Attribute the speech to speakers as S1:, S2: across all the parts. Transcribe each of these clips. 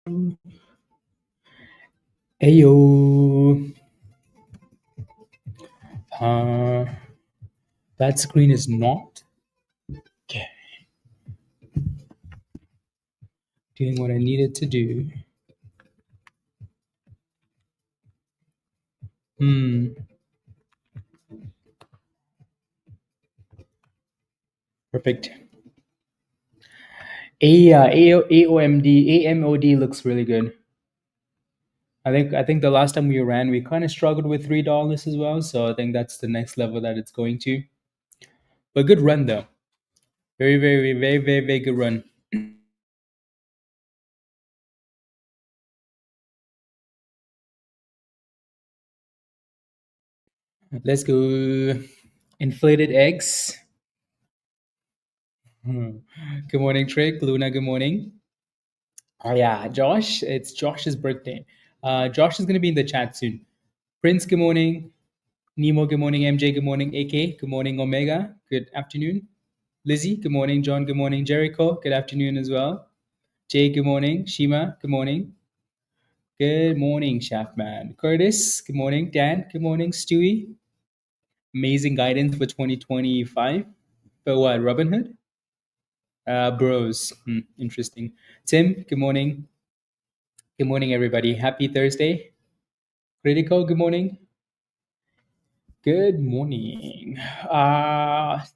S1: Ayo. That screen is not okay. Doing what I needed to do. Perfect. AMOD looks really good. I think the last time we ran, we kind of struggled with $3 as well. So I think that's the next level that it's going to. But good run though. Very, very, very, very, very good run. Let's go. Inflated eggs. Good morning, Trick. Luna, good morning. Oh yeah, Josh. It's Josh's birthday. Josh is gonna be in the chat soon. Prince, good morning. Nemo, good morning. MJ, good morning. AK, good morning. Omega, good afternoon. Lizzie, good morning. John, good morning. Jericho, good afternoon as well. Jay, good morning. Shima, good morning. Good morning, Shaftman. Curtis, good morning. Dan, good morning. Stewie, amazing guidance for 2025. For what, Robinhood? Bros, interesting. Tim, good morning. Good morning, everybody. Happy Thursday. Critical, good morning. Good morning.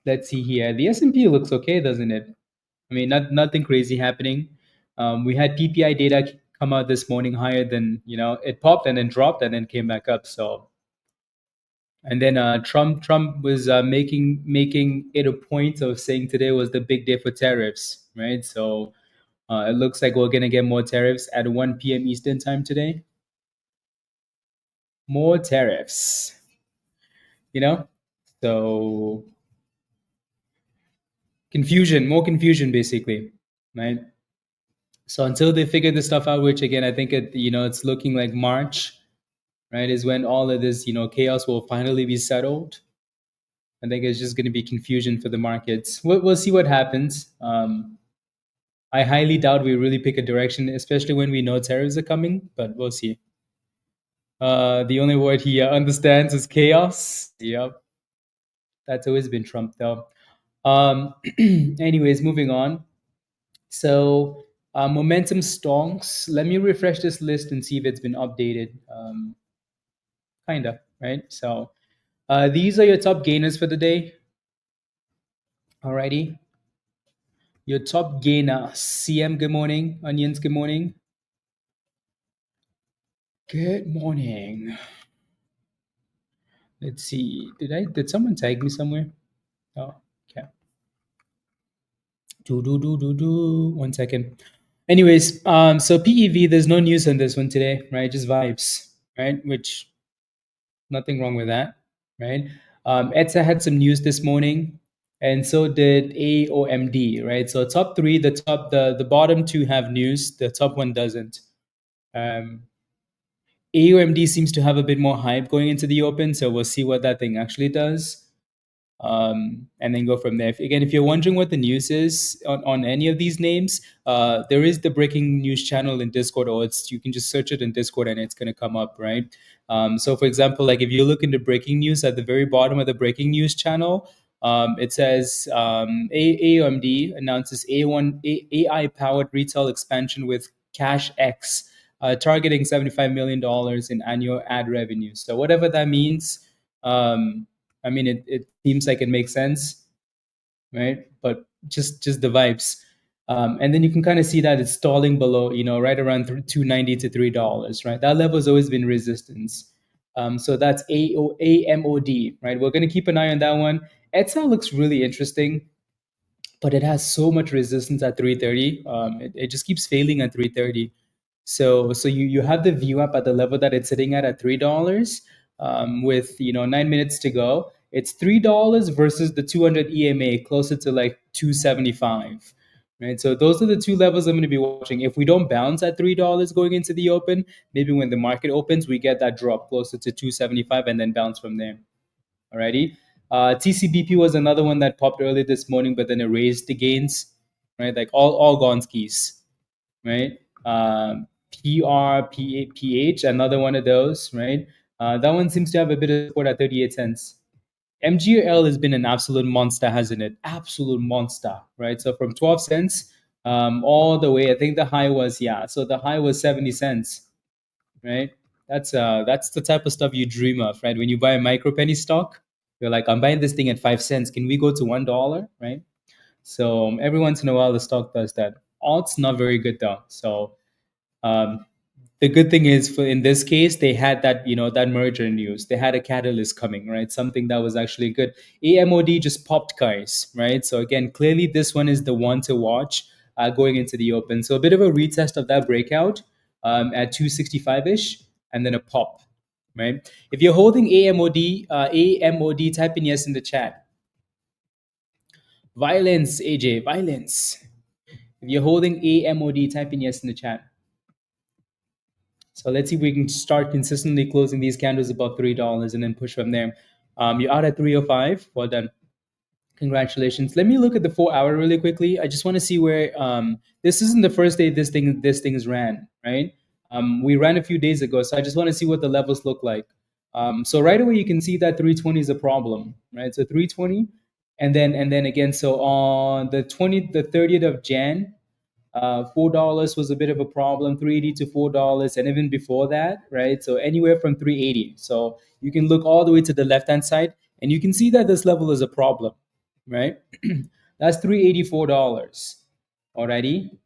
S1: Let's see here. The S&P looks okay, doesn't it? I mean, nothing crazy happening. We had PPI data come out this morning higher than, it popped and then dropped and then came back up. So, and then Trump was making it a point of saying today was the big day for tariffs, right? So it looks like we're gonna get more tariffs at 1 p.m. Eastern time today. More tariffs, So more confusion, basically, right? So until they figure this stuff out, which again I think it's looking like March, right, is when all of this chaos will finally be settled. I think it's just going to be confusion for the markets. We'll see what happens. I highly doubt we really pick a direction, especially when we know tariffs are coming. But we'll see. The only word he understands is chaos. Yep, that's always been Trump, though. Anyways, moving on. So momentum stonks. Let me refresh this list and see if it's been updated. Kinda, right? So these are your top gainers for the day. Alrighty. Your top gainer, CM, good morning. Onions, good morning. Good morning. Let's see. Did someone tag me somewhere? Oh, okay. One second. Anyways, so PEV, there's no news on this one today, right? Just vibes, right? Which nothing wrong with that, right? EDSA had some news this morning, and so did AOMD, right? So top three, the bottom two have news, the top one doesn't. AOMD seems to have a bit more hype going into the open, so we'll see what that thing actually does. And then go from there. If you're wondering what the news is on any of these names, there is the breaking news channel in Discord, or you can just search it in Discord and it's going to come up, right? So, for example, like if you look into breaking news at the very bottom of the breaking news channel, it says AOMD announces AI-powered retail expansion with Cash X, targeting $75 million in annual ad revenue. So whatever that means, I mean, it seems like it makes sense, right? But just the vibes. And then you can kind of see that it's stalling below, right around $2.90 to $3, right? That level has always been resistance. So that's AMOD, right? We're going to keep an eye on that one. EDSA looks really interesting, but it has so much resistance at 330. It just keeps failing at 330. So you have the view up at the level that it's sitting at $3, with 9 minutes to go. It's $3 versus the 200 EMA closer to like 275. Right, so those are the two levels I'm going to be watching. If we don't bounce at $3 going into the open, maybe when the market opens, we get that drop closer to 275 and then bounce from there. Alrighty. TCBP was another one that popped early this morning, but then erased the gains, right? Like all gone skis, right? PRPH, another one of those, right? That one seems to have a bit of support at 38 cents. MGOL has been an absolute monster, hasn't it? Absolute monster, right? So from 12 cents all the way, I think the high was, yeah, so the high was 70 cents, right? That's the type of stuff you dream of, right? When you buy a micro penny stock, you're like, I'm buying this thing at 5 cents. Can we go to $1, right? So every once in a while, the stock does that. Alt's not very good though. So um, the good thing is, for in this case, they had that that merger news. They had a catalyst coming, right? Something that was actually good. AMOD just popped, guys, right? So again, clearly this one is the one to watch going into the open. So a bit of a retest of that breakout at 265 ish, and then a pop, right? If you're holding AMOD, type in yes in the chat. Violence, AJ, violence. If you're holding AMOD, type in yes in the chat. So let's see if we can start consistently closing these candles above $3 and then push from there. You're out at 305. Well done. Congratulations. Let me look at the 4 hour really quickly. I just want to see where this isn't the first day this thing's ran, right? We ran a few days ago, so I just want to see what the levels look like. So right away you can see that 320 is a problem, right? So 320, and then again, so on the 30th of Jan, $4 was a bit of a problem, 380 to $4, and even before that, right? So anywhere from 380. So you can look all the way to the left hand side, and you can see that this level is a problem, right? That's $384 already,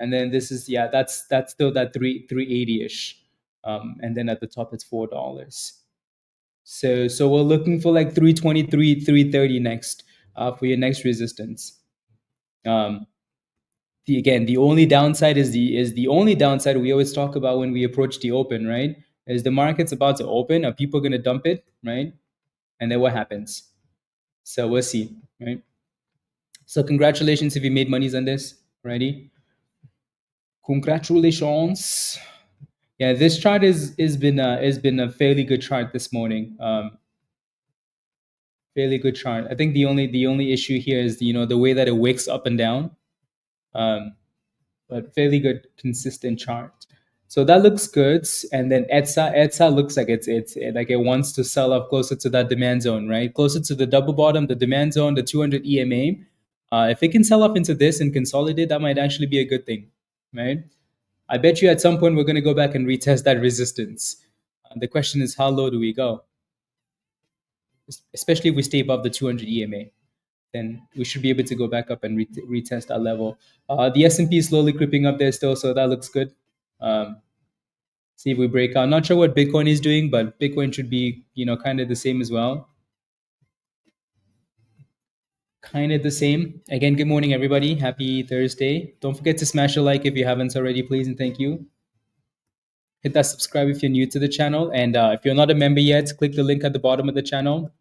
S1: and then this is that's still that 380 ish, and then at the top it's $4. So we're looking for like 323, 330 next for your next resistance. The only downside is the only downside we always talk about when we approach the open, right? Is the market's about to open, are people going to dump it, right? And then what happens? So we'll see, right? So congratulations if you made monies on this, righty? Congratulations. Yeah, this chart has been a fairly good chart this morning. Fairly good chart. I think the only issue here is the way that it wicks up and down. But fairly good, consistent chart. So that looks good. And then EDSA looks like it's like it wants to sell off closer to that demand zone, right? Closer to the double bottom, the demand zone, the 200 EMA. If it can sell off into this and consolidate, that might actually be a good thing, right? I bet you at some point we're going to go back and retest that resistance. The question is, how low do we go? Especially if we stay above the 200 EMA, then we should be able to go back up and retest that level. The S&P is slowly creeping up there still, so that looks good. See if we break out. Not sure what Bitcoin is doing, but Bitcoin should be, kind of the same as well. Kind of the same. Again, good morning, everybody. Happy Thursday. Don't forget to smash a like if you haven't already, please, and thank you. Hit that subscribe if you're new to the channel. And if you're not a member yet, click the link at the bottom of the channel.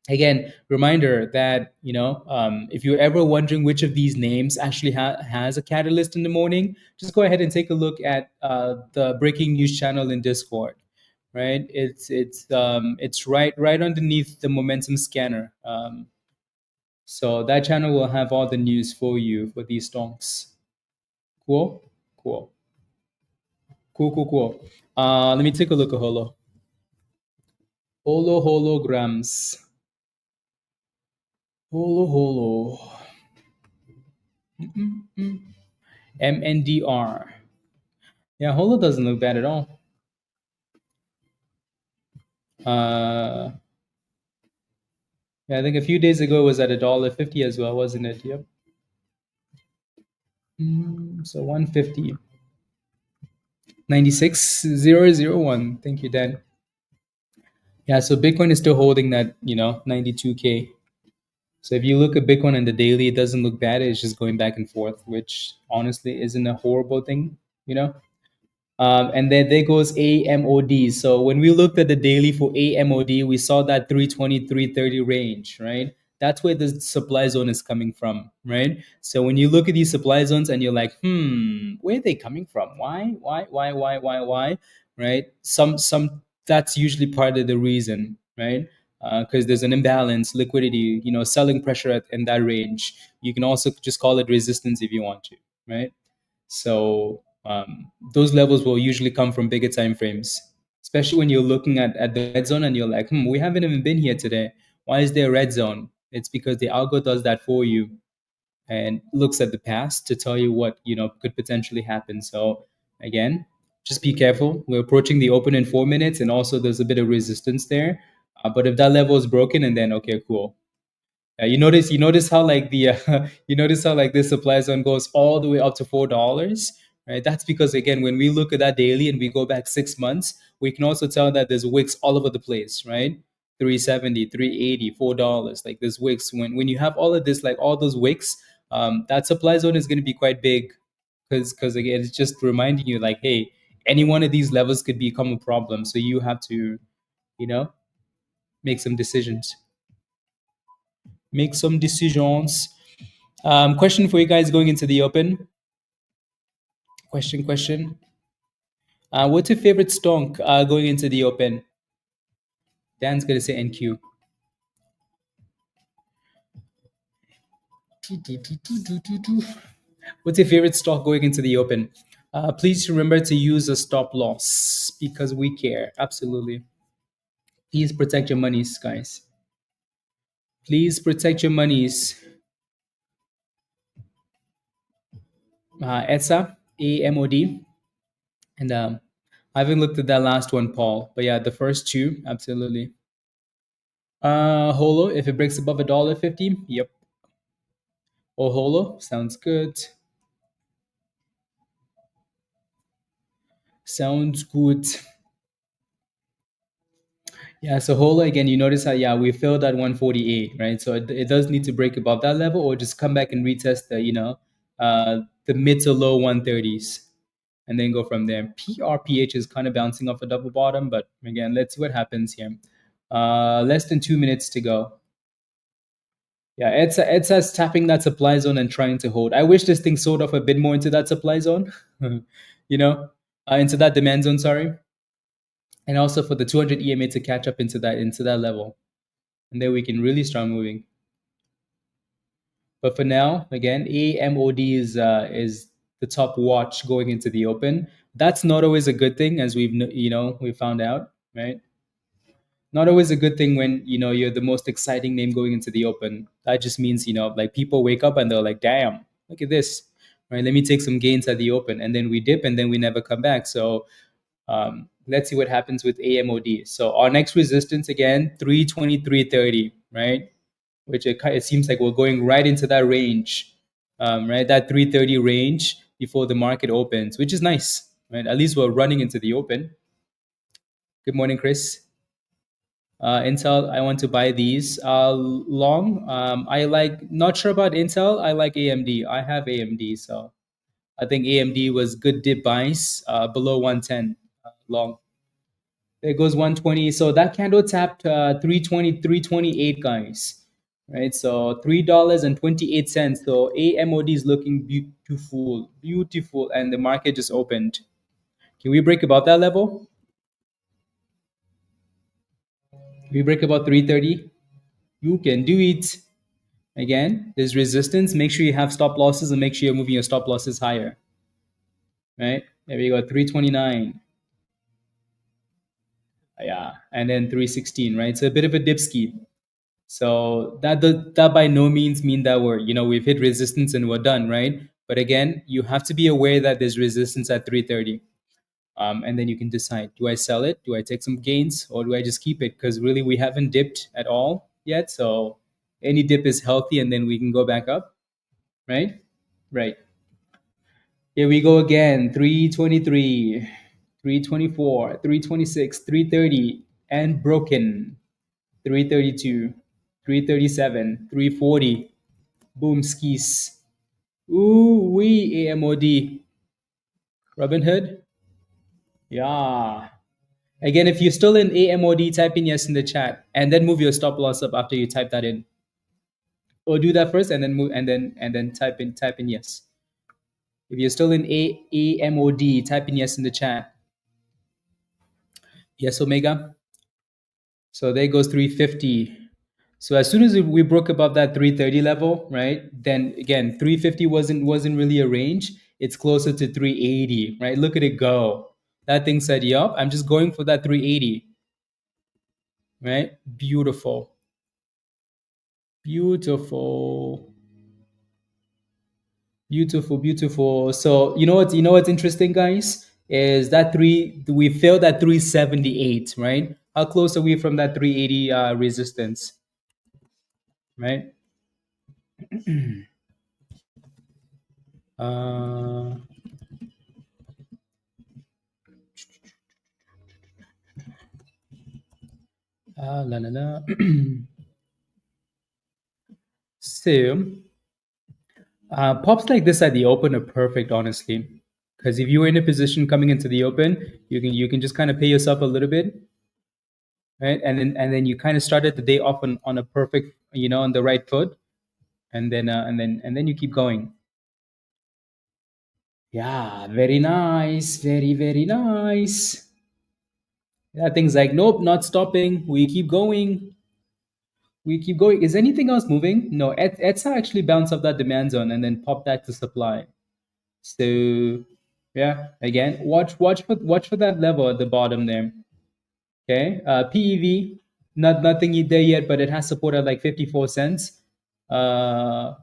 S1: Again, reminder that if you're ever wondering which of these names actually has a catalyst in the morning, just go ahead and take a look at the breaking news channel in Discord. Right, it's right underneath the momentum scanner. So that channel will have all the news for you for these stocks. Cool. Let me take a look at holograms. Holo. MNDR. Yeah, Holo doesn't look bad at all. Yeah, I think a few days ago it was at $1.50 as well, wasn't it? Yep. So 150. 96,001. Thank you, Dan. Yeah, so Bitcoin is still holding that, 92K. So if you look at Bitcoin on the daily, it doesn't look bad. It's just going back and forth, which honestly isn't a horrible thing, And then there goes AMOD. So when we looked at the daily for AMOD, we saw that 320, 330 range, right? That's where the supply zone is coming from, right? So when you look at these supply zones and you're like, where are they coming from? Why? Right? Some that's usually part of the reason, right? Because there's an imbalance, liquidity, selling pressure in that range. You can also just call it resistance if you want to, right? So those levels will usually come from bigger time frames, especially when you're looking at the red zone and you're like, we haven't even been here today. Why is there a red zone? It's because the algo does that for you and looks at the past to tell you what could potentially happen. So again, just be careful. We're approaching the open in 4 minutes, and also there's a bit of resistance there. But if that level is broken, and then okay, cool. You notice how like the you notice how like this supply zone goes all the way up to $4, right? That's because again, when we look at that daily and we go back 6 months, we can also tell that there's wicks all over the place, right? 370, 380, $4. Like there's wicks. When you have all of this, like all those wicks, that supply zone is going to be quite big, because again, it's just reminding you like, hey, any one of these levels could become a problem. So you have to, you know, make some decisions. Make some decisions. Question for you guys going into the open. Question. What's your favorite stock going into the open? Dan's gonna say NQ. What's your favorite stock going into the open? Please remember to use a stop loss because we care. Absolutely. Please protect your monies, guys. Please protect your monies. EDSA, AMOD, and I haven't looked at that last one, Paul. But yeah, the first two, absolutely. Holo, if it breaks above $1.50, yep. Oh, Holo, sounds good. Sounds good. Yeah, so Holo again, you notice how we filled at 148, right? So it does need to break above that level or just come back and retest the mid to low 130s and then go from there. PRPH is kind of bouncing off a double bottom, but again, let's see what happens here. Less than 2 minutes to go. Yeah, EDSA's tapping that supply zone and trying to hold. I wish this thing sold off a bit more into that supply zone, into that demand zone, sorry. And also for the 200 EMA to catch up into that level. And then we can really start moving. But for now, again, AMOD is the top watch going into the open. That's not always a good thing, as we found out, right? Not always a good thing when you're the most exciting name going into the open. That just means like people wake up and they're like, damn, look at this, right? Let me take some gains at the open, and then we dip and then we never come back. So let's see what happens with AMOD. So our next resistance again, 323.30, right? Which it seems like we're going right into that range, right? That 330 range before the market opens, which is nice, right? At least we're running into the open. Good morning, Chris. Intel, I want to buy these. Long, not sure about Intel. I like AMD. I have AMD, so I think AMD was good dip buys below 110 long. There goes 120. So that candle tapped 320, 328, guys. Right, so $3.28. So AMOD is looking beautiful, and the market just opened. Can we break above that level? We break about 330. You can do it. Again, there's resistance. Make sure you have stop losses and make sure you're moving your stop losses higher. Right? There we go, 329. Yeah, and then 316, right? So a bit of a dip ski. So that by no means mean that we've hit resistance and we're done, right? But again, you have to be aware that there's resistance at 330. And then you can decide, do I sell it? Do I take some gains? Or do I just keep it? Because really we haven't dipped at all yet. So any dip is healthy and then we can go back up, right? Right. Here we go again, 323, 324, 326, 330, and broken. 332, 337, 340. Boom skis. Ooh wee, AMOD. Robinhood? Yeah. Again, if you're still in AMOD, type in yes in the chat and then move your stop loss up after you type that in. Or do that first and then move and then type in yes. If you're still in AMOD, type in yes in the chat. Yes, Omega. So there goes 350. So as soon as we broke above that 330 level, right? Then again, 350 wasn't really a range. it's closer to 380, right? Look at it go. That thing said, yup, I'm just going for that 380, right? Beautiful. Beautiful. Beautiful, beautiful. So you know what's interesting, guys, is that we failed at 378, right? How close are we from that 380 resistance, right? Uh, la la la. So pops like this at the open are perfect, honestly, because if you were in a position coming into the open, you can just kind of pay yourself a little bit, right? And then you kind of started the day off on a perfect, on the right foot, and then you keep going. Yeah, very nice, very very nice. That thing's like, nope, not stopping. We keep going. We keep going. Is anything else moving? No, EDSA actually bounced off that demand zone and then popped back to supply. So yeah, again, watch for that level at the bottom there. Okay, PEV, nothing there yet, but it has support at like 54 cents. Uh,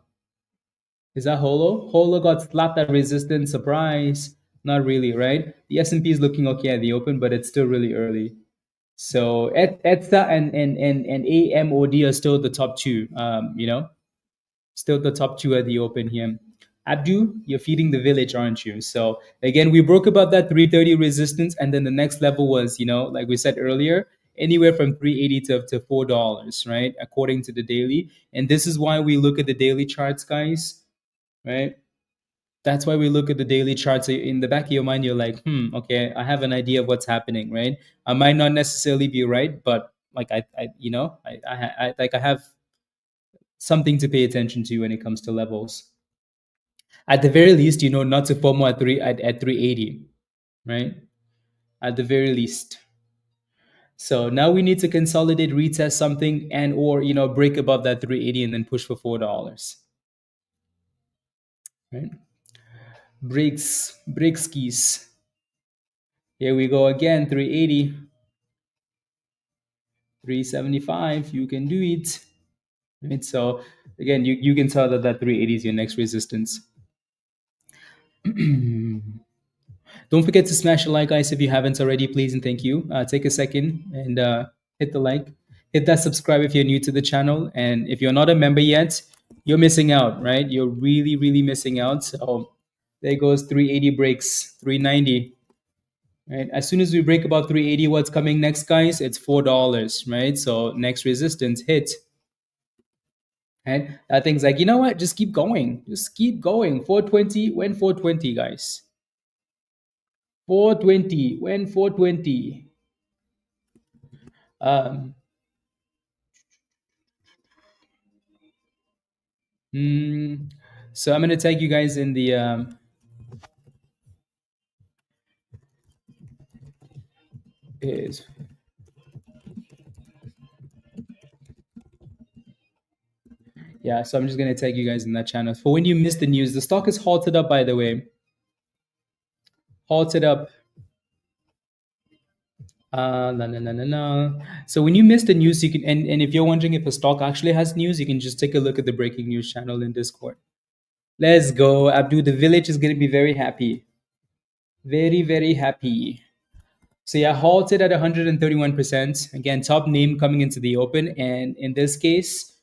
S1: is that Holo? Holo got slapped at resistance. Surprise. Not really, right? The S&P is looking okay at the open, but it's still really early. So EDSA and AMOD are still the top two. Still the top two at the open here. Abdu, you're feeding the village, aren't you? So again, we broke about that 330 resistance, and then the next level was, like we said earlier, anywhere from 380 to $4, right? According to the daily. And this is why we look at the daily charts, guys, right? That's why we look at the daily charts. In the back of your mind, you're like, okay, I have an idea of what's happening, right? I might not necessarily be right, but like I have something to pay attention to when it comes to levels. At the very least, not to FOMO at 380, right? At the very least. So now we need to consolidate, retest something, and or break above that 380 and then push for $4, right? Breaks keys. Here we go again, 380, 375. You can do it, right? So again, you can tell that 380 is your next resistance. Don't forget to smash a like, guys, if you haven't already, please and thank you. Take a second and hit the like. Hit that subscribe if you're new to the channel. And if you're not a member yet, you're missing out, right? You're really, really missing out. So there goes 380 breaks, 390. Right? As soon as we break about 380, what's coming next, guys? It's $4, right? So next resistance hit. Right? That thing's like, you know what? Just keep going. Just keep going. 420, when 420, guys. 420, when 420. Um, so I'm gonna tag you guys in the is yeah. So I'm just gonna tag you guys in that channel for when you miss the news. The stock is halted up, by the way. Halted up. No, no, no, no, no. So when you miss the news, you can and if you're wondering if a stock actually has news, you can just take a look at the breaking news channel in Discord. Let's go, Abdul. The village is gonna be very happy. Very, very happy. So yeah, halted at 131%. Again, top name coming into the open. And in this case,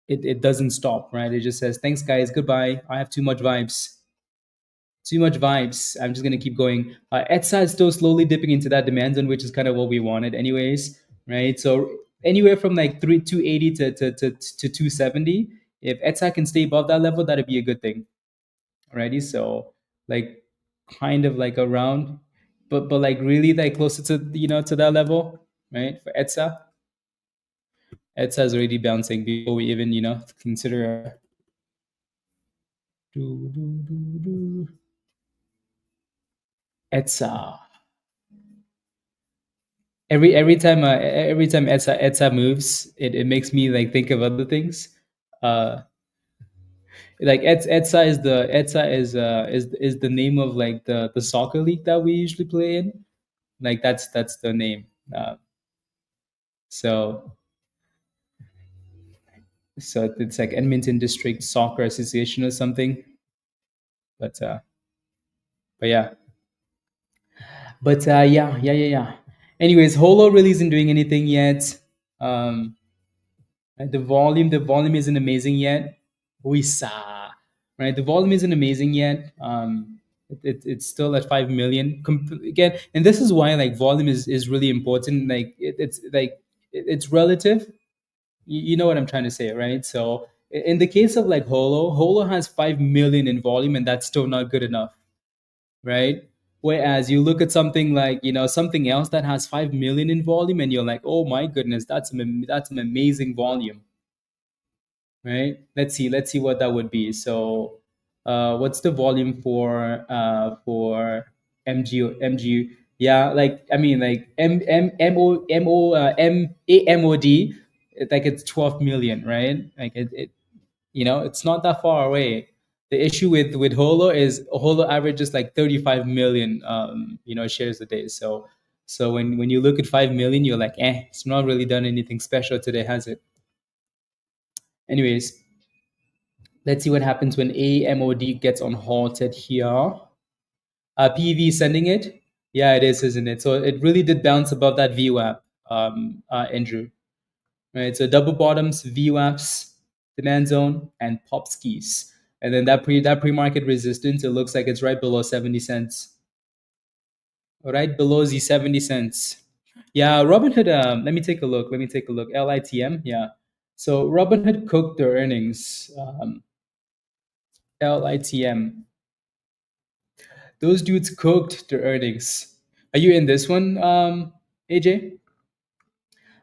S1: it doesn't stop, right? It just says, thanks, guys. Goodbye. I have too much vibes. Too much vibes. I'm just going to keep going. EDSA is still slowly dipping into that demand zone, which is kind of what we wanted anyways, right? So anywhere from like 280 to 270, if EDSA can stay above that level, that'd be a good thing. Alrighty, so like kind of like around, but like really like closer to to that level, right? For EDSA is already bouncing before we even consider. EDSA. Every time EDSA moves, it makes me like think of other things. Uh, Like EDSA is the name of like the soccer league that we usually play in. Like that's the name. So so it's like Edmonton District Soccer Association or something. But but yeah. But yeah. Anyways, Holo really isn't doing anything yet. Um, right, the volume isn't amazing yet. We saw, right? The volume isn't amazing yet. It's still at 5 million. Again, and this is why like volume is really important. Like it's like it's relative. You know what I'm trying to say, right? So in the case of like Holo has 5 million in volume, and that's still not good enough, right? Whereas you look at something like something else that has 5 million in volume, and you're like, oh my goodness, that's an amazing volume, right? Let's see what that would be. So, what's the volume for MG? Yeah, like I mean, like AMOD, like it's 12 million, right? Like it's not that far away. The issue with Holo is Holo averages like 35 million, shares a day. So when you look at 5 million, you're like, it's not really done anything special today, has it? Anyways, let's see what happens when AMOD gets on halted here. PV sending it. Yeah, it is, isn't it? So it really did bounce above that VWAP, Andrew. Right? So double bottoms, VWAPs, demand zone, and pop skis. And then that pre market resistance, it looks like it's right below 70 cents. Right below the 70 cents. Yeah, Robinhood. Let me take a look. LITM. Yeah. So Robinhood cooked their earnings. LITM. Those dudes cooked their earnings. Are you in this one, AJ?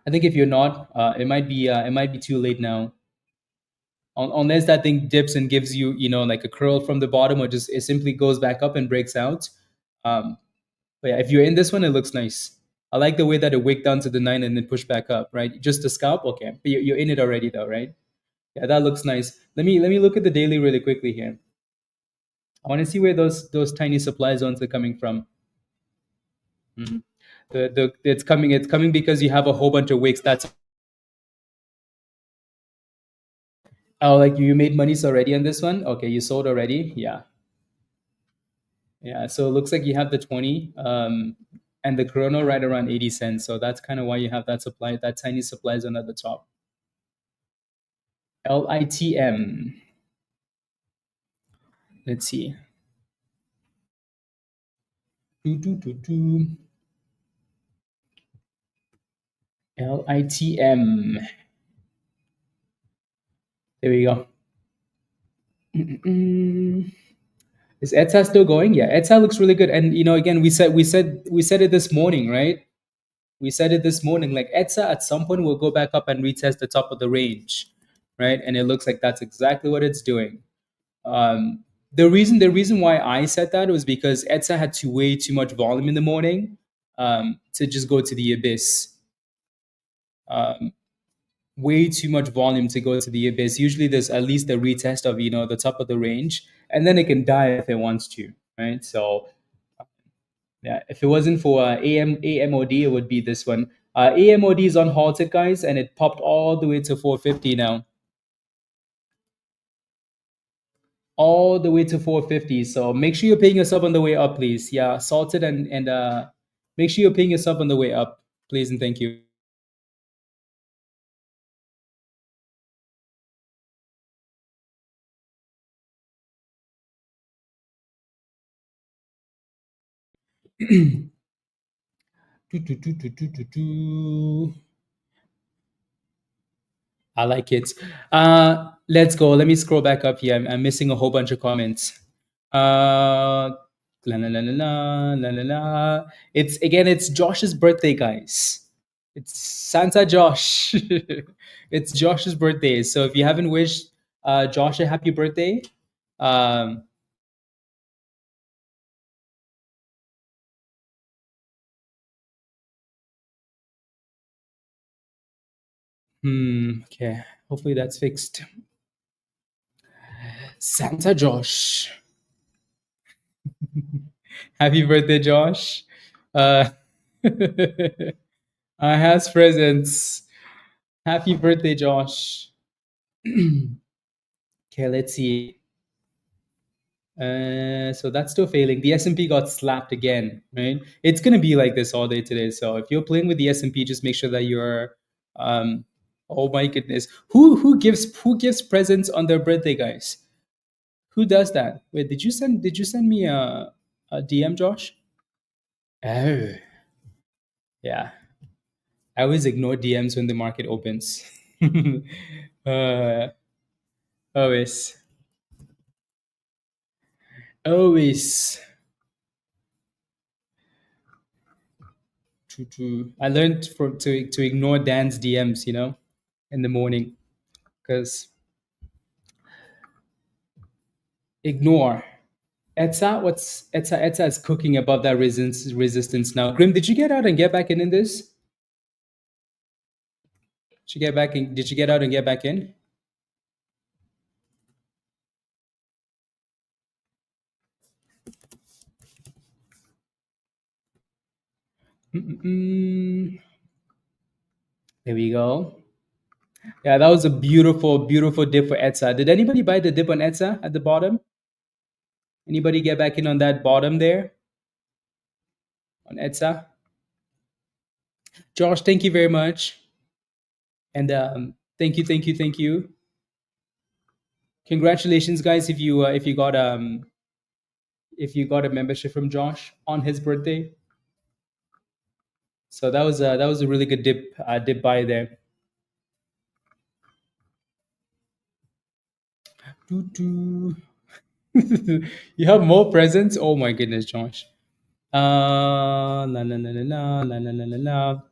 S1: I think if you're not, it might be too late now. Unless that thing dips and gives you, like a curl from the bottom, or just it simply goes back up and breaks out. Um, but yeah, if you're in this one, it looks nice. I like the way that it wicked down to the 9 and then pushed back up. Right, just a scalp, okay. But you're in it already, though, right? Yeah, that looks nice. Let me look at the daily really quickly here. I want to see where those tiny supply zones are coming from. Mhm. It's coming because you have a whole bunch of wicks. That's oh, like you made monies already on this one. Okay, you sold already. Yeah, yeah. So it looks like you have the 20, and the chrono right around 80 cents. So that's kind of why you have that tiny supply zone at the top. LITM. Let's see. Do, do, do, do. LITM. There we go. Mm-mm. Is EDSA still going? Yeah, EDSA looks really good. And again, we said it this morning, right? We said it this morning. Like EDSA at some point will go back up and retest the top of the range, right? And it looks like that's exactly what it's doing. The reason why I said that was because EDSA had way too much volume in the morning, to just go to the abyss. Um, Way too much volume to go to the abyss. Usually there's at least a retest of the top of the range, and then it can die if it wants to, right? So yeah, if it wasn't for AMOD, it would be this one. AMOD is on halted, guys, and it popped all the way to 450 now, all the way to 450. So make sure you're paying yourself on the way up, please. Yeah, salted and make sure you're paying yourself on the way up, please, and thank you. Do, do, do, do, do, do, do. I like it. Let's go. Let me scroll back up here. I'm missing a whole bunch of comments. La, la, la, la, la, la, la, la. It's Josh's birthday, guys. It's Santa Josh. It's Josh's birthday. So if you haven't wished Josh a happy birthday, um, okay. Hopefully that's fixed. Santa Josh. Happy birthday, Josh. Uh, I has presents. Happy birthday, Josh. Okay, let's see. So that's still failing. The S&P got slapped again, right? It's gonna be like this all day today. So if you're playing with the S&P, just make sure that you're. Oh my goodness, who gives presents on their birthday, guys? Who does that? Wait, did you send me a DM, Josh? Oh, yeah. I always ignore DMs when the market opens. uh, always, always. I learned to ignore Dan's DMs, in the morning, because ignore. EDSA is cooking above that resistance now. Grim, did you get out and get back in this? Did you get back in? Did you get out and get back in? Mm-mm-mm. There we go. Yeah, that was a beautiful, beautiful dip for EDSA. Did anybody buy the dip on EDSA at the bottom? Anybody get back in on that bottom there on EDSA? Josh, thank you very much. And thank you, thank you, thank you. Congratulations, guys! If you got a membership from Josh on his birthday. So that was a really good dip buy there. Doo-doo. You have more presents? Oh my goodness, Josh. La la la la la la la la la.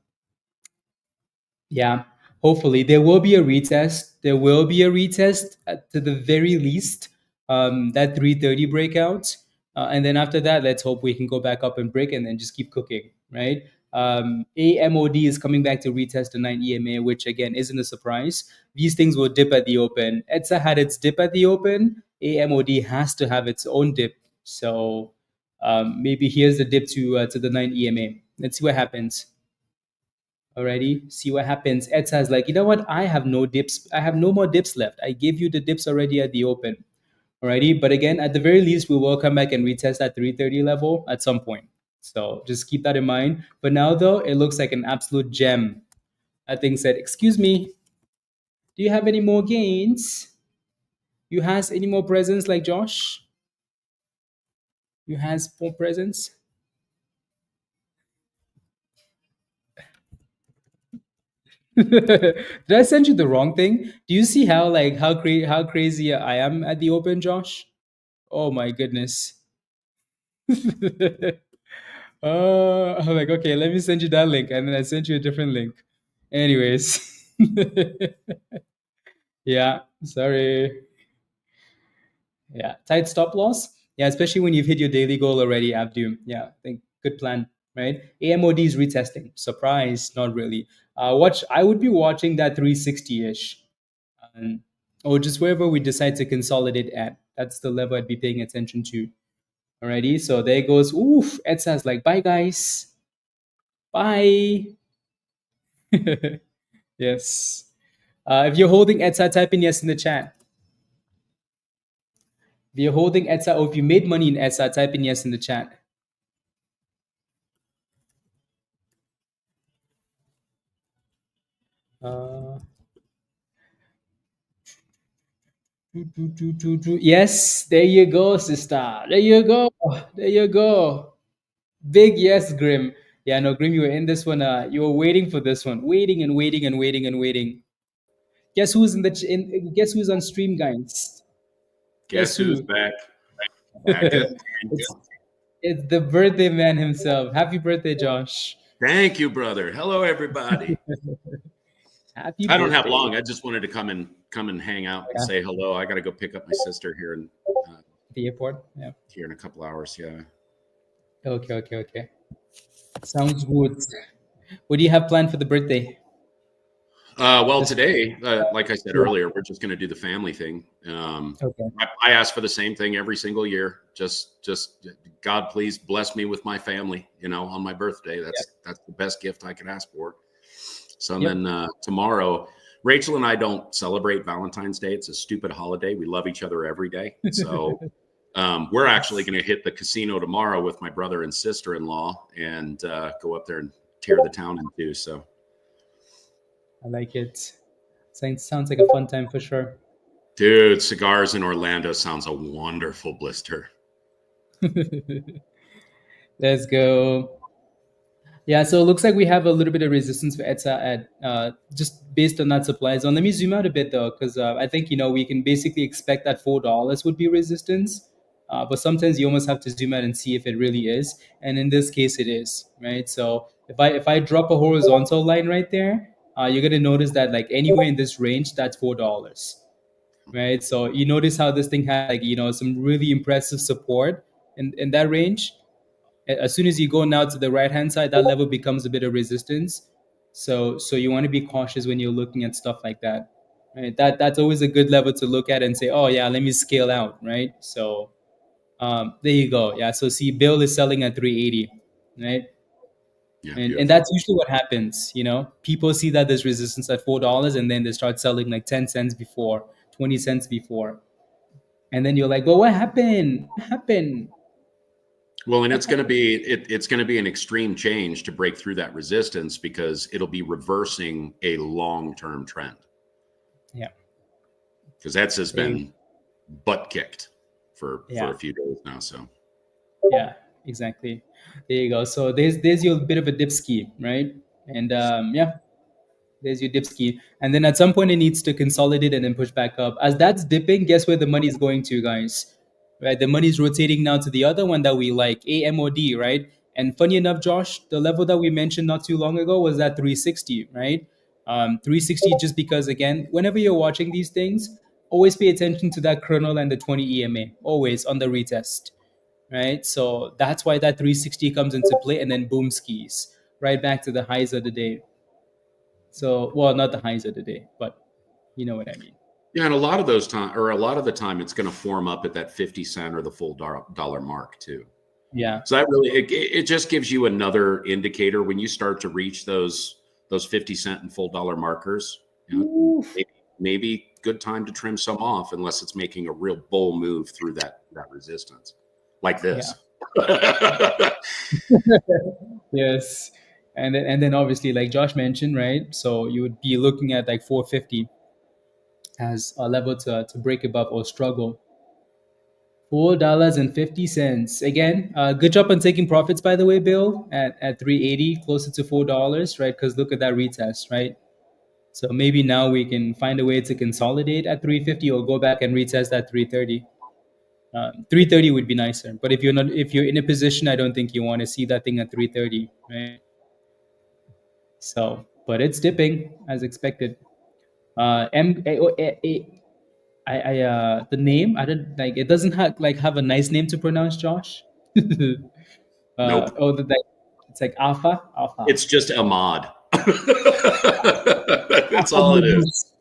S1: Yeah, hopefully there will be a retest. There will be a retest to the very least. That 330 breakout, and then after that, let's hope we can go back up and break, and then just keep cooking, right? AMOD is coming back to retest the 9 EMA, which again isn't a surprise. These things will dip at the open. EDSA had its dip at the open. AMOD has to have its own dip. So maybe here's the dip to the 9 EMA. Let's see what happens. Alrighty, see what happens. EDSA is like, you know what? I have no dips. I have no more dips left. I gave you the dips already at the open. Alrighty, but again, at the very least, we will come back and retest that 330 level at some point. So just keep that in mind. But now, though, it looks like an absolute gem. That thing said, "Excuse me, do you have any more gains? You has any more presents like Josh? You has more presents?" Did I send you the wrong thing? Do you see how crazy I am at the open, Josh? Oh my goodness. I'm like, okay, let me send you that link, and then I sent you a different link. Anyways, yeah, sorry. Yeah, tight stop loss. Yeah, especially when you've hit your daily goal already, Abdu. Yeah, I think good plan, right? AMOD is retesting. Surprise, not really. Watch. I would be watching that 360-ish, or just wherever we decide to consolidate at. That's the level I'd be paying attention to. Alrighty, so there goes. Oof, EDSA's like, bye guys, bye. Yes. If you're holding EDSA, type in yes in the chat. If you're holding EDSA, or if you made money in EDSA, type in yes in the chat. Uh, Yes, there you go, sister. There you go. There you go. Big yes, Grim. Yeah, no, Grim, you were in this one. You were waiting for this one, waiting and waiting and waiting and waiting. Guess who's Guess who's on stream, guys? Guess
S2: Guess who's
S1: who?
S2: back? Back at
S1: it's it's the birthday man himself. Happy birthday, Josh.
S2: Thank you, brother. Hello, everybody.
S1: Happy
S2: I don't
S1: birthday.
S2: have long. I just wanted to come and hang out and say hello. I got to go pick up my sister here in
S1: The airport. Yeah.
S2: here in a couple hours. Yeah.
S1: Okay. Sounds good. What do you have planned for the birthday?
S2: Well,
S1: Just
S2: today, like I said
S1: yeah.
S2: earlier, we're just going to do the family thing.
S1: Okay.
S2: I ask for the same thing every single year. Just God, please bless me with my family. On my birthday, that's the best gift I could ask for. So and
S1: Yep.
S2: then tomorrow, Rachel and I don't celebrate Valentine's Day. It's a stupid holiday. We love each other every day. So we're actually going to hit the casino tomorrow with my brother and sister-in-law and go up there and tear the town in two. So.
S1: I like it. Sounds like a fun time for sure.
S2: Dude, cigars in Orlando sounds a wonderful blister.
S1: Let's go. Yeah, so it looks like we have a little bit of resistance for EDSA at just based on that supply zone. Let me zoom out a bit though, because I think we can basically expect that $4 would be resistance, but sometimes you almost have to zoom out and see if it really is. And in this case, it is, right? So if I drop a horizontal line right there, you're gonna notice that like anywhere in this range, that's $4, right? So you notice how this thing had like some really impressive support in that range. As soon as you go now to the right hand side, that level becomes a bit of resistance. So you want to be cautious when you're looking at stuff like that, right? That's always a good level to look at and say, oh yeah, let me scale out, right? So there you go. Yeah, so see, Bill is selling at 380, right?
S2: Yeah,
S1: And
S2: beautiful.
S1: that's usually what happens. People see that there's resistance at $4, and then they start selling like 10 cents before, 20 cents before, and then you're like, well, what happened? What happened?
S2: Well, and it's going to be it's going to be an extreme change to break through that resistance because it'll be reversing a long-term trend.
S1: Yeah,
S2: because that's has been butt kicked for
S1: yeah.
S2: a few days now. So
S1: Yeah, exactly. There you go. So there's your bit of a dip ski, right? And yeah, there's your dip ski. And then at some point it needs to consolidate and then push back up. As that's dipping, guess where the money is going to, guys? Right? The money is rotating now to the other one that we like, AMOD, right? And funny enough, Josh, the level that we mentioned not too long ago was at 360, right? 360 just because again, whenever you're watching these things, always pay attention to that kernel and the 20 EMA, always on the retest, right? So that's why that 360 comes into play, and then boom skis right back to the highs of the day. So, well, not the highs of the day, but you know what I mean.
S2: yeah, and a lot of the time, it's going to form up at that 50 cent or the full dollar mark too.
S1: Yeah.
S2: So that really it just gives you another indicator when you start to reach those 50 cent and full dollar markers. Maybe good time to trim some off unless it's making a real bull move through that resistance, like this.
S1: Yeah. Yes. And then obviously, like Josh mentioned, right? So you would be looking at like 450 as a level to break above or struggle. $4.50. Again, good job on taking profits, by the way, Bill, at 380, closer to $4, right? Because look at that retest, right? So maybe now we can find a way to consolidate at 350 or go back and retest at 330. 330 would be nicer, but if you're in a position, I don't think you want to see that thing at 330, right? So, but it's dipping as expected. The name I don't like. It doesn't have a nice name to pronounce, Josh.
S2: Nope.
S1: It's like Alpha.
S2: It's just AMOD. That's
S1: Alpha
S2: all it is.
S1: Modus.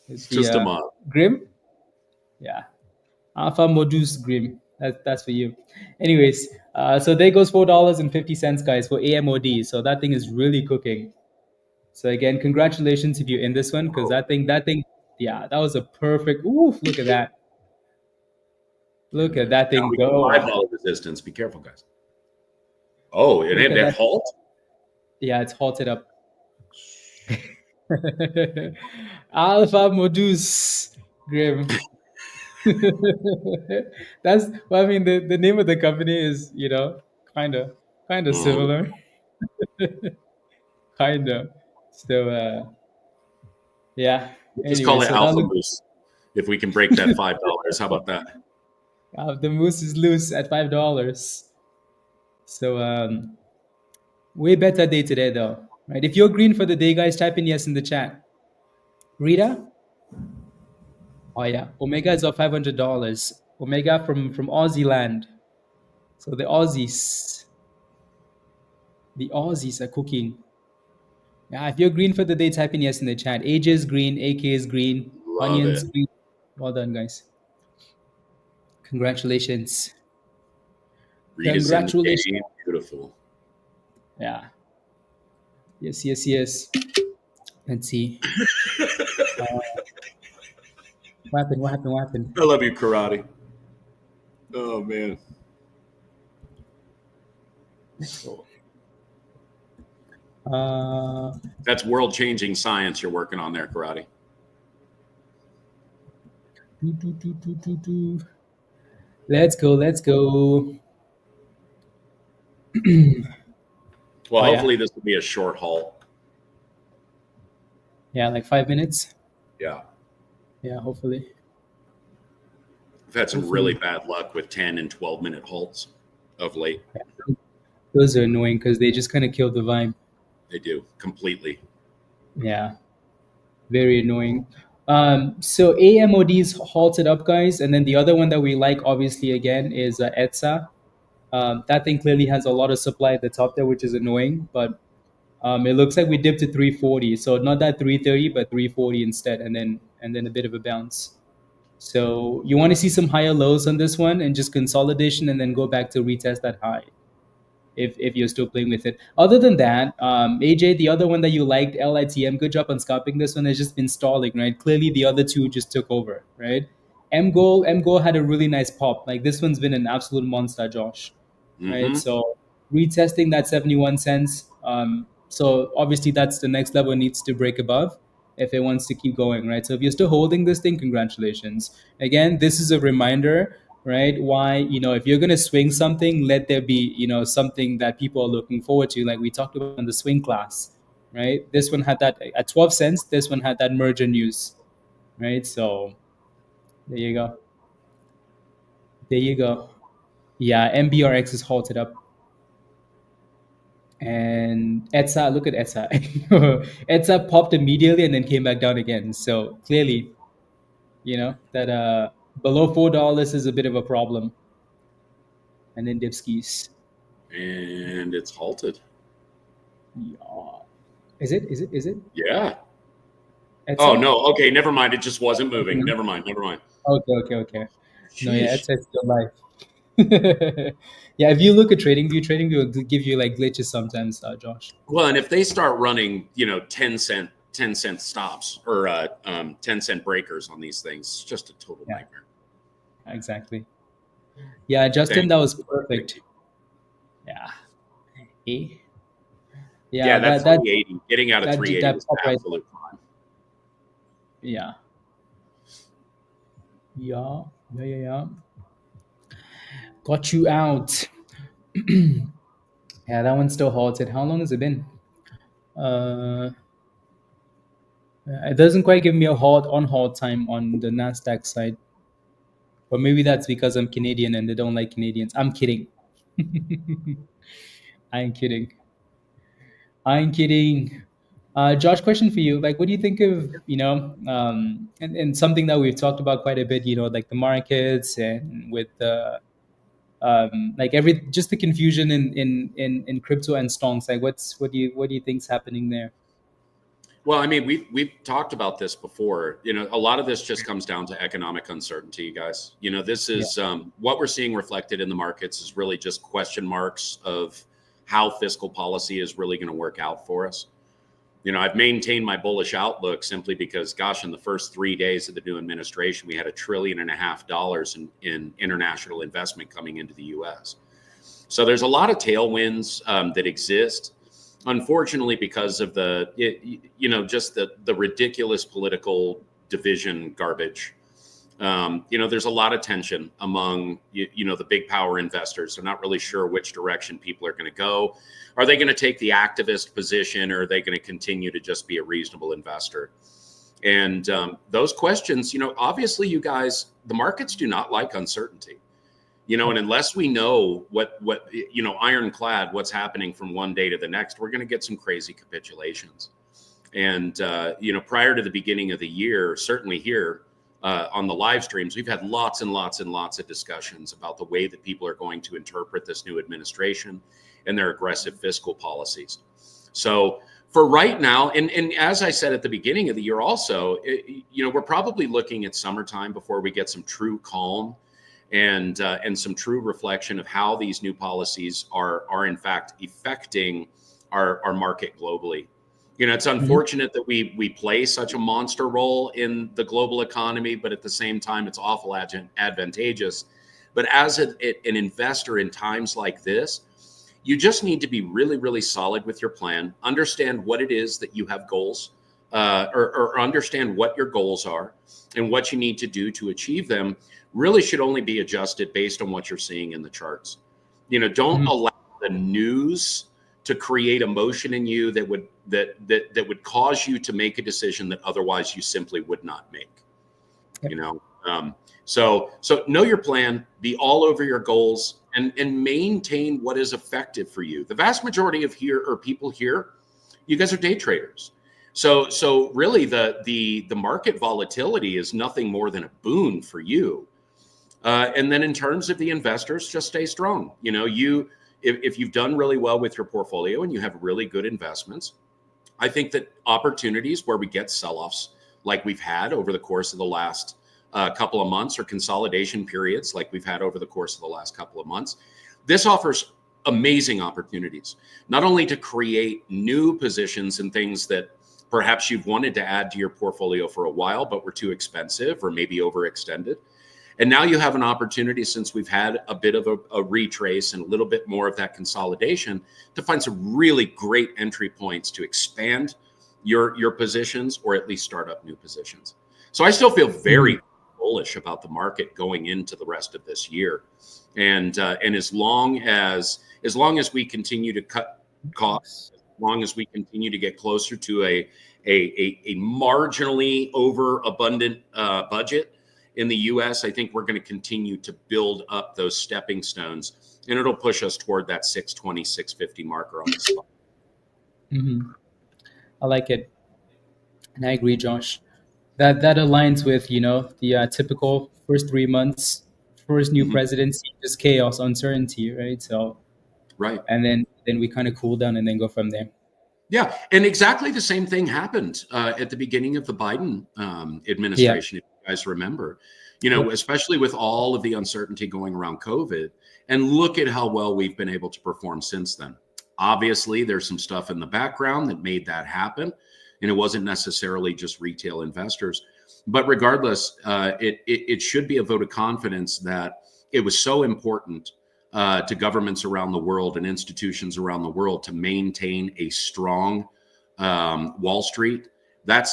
S2: It's
S1: The
S2: just AMOD.
S1: Grim. Yeah, Alpha Modus Grim. That's for you. Anyways, so there goes $4.50, guys, for AMOD. So that thing is really cooking. So again, congratulations if you're in this one, because that thing, yeah, that was a perfect. Ooh, look at that! Look at that thing go!
S2: $5 resistance. Be careful, guys. Oh, it had that halt.
S1: Yeah, it's halted up. Alpha Modus Grim. That's well, I mean the name of the company is kind of similar, kind of. So yeah.
S2: Just
S1: Anyway,
S2: call it
S1: so that
S2: Alpha
S1: looks
S2: Moose. If we can break that $5, how about that?
S1: the moose is loose at $5. So way better day today though, right? If you're green for the day, guys, type in yes in the chat. Rita, oh yeah, Omega is up $500. Omega from Aussie land. So the Aussies are cooking. Yeah, if you're green for the day, type in yes in the chat. AJ is green, AK is green,
S2: Love
S1: Onions
S2: it.
S1: green. Well done, guys. Congratulations.
S2: Read us in the
S1: Congratulations.
S2: game. Beautiful.
S1: Yeah. Yes, yes, yes. Let's see. What happened? What happened? What happened?
S2: I love you, karate. Oh man.
S1: Let's go. Uh,
S2: That's world changing science you're working on there, karate.
S1: Let's go. Let's go.
S2: Well,
S1: Oh yeah,
S2: hopefully this will be a short haul.
S1: yeah, like 5 minutes.
S2: Yeah.
S1: Yeah, hopefully.
S2: We've had some really
S1: Hopefully.
S2: bad luck with 10 and 12-minute halts of late.
S1: Yeah. Those are annoying because they just kind of kill the vibe.
S2: They do completely.
S1: Yeah, very annoying. So AMOD is halted up, guys, and then the other one that we like, obviously, again, is EDSA. That thing clearly has a lot of supply at the top there, which is annoying. But it looks like we dipped to 340, so not that 330, but 340 instead, and then a bit of a bounce. So you want to see some higher lows on this one and just consolidation, and then go back to retest that high if you're still playing with it. Other than that, AJ, the other one that you liked, LITM, good job on scalping this one. Has just been stalling, right? Clearly, the other two just took over, right? MGOL had a really nice pop. Like this one's been an absolute monster, Josh, right?
S2: Mm-hmm.
S1: So retesting that 71 cents. So obviously that's the next level it needs to break above if it wants to keep going, right? So if you're still holding this thing, congratulations. Again, this is a reminder, right? Why, if you're going to swing something, let there be, something that people are looking forward to, like we talked about in the swing class, right? This one had that at 12 cents. This one had that merger news, right? So there you go. There you go. Yeah, MBRX is halted up. And EDSA, look at EDSA. EDSA popped immediately and then came back down again. So clearly, that below $4 is a bit of a problem. And then Dipskis.
S2: And it's halted.
S1: Yeah. Is it? Is it? Is it?
S2: Yeah. Oh,
S1: EDSA?
S2: no. Okay. Never mind. It just wasn't
S1: Okay,
S2: moving.
S1: no?
S2: Never mind. Never mind.
S1: Okay, okay, okay. No, yeah,
S2: Sheesh.
S1: EDSA is still live. Yeah, if you look at TradingView will give you like glitches sometimes, Josh.
S2: Well, and if they start running, 10 cent stops or 10-cent breakers on these things, it's just a total
S1: Yeah,
S2: nightmare.
S1: exactly. Yeah, Justin,
S2: Thank
S1: that was
S2: you. Thank
S1: perfect.
S2: you.
S1: Yeah. Eh?
S2: Yeah,
S1: Yeah,
S2: that
S1: that
S2: 380, getting out of
S1: that
S2: 380
S1: that
S2: was
S1: pop right.
S2: absolute fun.
S1: Yeah. Yeah. Yeah. Yeah. Yeah. Got you out. Yeah, that one's still halted. How long has it been? Uh, it doesn't quite give me a halt time on the Nasdaq side, but maybe that's because I'm Canadian and they don't like Canadians. I'm kidding. I'm kidding. I'm kidding. Josh, question for you. Like, what do you think of, and something that we've talked about quite a bit, like the markets and with the, like just the confusion in crypto and stonks. Like, what do you think's happening there?
S2: Well, I mean, we've talked about this before. A lot of this just comes down to economic uncertainty, guys. This
S1: Yeah.
S2: is what we're seeing reflected in the markets is really just question marks of how fiscal policy is really going to work out for us. I've maintained my bullish outlook simply because, gosh, in the first 3 days of the new administration, we had $1.5 trillion in international investment coming into the U.S. So there's a lot of tailwinds that exist. Unfortunately, because of just the ridiculous political division garbage, there's a lot of tension among the big power investors. They're not really sure which direction people are going to go. Are they going to take the activist position, or are they going to continue to just be a reasonable investor? And those questions, obviously, you guys, the markets do not like uncertainty. And unless we know what ironclad what's happening from one day to the next, we're going to get some crazy capitulations. And prior to the beginning of the year, certainly here on the live streams, we've had lots and lots and lots of discussions about the way that people are going to interpret this new administration and their aggressive fiscal policies. So for right now, and as I said at the beginning of the year also, we're probably looking at summertime before we get some true calm and some true reflection of how these new policies are in fact affecting our market globally. It's unfortunate that we play such a monster role in the global economy, but at the same time, it's awful advantageous. But as an investor in times like this, you just need to be really, really solid with your plan, understand what it is that you have goals, or understand what your goals are and what you need to do to achieve them. Really should only be adjusted based on what you're seeing in the charts. Don't allow the news to create emotion in you that would cause you to make a decision that otherwise you simply would not make. So know your plan, be all over your goals, and maintain what is effective for you. The vast majority of people here, you guys are day traders. So really the market volatility is nothing more than a boon for you. And then in terms of the investors, just stay strong. If you've done really well with your portfolio and you have really good investments, I think that opportunities where we get sell-offs like we've had over the course of the last couple of months, or consolidation periods like we've had over the course of the last couple of months, this offers amazing opportunities, not only to create new positions and things that perhaps you've wanted to add to your portfolio for a while, but were too expensive or maybe overextended. And now you have an opportunity, since we've had a bit of a retrace and a little bit more of that consolidation, to find some really great entry points to expand your positions, or at least start up new positions. So I still feel very bullish about the market going into the rest of this year. And as long as we continue to cut costs, as long as we continue to get closer to a marginally overabundant budget in the US, I think we're going to continue to build up those stepping stones, and it'll push us toward that 620, 650 marker on the spot.
S1: I like it. And I agree, Josh. That aligns with, the typical first 3 months, first new presidency, just chaos, uncertainty, right? So,
S2: right.
S1: And then we kind of cool down and then go from there.
S2: Yeah, and exactly the same thing happened at the beginning of the Biden administration, if you guys remember. Especially with all of the uncertainty going around COVID, and look at how well we've been able to perform since then. Obviously, there's some stuff in the background that made that happen, and it wasn't necessarily just retail investors. But regardless, it should be a vote of confidence that it was so important to governments around the world and institutions around the world to maintain a strong Wall Street. That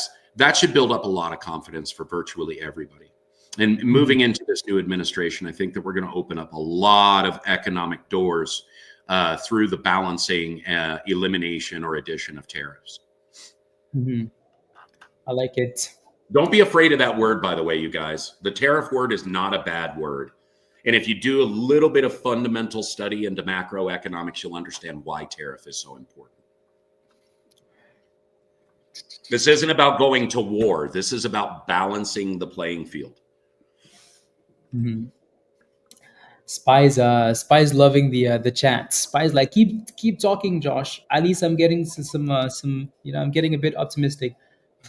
S2: should build up a lot of confidence for virtually everybody. And moving into this new administration, I think that we're going to open up a lot of economic doors through the balancing, elimination, or addition of tariffs.
S1: I like it.
S2: Don't be afraid of that word, by the way, you guys. The tariff word is not a bad word. And if you do a little bit of fundamental study into macroeconomics, you'll understand why tariff is so important. This isn't about going to war. This is about balancing the playing field.
S1: Spy's loving the chat. Spy's like, keep talking, Josh. At least I'm getting some I'm getting a bit optimistic.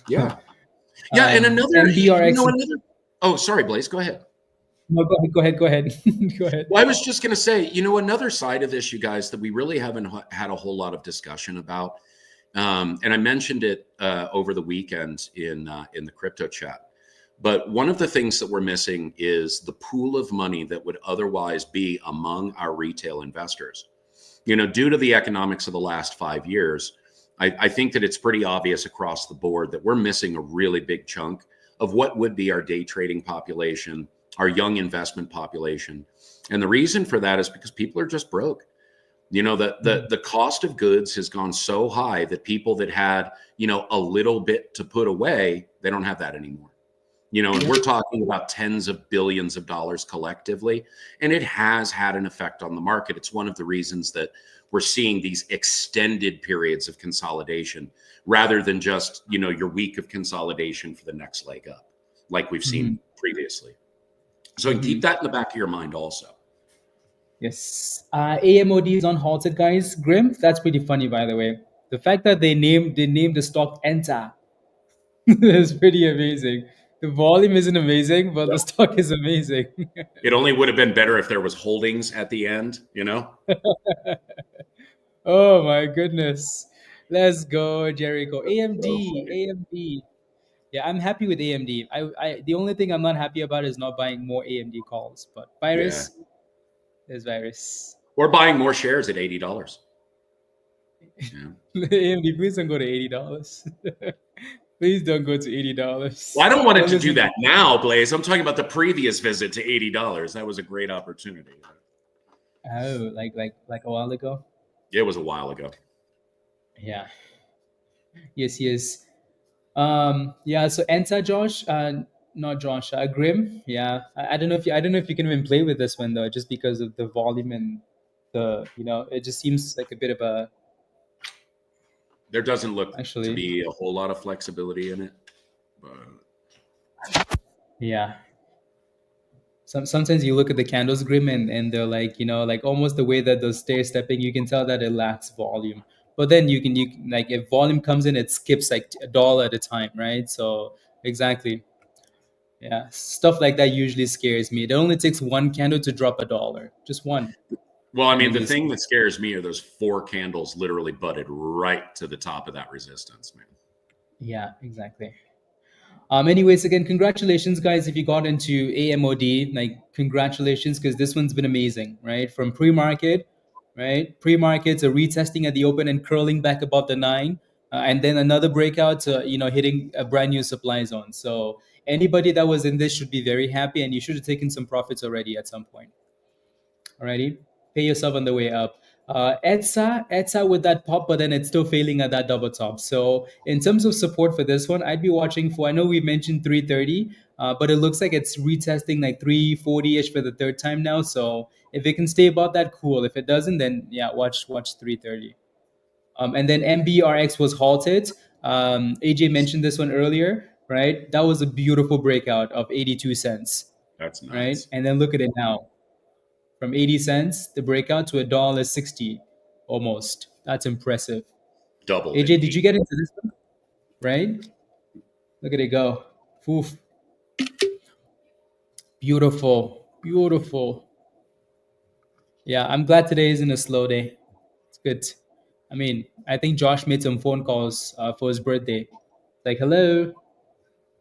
S2: Yeah. Yeah, and another
S1: MBRX.
S2: Oh, sorry, Blaze, go ahead.
S1: No, go ahead. Go ahead.
S2: Well, I was just going to say, another side of this, you guys, that we really haven't had a whole lot of discussion about, and I mentioned it over the weekend in the crypto chat. But one of the things that we're missing is the pool of money that would otherwise be among our retail investors. Due to the economics of the last 5 years, I think that it's pretty obvious across the board that we're missing a really big chunk of what would be our day trading population, our young investment population. And the reason for that is because people are just broke. The cost of goods has gone so high that people that had, a little bit to put away, they don't have that anymore. And we're talking about tens of billions of dollars collectively, and it has had an effect on the market. It's one of the reasons that we're seeing these extended periods of consolidation rather than just, your week of consolidation for the next leg up, like we've seen previously. So keep that in the back of your mind also.
S1: Yes. AMOD is on halted, guys. Grim, that's pretty funny, by the way. The fact that they named the stock ENTA is pretty amazing. The volume isn't amazing, but the stock is amazing.
S2: It only would have been better if there was holdings at the end, you know?
S1: Oh my goodness. Let's go, Jericho.
S2: So
S1: AMD,
S2: funny.
S1: AMD. Yeah, I'm happy with AMD. The only thing I'm not happy about is not buying more AMD calls. But
S2: Yeah.
S1: virus is virus.
S2: Or buying more shares at $80. Yeah.
S1: AMD, please don't go to $80. Please don't go to $80.
S2: Well, I don't want it
S1: Don't
S2: to do
S1: listen.
S2: that now, Blaze. I'm talking about the previous visit to $80. That was a great opportunity.
S1: Oh, like a while ago.
S2: It was a while ago.
S1: Yeah. Yes, yes. Yeah, so enter Josh, not Josh, Grim. Yeah, I don't know if you can even play with this one though, just because of the volume and it just seems like a bit of a
S2: There doesn't look to
S1: actually.
S2: be a whole lot of flexibility in it. But
S1: Yeah. Sometimes you look at the candles, Grim, and they're like, like almost the way that they're stair stepping, you can tell that it lacks volume. But then like if volume comes in, it skips like a dollar at a time, right? So exactly. Yeah, stuff like that usually scares me. It only takes one candle to drop a dollar, just one,
S2: well, I
S1: and
S2: mean,
S1: then
S2: the
S1: they
S2: thing
S1: speak.
S2: that scares me are those 4 candles literally butted right to the top of that resistance, man.
S1: Yeah, exactly. Anyways, again, congratulations, guys, if you got into AMOD. Like, congratulations, because this one's been amazing, right? From pre-market, right? Pre-market's a retesting at the open and curling back above the 9, and then another breakout, hitting a brand new supply zone. So anybody that was in this should be very happy, and you should have taken some profits already at some point. Alrighty, pay yourself on the way up. EDSA with that pop, but then it's still failing at that double top. So in terms of support for this one, I'd be watching for. I know we mentioned 330, but it looks like it's retesting like 340 ish for the third time now. So if it can stay above that, cool. If it doesn't, then yeah, watch 330. And then MBRX was halted. AJ mentioned this one earlier, right? That was a beautiful breakout of 82 cents,
S2: That's
S1: right?
S2: nuts.
S1: And then look at it now, from 80 cents, the breakout to $1.60 almost. That's impressive.
S2: Doubled in
S1: AJ, did you
S2: 8.
S1: get into this one? Right? Look at it go. Oof. Beautiful. Beautiful. Yeah, I'm glad today isn't a slow day. It's good. I mean, I think Josh made some phone calls for his birthday. Like, hello,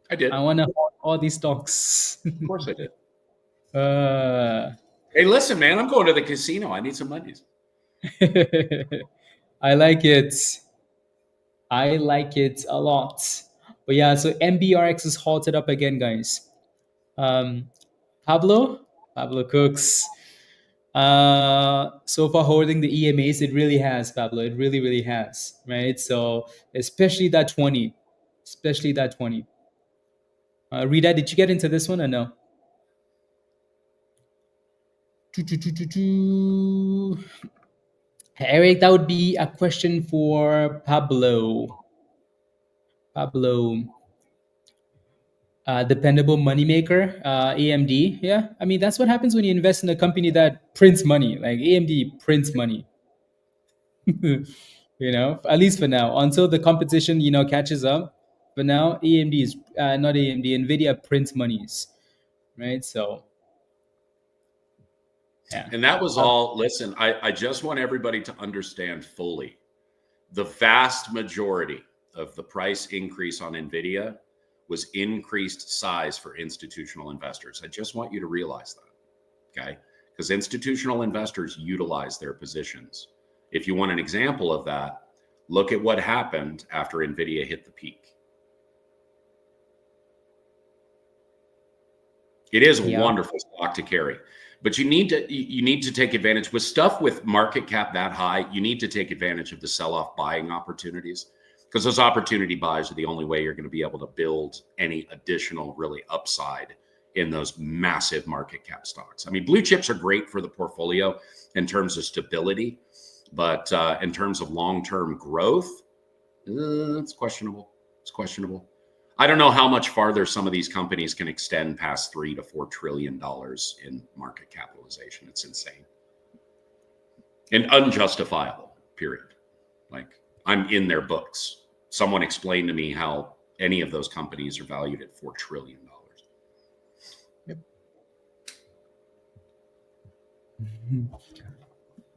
S2: I did.
S1: I
S2: Of
S1: want to hold all these stocks.
S2: course I did.
S1: uh,
S2: Hey, listen, man, I'm going to the casino. I need some monies.
S1: I like it. I like it a lot. But yeah, so MBRX is halted up again, guys. Um, Pablo Cooks. So far holding the EMAs, it really has, Pablo. It really, really has, right? So especially that 20, especially that 20. Rita, did you get into this one or no? Eric, that would be a question for Pablo. Pablo. Dependable moneymaker, AMD. Yeah, I mean that's what happens when you invest in a company that prints money. Like AMD prints money. At least for now, until the competition catches up. For now, AMD is not AMD. NVIDIA prints monies, right? So yeah.
S2: And that was
S1: Uh,
S2: all. Listen, I just want everybody to understand fully the vast majority of the price increase on NVIDIA was increased size for institutional investors. I just want you to realize that, okay? Because institutional investors utilize their positions. If you want an example of that, look at what happened after NVIDIA hit the peak. It is a
S1: yeah.
S2: wonderful stock to carry, but you need to take advantage with stuff with market cap that high. You need to take advantage of the sell-off buying opportunities, because those opportunity buys are the only way you're going to be able to build any additional really upside in those massive market cap stocks. I mean, blue chips are great for the portfolio in terms of stability, but in terms of long-term growth, it's questionable. It's questionable. I don't know how much farther some of these companies can extend past $3 to $4 trillion in market capitalization. It's insane and unjustifiable, period. Like, I'm in their books. Someone explained to me how any of those companies are valued at $4 trillion.
S1: Yep.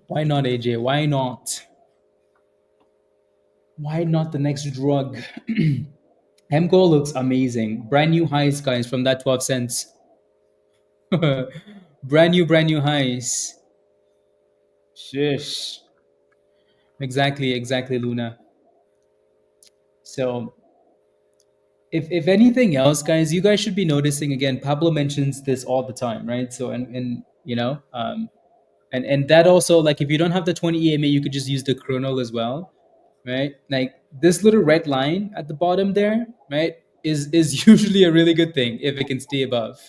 S1: Why not, AJ? Why not? Why not the next drug? MGOL looks amazing. Brand new highs, guys, from that 12 cents. brand new highs. Shish. Exactly, Luna. So if anything else, guys, you guys should be noticing again, Pablo mentions this all the time, right? So and you know, and that also, like, if you don't have the 20 EMA, you could just use the chronal as well, right? Like this little red line at the bottom there, right, is usually a really good thing if it can stay above,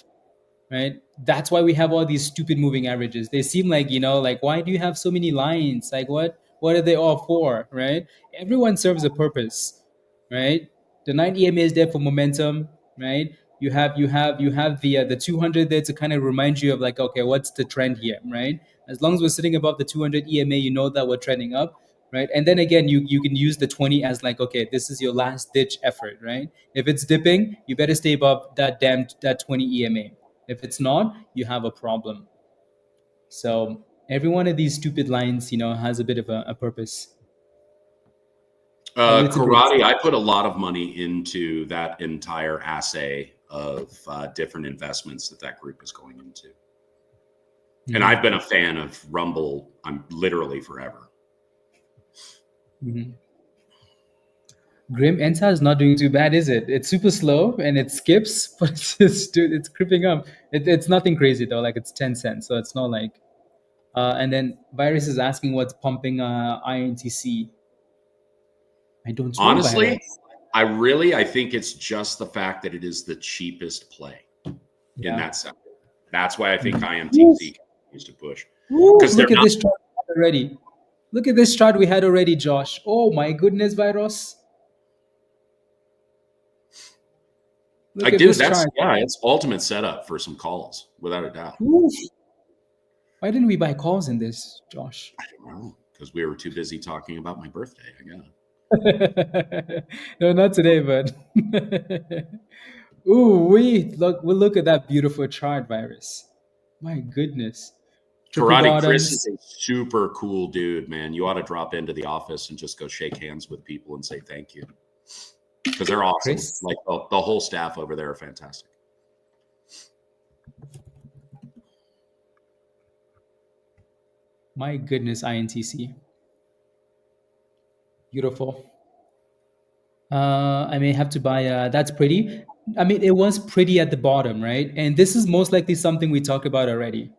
S1: right? That's why we have all these stupid moving averages. They seem like, you know, like, why do you have so many lines? Like, what are they all for, right? Everyone serves a purpose, right? The 9 EMA is there for momentum, right? You have the 200 there to kind of remind you of, like, okay, what's the trend here, right? As long as we're sitting above the 200 EMA, you know that we're trending up, right? And then again, you can use the 20 as like, okay, this is your last ditch effort, right? If it's dipping, you better stay above that 20 EMA. If it's not, you have a problem. So every one of these stupid lines, you know, has a bit of a purpose.
S2: Karate, I put a lot of money into that entire assay of different investments that group is going into. Mm-hmm. And I've been a fan of Rumble, I'm literally forever.
S1: Mm-hmm. Grim ENSA is not doing too bad, is it? It's super slow and it skips, but it's creeping up. It's nothing crazy though, like it's 10 cents, so it's not like. And then Virus is asking what's pumping INTC. I don't know.
S2: Honestly, I think it's just the fact that it is the cheapest play in that sector. That's why I think IMTC continues to push.
S1: Look at this chart already. Look at this chart we had already, Josh. Oh my goodness, Virus.
S2: Look at this chart. Yeah, it's ultimate setup for some calls, without a doubt.
S1: Oof. Why didn't we buy calls in this, Josh?
S2: I don't know, because we were too busy talking about my birthday, I guess.
S1: No, not today, but we'll look at that beautiful chart, Virus. My goodness.
S2: Karate Chris is a super cool dude, man. You ought to drop into the office and just go shake hands with people and say thank you, because they're awesome. Chris? Like the whole staff over there are fantastic.
S1: My goodness, INTC. Beautiful. I may have to buy, that's pretty. I mean, it was pretty at the bottom, right? And this is most likely something we talked about already.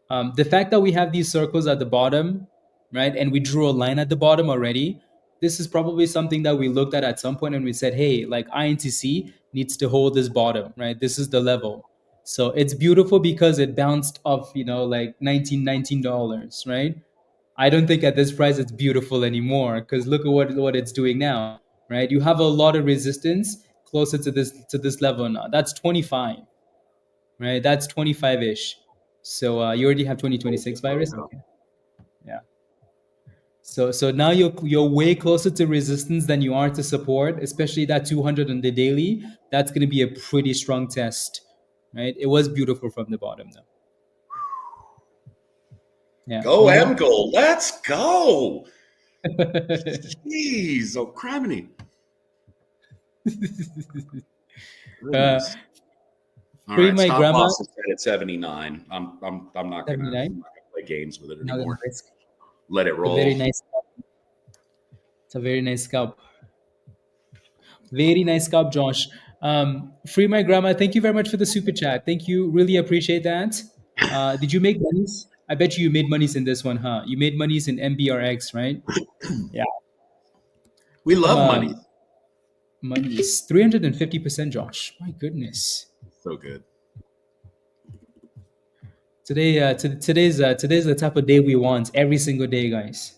S1: The fact that we have these circles at the bottom, right? And we drew a line at the bottom already. This is probably something that we looked at some point and we said, hey, like INTC needs to hold this bottom, right? This is the level. So it's beautiful because it bounced off, you know, like $19, right? I don't think at this price it's beautiful anymore, because look at what it's doing now, right? You have a lot of resistance closer to this level now. That's 25, right? That's 25-ish. So you already have 2026 Virus. Okay. Yeah. So now you're way closer to resistance than you are to support, especially that 200 on the daily. That's going to be a pretty strong test, right? It was beautiful from the bottom though. Yeah.
S2: Go MGOL, let's go. Jeez, oh criminy. All right,
S1: my grandma
S2: loss is set at 79. I'm not gonna play games with it anymore. Let it roll.
S1: Very nice. It's a very nice scalp. Very nice scalp, Josh. Free my grandma. Thank you very much for the super chat. Thank you. Really appreciate that. Did you make monies? I bet you made monies in this one, huh? You made monies in MBRX, right? Yeah.
S2: We love money.
S1: Monies. 350%, Josh. My goodness.
S2: So good.
S1: Today's the type of day we want every single day, guys.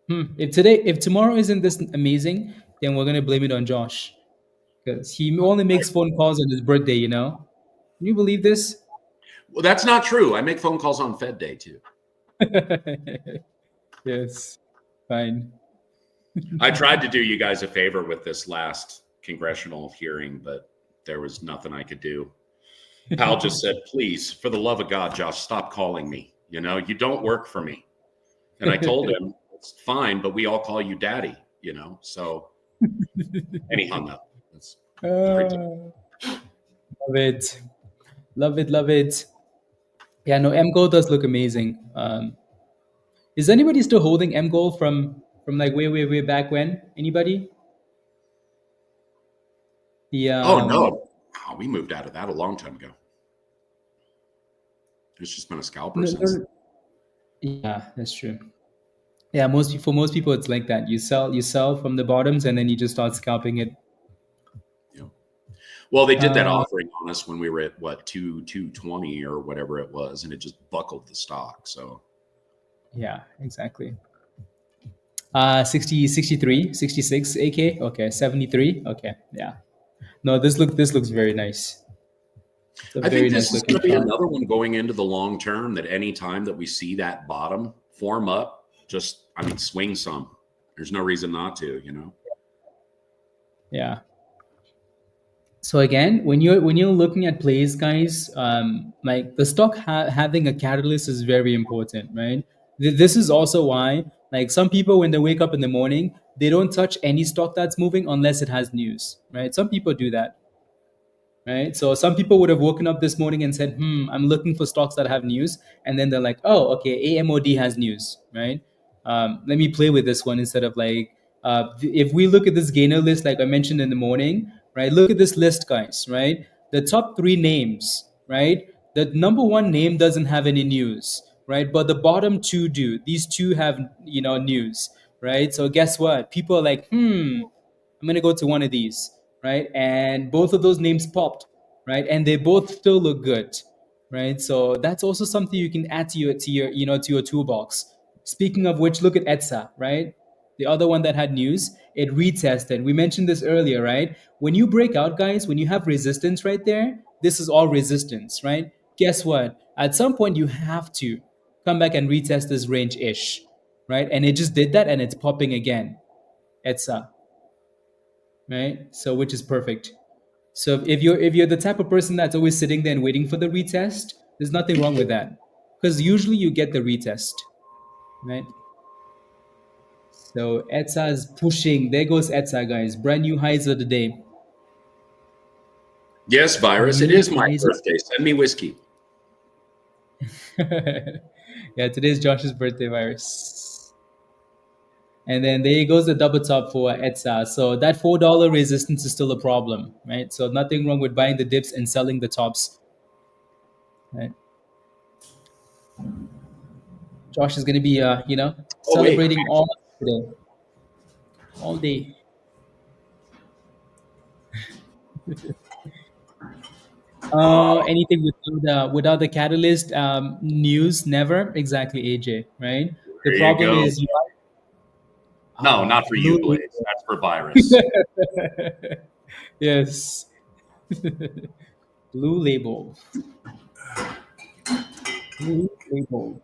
S1: If tomorrow isn't this amazing, then we're gonna blame it on Josh, because he only makes phone calls on his birthday. You know, can you believe this?
S2: Well, that's not true. I make phone calls on Fed Day too.
S1: Yes. Fine.
S2: I tried to do you guys a favor with this last congressional hearing, but there was nothing I could do. Pal just said, please, for the love of God, Josh, stop calling me. You know, you don't work for me. And I told him, it's fine, but we all call you daddy, you know? So, and he hung up. That's
S1: Love it. Love it. Love it. Yeah, no, MGOL does look amazing. Is anybody still holding MGOL from like way back when? Anybody? The
S2: oh, no. Oh, we moved out of that a long time ago. It's just been a scalper since.
S1: Yeah, that's true. Yeah, for most people it's like that. You sell from the bottoms and then you just start scalping it.
S2: Yeah. Well, they did that offering on us when we were at what 220 or whatever it was, and it just buckled the stock. So
S1: yeah, exactly. 60, 63, 66 AK. Okay, 73. Okay, yeah. No, this looks very nice.
S2: I think this is going to be another one going into the long term that any time that we see that bottom form up, just, I mean, swing some. There's no reason not to, you know?
S1: Yeah. So again, when you're looking at plays, guys, like the stock having a catalyst is very important, right? This is also why, like some people, when they wake up in the morning, they don't touch any stock that's moving unless it has news, right? Some people do that. Right. So some people would have woken up this morning and said, I'm looking for stocks that have news. And then they're like, oh, okay, AMOD has news, right? Let me play with this one instead of like, if we look at this gainer list, like I mentioned in the morning, right? Look at this list, guys, right? The top 3 names, right? The number 1 name doesn't have any news, right? But the bottom 2 do. These 2 have, news, right? So guess what? People are like, I'm going to go to one of these, right? And both of those names popped, right? And they both still look good, right? So that's also something you can add to your to your toolbox. Speaking of which, look at EDSA, right? The other one that had news, it retested. We mentioned this earlier, right? When you break out, guys, when you have resistance right there, this is all resistance, right? Guess what? At some point, you have to come back and retest this range-ish, right? And it just did that, and it's popping again. EDSA, right? So which is perfect. So if you're the type of person that's always sitting there and waiting for the retest, there's nothing wrong with that, because usually you get the retest, right? So EDSA is pushing. There goes EDSA, guys. Brand new highs of the day.
S2: Yes, Virus. It is my birthday. Send me whiskey.
S1: Yeah, today's Josh's birthday, Virus. And then there goes the double top for EDSA. So that $4 resistance is still a problem, right? So nothing wrong with buying the dips and selling the tops, right? Josh is going to be, celebrating all today, all day. Anything without the catalyst, news, never. Exactly, AJ, right? The problem is
S2: no, not for you, Blaze. That's for Virus.
S1: Yes. Blue label. Blue label.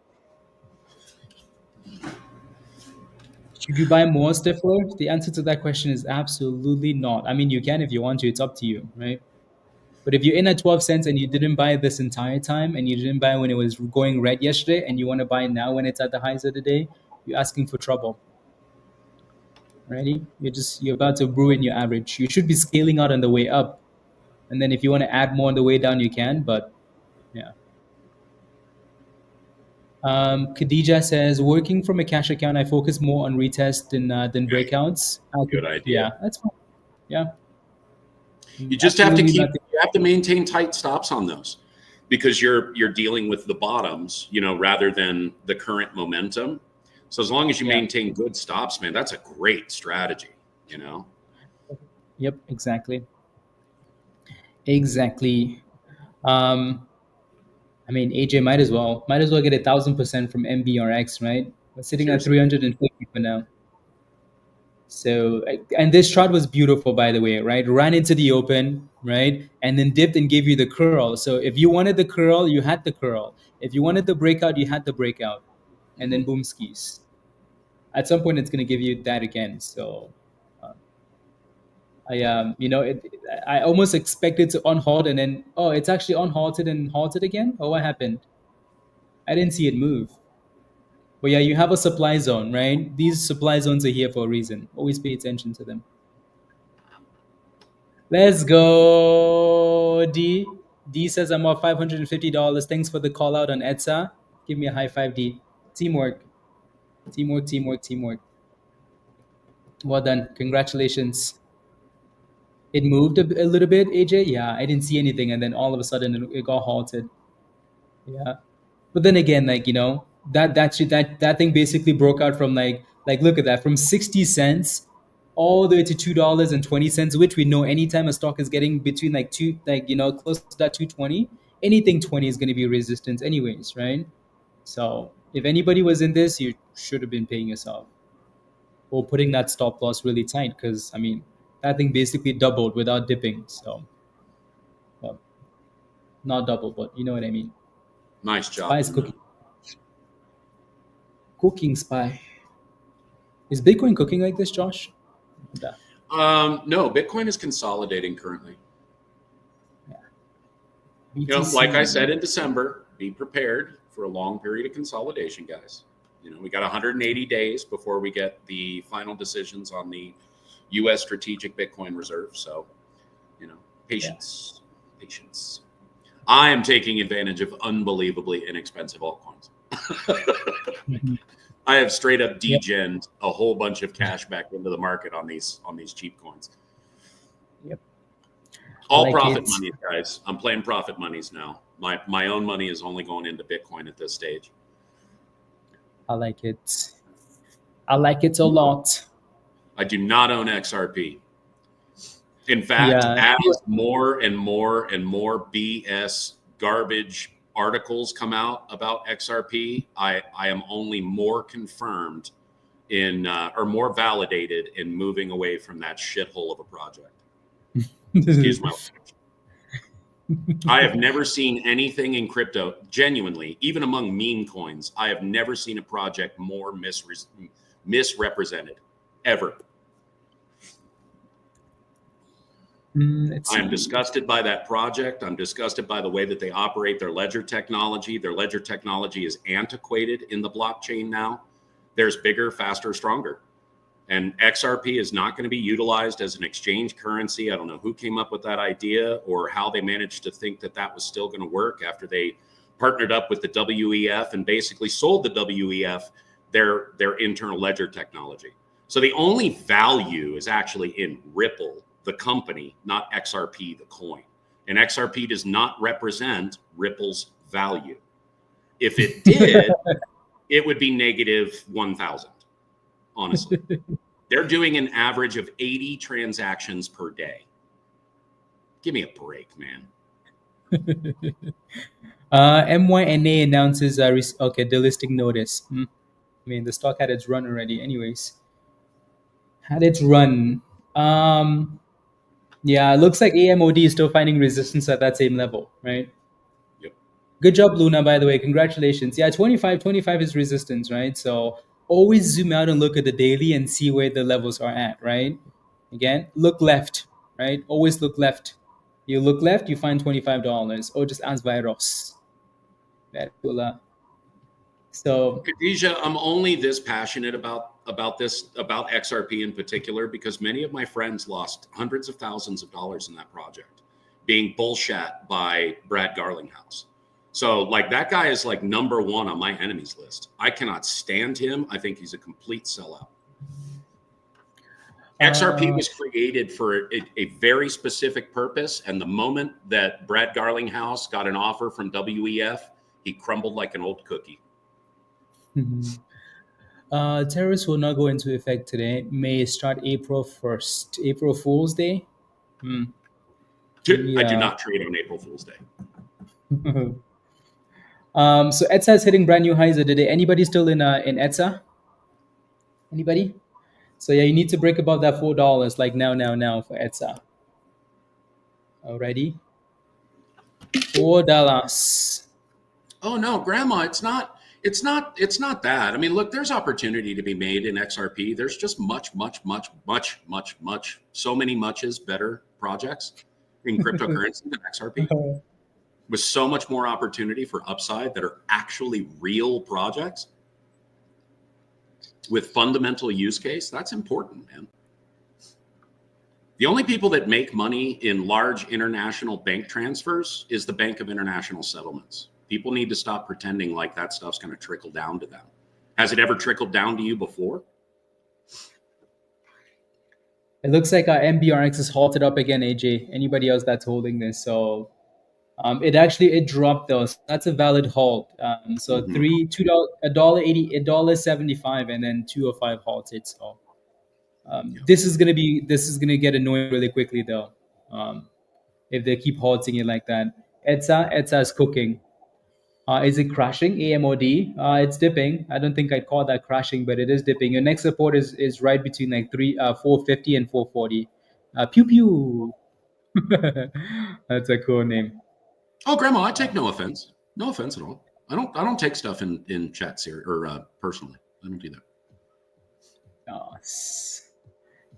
S1: Should you buy more Stifler? The answer to that question is absolutely not. I mean, you can if you want to. It's up to you, right? But if you're in at 12 cents and you didn't buy this entire time and you didn't buy when it was going red yesterday and you want to buy now when it's at the highs of the day, you're asking for trouble. Ready? You're about to ruin your average. You should be scaling out on the way up. And then if you want to add more on the way down, you can, but yeah. Khadija says, working from a cash account, I focus more on retest than breakouts.
S2: Good idea.
S1: Yeah, that's fine. Yeah.
S2: You just have to you have to maintain tight stops on those, because you're dealing with the bottoms, rather than the current momentum. So as long as you maintain good stops, man, that's a great strategy,
S1: Yep, exactly. Exactly. I mean, AJ might as well get 1,000% from MBRX, right? We're sitting at 350 for now. So, and this chart was beautiful, by the way, right? Ran into the open, right? And then dipped and gave you the curl. So if you wanted the curl, you had the curl. If you wanted the breakout, you had the breakout. And then boom skis. At some point, it's going to give you that again. So I almost expected to unhalt and then it's actually unhalted and halted again. Oh, what happened? I didn't see it move. But yeah, you have a supply zone, right? These supply zones are here for a reason. Always pay attention to them. Let's go, D. D says I'm off $550. Thanks for the call out on EDSA. Give me a high five, D. Teamwork. Teamwork, teamwork, teamwork. Well done. Congratulations. It moved a little bit, AJ. Yeah, I didn't see anything, and then all of a sudden it got halted. Yeah, but then again, like that thing basically broke out from like look at that, from 60 cents all the way to $2.20, which we know anytime a stock is getting between like two, like close to that 220, anything 20 is going to be resistance anyways, right? So if anybody was in this, you should have been paying yourself or putting that stop loss really tight, because I mean that thing basically doubled without dipping. So well, not double, but you know what I mean.
S2: Nice
S1: Spy
S2: job
S1: is
S2: on that.
S1: cooking spy. Is Bitcoin cooking like this, Josh? Yeah.
S2: No, Bitcoin is consolidating currently.
S1: BTC.
S2: Like I said in December, be prepared for a long period of consolidation, guys. We got 180 days before we get the final decisions on the U.S. Strategic Bitcoin Reserve. So, patience, patience. I am taking advantage of unbelievably inexpensive altcoins. I have straight up degened a whole bunch of cash back into the market on these cheap coins.
S1: Yep.
S2: All like profit monies, guys. I'm playing profit monies now. My own money is only going into Bitcoin at this stage.
S1: I like it. I like it a lot.
S2: I do not own XRP. In fact, as more and more and more BS garbage articles come out about XRP, I am only more confirmed in or more validated in moving away from that shithole of a project. Excuse my language. I have never seen anything in crypto, genuinely, even among meme coins, I have never seen a project more misrepresented, ever. I am disgusted by that project. I'm disgusted by the way that they operate their ledger technology. Their ledger technology is antiquated in the blockchain now. There's bigger, faster, stronger. And XRP is not going to be utilized as an exchange currency. I don't know who came up with that idea or how they managed to think that that was still going to work after they partnered up with the WEF and basically sold the WEF their internal ledger technology. So the only value is actually in Ripple, the company, not XRP, the coin. And XRP does not represent Ripple's value. If it did, it would be negative 1,000, honestly. They're doing an average of 80 transactions per day. Give me a break, man.
S1: MYNA announces delisting notice. I mean, the stock had its run already anyways. Had its run. Yeah, it looks like AMOD is still finding resistance at that same level, right?
S2: Yep.
S1: Good job, Luna, by the way. Congratulations. Yeah, 25 is resistance, right? So always zoom out and look at the daily and see where the levels are at, right? Again, look left, right? Always look left. You look left, you find $25. Or just ask Virus. So,
S2: Khadija, I'm only this passionate about XRP in particular because many of my friends lost hundreds of thousands of dollars in that project, being bullshit by Brad Garlinghouse. So, like, that guy is like number one on my enemies list. I cannot stand him. I think he's a complete sellout. XRP was created for a very specific purpose, and the moment that Brad Garlinghouse got an offer from WEF, he crumbled like an old cookie.
S1: Tariffs will not go into effect today. May start April 1st. April Fool's Day?
S2: I do not trade on April Fool's Day.
S1: So EDSA is hitting brand new highs of the day. Anybody still in EDSA? Anybody? So yeah, you need to break above that $4 like now for EDSA. Alrighty. $4.
S2: Oh no, Grandma, it's not It's not that. I mean, look, there's opportunity to be made in XRP. There's just much, so many muches better projects in cryptocurrency than XRP, with so much more opportunity for upside that are actually real projects with fundamental use case. That's important, man. The only people that make money in large international bank transfers is the Bank of International Settlements. People need to stop pretending like that stuff's going to trickle down to them. Has it ever trickled down to you before?
S1: It looks like our MBRX is halted up again, AJ. Anybody else that's holding this? So it dropped though. So that's a valid halt. So $2, $1.80, $1.75, and then 205 halted. So this is gonna get annoying really quickly though. If they keep halting it like that. EDSA is cooking. Is it crashing? AMOD, it's dipping. I don't think I'd call that crashing, but it is dipping. Your next support is right between like 450 and 440. Pew pew. That's a cool name.
S2: Oh, Grandma, I take no offense. No offense at all. I don't take stuff in chats here or personally. I don't do that.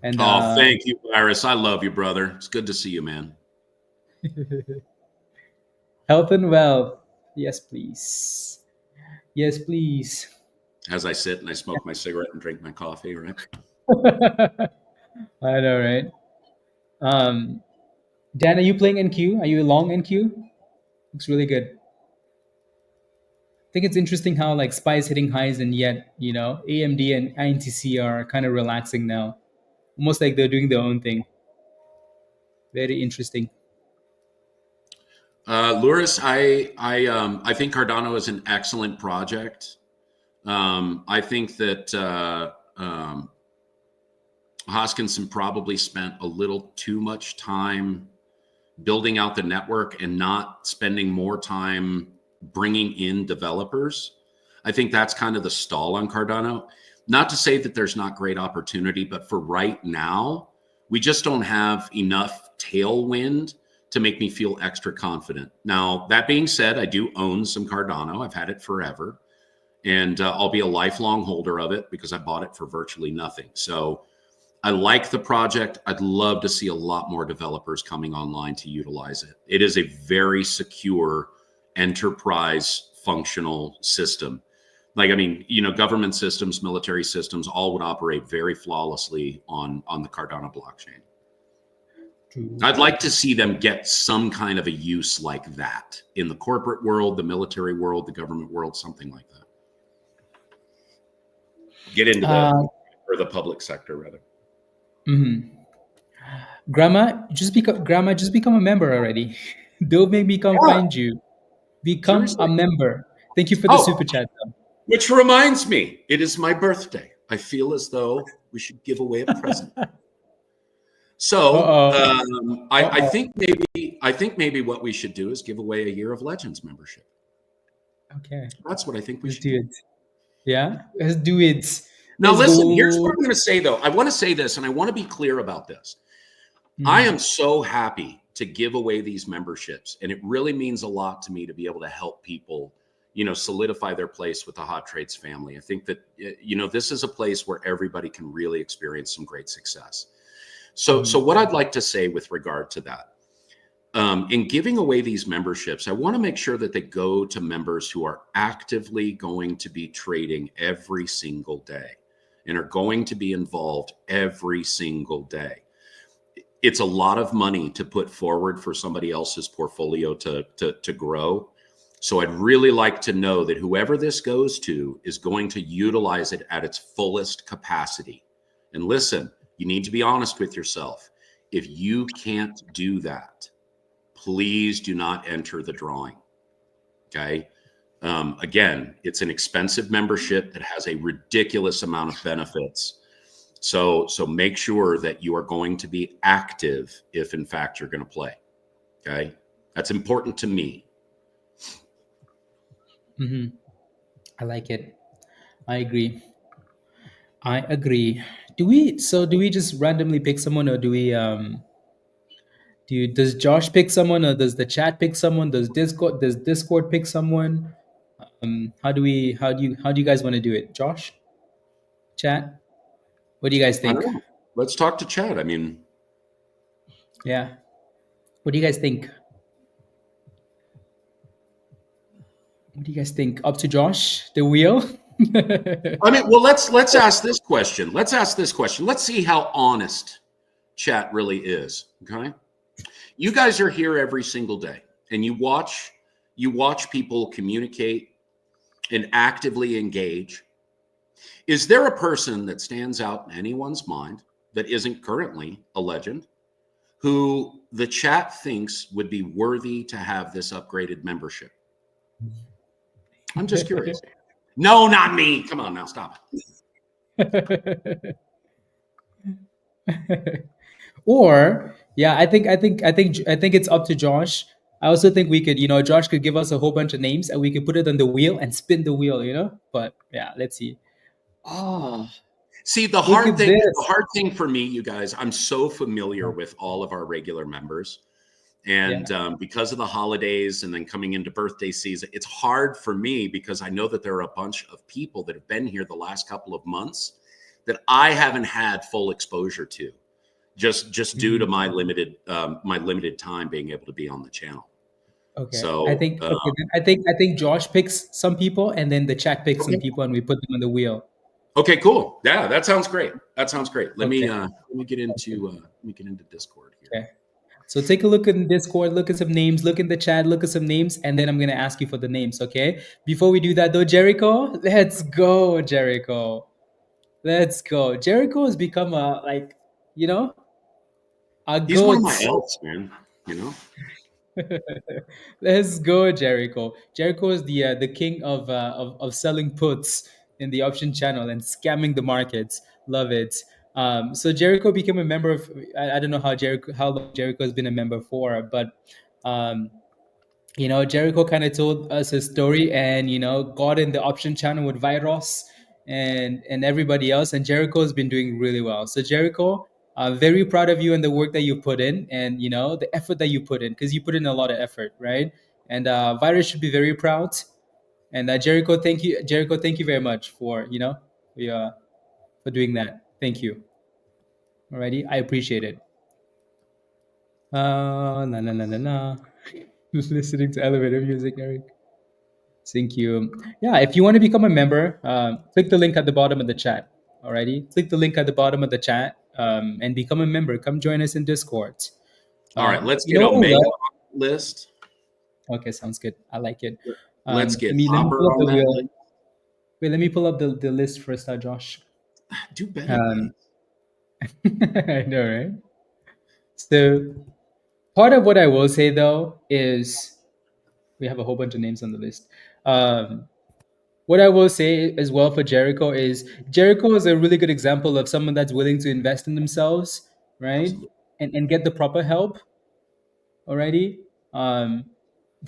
S1: And
S2: thank you, Iris. I love you, brother. It's good to see you, man.
S1: Health and wealth. Yes, please. Yes, please.
S2: As I sit and I smoke my cigarette and drink my coffee, right?
S1: I know, right? Dan, are you playing NQ? Are you long NQ? Looks really good. I think it's interesting how like SPY is hitting highs and yet, AMD and INTC are kind of relaxing now. Almost like they're doing their own thing. Very interesting.
S2: Louris, I think Cardano is an excellent project. I think that Hoskinson probably spent a little too much time building out the network and not spending more time bringing in developers. I think that's kind of the stall on Cardano. Not to say that there's not great opportunity, but for right now, we just don't have enough tailwind to make me feel extra confident. Now, that being said, I do own some Cardano. I've had it forever, and I'll be a lifelong holder of it because I bought it for virtually nothing. So I like the project. I'd love to see a lot more developers coming online to utilize it. It is a very secure enterprise functional system. Like, I mean, government systems, military systems, all would operate very flawlessly on the Cardano blockchain. I'd like to see them get some kind of a use like that in the corporate world, the military world, the government world, something like that. Get into the public sector, rather.
S1: Mm-hmm. Grandma, just become a member already. Don't make me come find you. Become a member. Thank you for the super chat.
S2: Which reminds me, it is my birthday. I feel as though we should give away a present. So I think maybe what we should do is give away a Year of Legends membership.
S1: Okay,
S2: that's what I think we should
S1: do. It. Yeah, let's do it.
S2: Now, listen, here's what I'm going to say, though. I want to say this, and I want to be clear about this. I am so happy to give away these memberships, and it really means a lot to me to be able to help people, solidify their place with the Hot Trades family. I think that, this is a place where everybody can really experience some great success. So what I'd like to say with regard to that, in giving away these memberships, I want to make sure that they go to members who are actively going to be trading every single day and are going to be involved every single day. It's a lot of money to put forward for somebody else's portfolio to grow. So I'd really like to know that whoever this goes to is going to utilize it at its fullest capacity. And listen, you need to be honest with yourself. If you can't do that, please do not enter the drawing. Okay. Again, it's an expensive membership that has a ridiculous amount of benefits. So make sure that you are going to be active if in fact you're going to play. Okay. That's important to me.
S1: Mm-hmm. I like it. I agree. Do we just randomly pick someone, or do we does Josh pick someone, or does the chat pick someone? Does Discord pick someone? How do you guys want to do it? Josh, chat, what do you guys
S2: I don't
S1: think?
S2: know. Let's talk to Chad. I mean,
S1: Yeah, what do you guys think? What do you guys think? Up to Josh, the wheel.
S2: I mean, well, let's ask this question. Let's ask this question. Let's see how honest chat really is. Okay, you guys are here every single day, and you watch people communicate and actively engage. Is there a person that stands out in anyone's mind that isn't currently a legend, who the chat thinks would be worthy to have this upgraded membership? I'm just curious. No, not me. Come on now, stop it.
S1: Or yeah, I think it's up to Josh. I also think we could, Josh could give us a whole bunch of names and we could put it on the wheel and spin the wheel. But yeah, let's see. Oh,
S2: See, the
S1: look
S2: hard
S1: at
S2: thing, the
S1: this.
S2: hard thing for me, you guys, I'm so familiar with all of our regular members. And
S1: Yeah.
S2: because of the holidays and then coming into birthday season, it's hard for me because I know that there are a bunch of people that have been here the last couple of months that I haven't had full exposure to, just due to my limited time being able to be on the channel.
S1: Okay. I
S2: So
S1: think okay, then I think Josh picks some people and then the chat picks some
S2: okay,
S1: people and we put them on the wheel.
S2: okay, cool. Yeah, that sounds great. That sounds great. Let
S1: Okay.
S2: me get into Discord here.
S1: Okay. So take a look in Discord, look at some names, look in the chat, look at some names, and then I'm gonna ask you for the names, okay? Before we do that though, Jericho, let's go, Jericho. Let's go. Jericho has become you know, a
S2: He's one of
S1: goat.
S2: my elves, man. You know.
S1: Let's go, Jericho. Jericho is the king of selling puts in the option channel and scamming the markets. Love it. So Jericho became a member of. I don't know how long Jericho has been a member for, but um, Jericho kind of told us his story and, got in the option channel with Virus and everybody else. And Jericho has been doing really well. So Jericho, very proud of you and the work that you put in and, the effort that you put in because you put in a lot of effort, right? And Virus should be very proud. And Jericho, thank you. Jericho, thank you very much for, for doing that. Thank you. Alrighty. I appreciate it. Na na na na na. Listening to elevator music, Eric. Thank you. Yeah, if you want to become a member, click the link at the bottom of the chat. Alrighty, click the link at the bottom of the chat and become a member. Come join us in Discord.
S2: All right, let's
S1: You
S2: get
S1: know what I
S2: Omega
S1: love?
S2: on the list.
S1: Okay, sounds good. I like it.
S2: Let's get
S1: Let me
S2: Hopper
S1: pull up
S2: on
S1: the
S2: that
S1: wheel.
S2: list.
S1: Wait, let me pull up the list first, Josh.
S2: Do better, man.
S1: I know, right? So part of what I will say though is we have a whole bunch of names on the list. What I will say as well for Jericho is a really good example of someone that's willing to invest in themselves, right?
S2: Absolutely.
S1: And get the proper help already.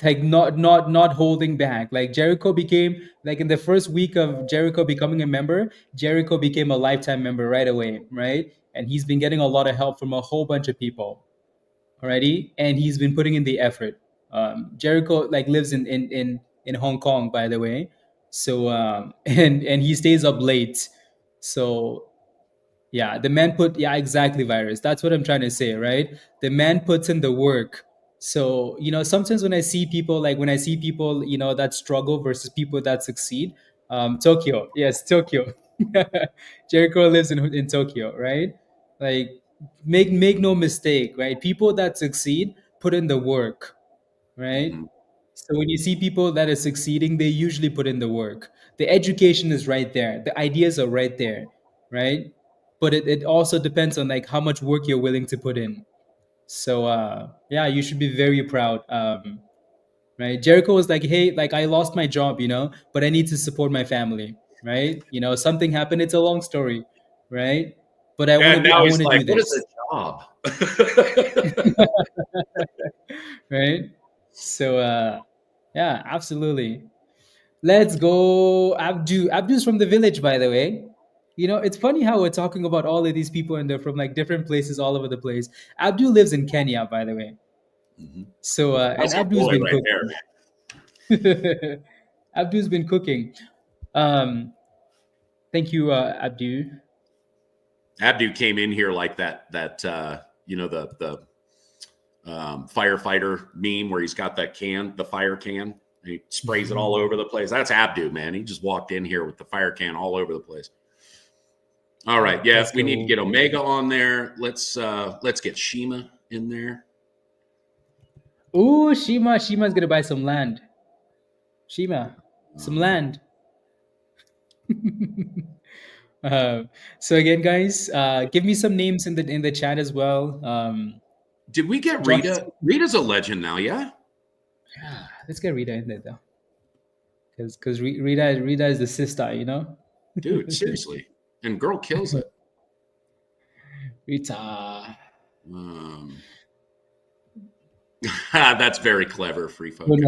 S1: Like not holding back. Like Jericho became like in the first week of Jericho becoming a member, Jericho became a lifetime member right away, right? And he's been getting a lot of help from a whole bunch of people already, and he's been putting in the effort. Jericho like lives in Hong Kong, by the way. So and he stays up late. So yeah, the man exactly, Virus. That's what I'm trying to say, right? The man puts in the work. So sometimes when I see people that struggle versus people that succeed, Tokyo, yes, Tokyo. Jericho lives in Tokyo, right? Like make no mistake, right? People that succeed put in the work, right?
S2: Mm-hmm.
S1: So when you see people that are succeeding, they usually put in the work. The education is right there. The ideas are right there, right? But it also depends on like how much work you're willing to put in. So yeah, you should be very proud. Right? Jericho was like, hey, like I lost my job, but I need to support my family, right? Something happened. It's a long story, right? But I want to
S2: And
S1: be. I
S2: now
S1: want
S2: he's
S1: to
S2: like,
S1: do
S2: "What is
S1: this,
S2: a job?"
S1: right? So yeah, absolutely. Let's go, Abdu. Abdu's from the village, by the way. It's funny how we're talking about all of these people and they're from like different places all over the place. Abdu lives in Kenya, by the way.
S2: Mhm.
S1: So and
S2: That's a
S1: Abdu's
S2: boy
S1: been
S2: right there,
S1: cooking.
S2: man.
S1: Abdu's been cooking. Thank you, Abdu.
S2: Abdu came in here like that you know, the firefighter meme where he's got that can, the fire can, and he sprays it all over the place. That's Abdu, man. He just walked in here with the fire can all over the place. All right, yeah, we need to get Omega on there. Let's get Shima in there.
S1: Ooh, Shima's gonna buy some land. Shima, some land. So again, guys, give me some names in the chat as well.
S2: Did we get Rita? Rita's a legend now, yeah.
S1: Yeah, let's get Rita in there though, because Rita is the sister, you know.
S2: Dude, seriously, and girl kills it.
S1: Rita.
S2: That's very clever. Free focus.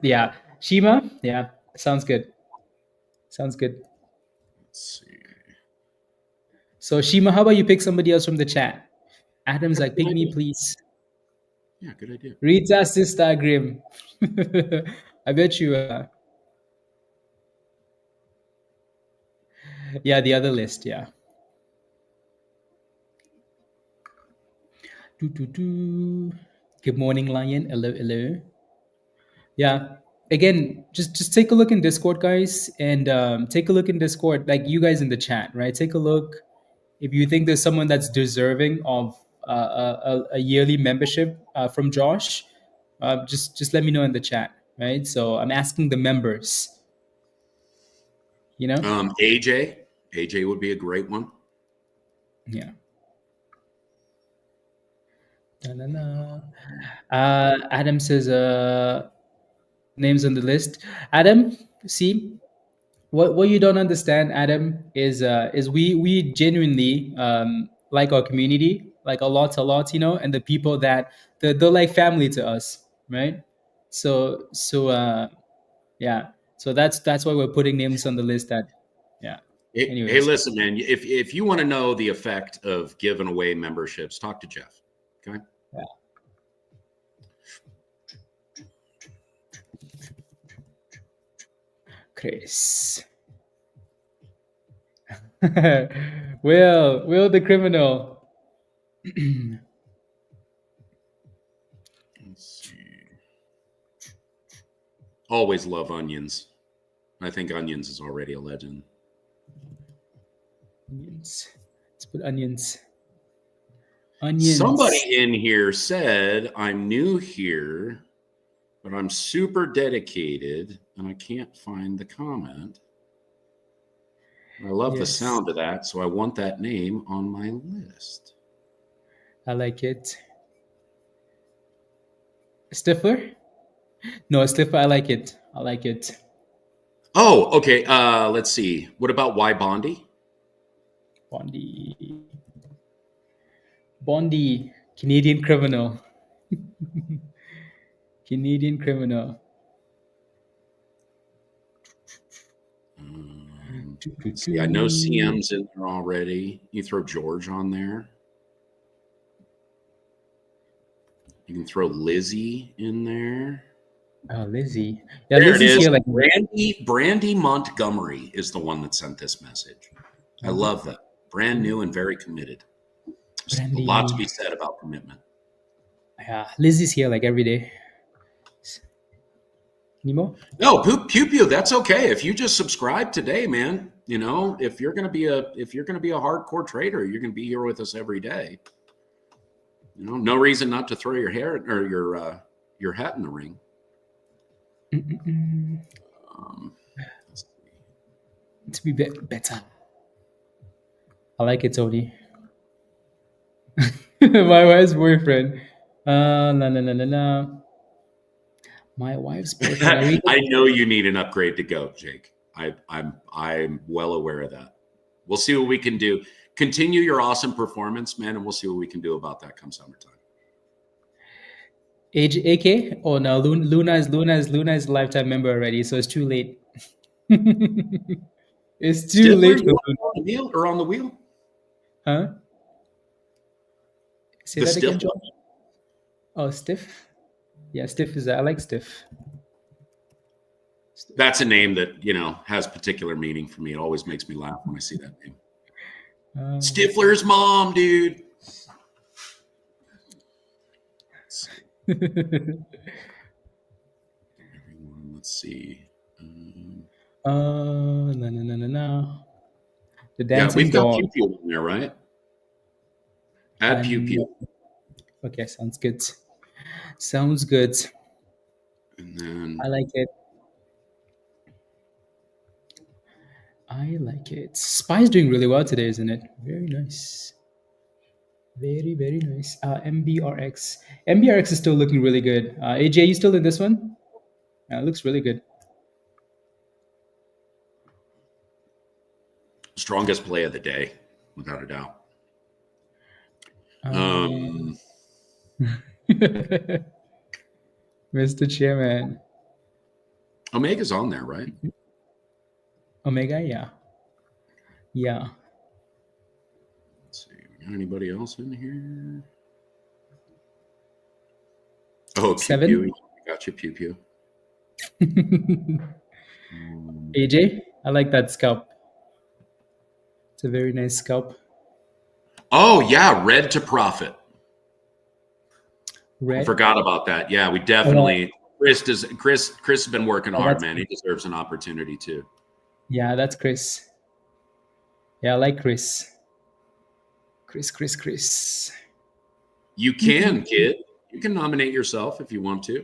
S1: Yeah, Shima. Yeah, sounds good. Sounds good.
S2: Let's see.
S1: So Shima, how about you pick somebody else from the chat? Adam's like, pick me, please.
S2: Yeah, good idea.
S1: Rita, sister, Grim. I bet you. Yeah, the other list. Yeah. Good morning, Lion. Hello, hello. Yeah. Again, just take a look in Discord, guys, and take a look in Discord, like you guys in the chat, right? Take a look. If you think there's someone that's deserving of a yearly membership from Josh, just let me know in the chat, right? So I'm asking the members. You know,
S2: AJ would be a great one.
S1: Yeah. Adam says names on the list. Adam, see, what you don't understand, Adam, is we genuinely like our community, like a lot, you know, and the people that they're like family to us, right? So yeah, so that's why we're putting names on the list. That yeah.
S2: Hey, listen, man. If you want to know the effect of giving away memberships, talk to Jeff. Okay.
S1: Yeah. Chris. Will the criminal.
S2: Let's see. Always love onions. I think onions is already a legend.
S1: Onions. Let's put onions.
S2: Somebody in here said, I'm new here, but I'm super dedicated, and I can't find the comment. I love the sound of that, so I want that name on my list.
S1: I like it. Stifler? No, Stifler, I like it. I like it.
S2: Oh, okay. Let's see. What about Y Bondi?
S1: Bondi, Canadian criminal. Canadian criminal.
S2: See, I know CM's in there already. You throw George on there. You can throw Lizzie in there.
S1: Oh, Lizzie. Yeah,
S2: there
S1: Lizzie's
S2: it is.
S1: Here, like
S2: Brandy Montgomery is the one that sent this message. I love that. Brand new and very committed. There's a lot to be said about commitment.
S1: Yeah, Lizzie's here like every day. Nemo?
S2: No, Pew Pew, that's okay. If you just subscribe today, man, you know, if you're gonna be a hardcore trader, you're gonna be here with us every day. You know, no reason not to throw your hair or your hat in the ring.
S1: To be better. I like it, Tony. My wife's boyfriend. No. My wife's boyfriend.
S2: I know you need an upgrade to go, Jake. I'm well aware of that. We'll see what we can do. Continue your awesome performance, man, and we'll see what we can do about that come summertime.
S1: AK? Oh no, Luna is a lifetime member already, so it's too late. It's too late for
S2: on the wheel or on the wheel?
S1: Huh? Say that again, John. Oh, Stiff? Yeah, Stiff is I like Stiff.
S2: That's a name that, has particular meaning for me. It always makes me laugh when I see that name. Stifler's mom, dude. Let's see.
S1: No. The dancing
S2: we've got
S1: dog.
S2: PHUN in there, right? Add PHUN.
S1: Okay, sounds good. Sounds good.
S2: And then
S1: I like it. I like it. SPY's doing really well today, isn't it? Very nice. Very, very nice. MBRX. MBRX is still looking really good. AJ, you still in this one? It looks really good.
S2: strongest play of the day, without a doubt.
S1: Mr. Chairman.
S2: Omega's on there, right?
S1: Omega, yeah. Yeah.
S2: Let's see. We got anybody else in here? Oh,
S1: Seven.
S2: QQ. Got you, Pew.
S1: AJ, I like that scalp. It's a very nice scalp.
S2: Oh, yeah. Red to profit.
S1: Red.
S2: I forgot about that. Yeah, we definitely. Chris has been working hard, man. He deserves an opportunity too.
S1: Yeah, that's Chris. Yeah, I like Chris. Chris.
S2: You can, kid. You can nominate yourself if you want to.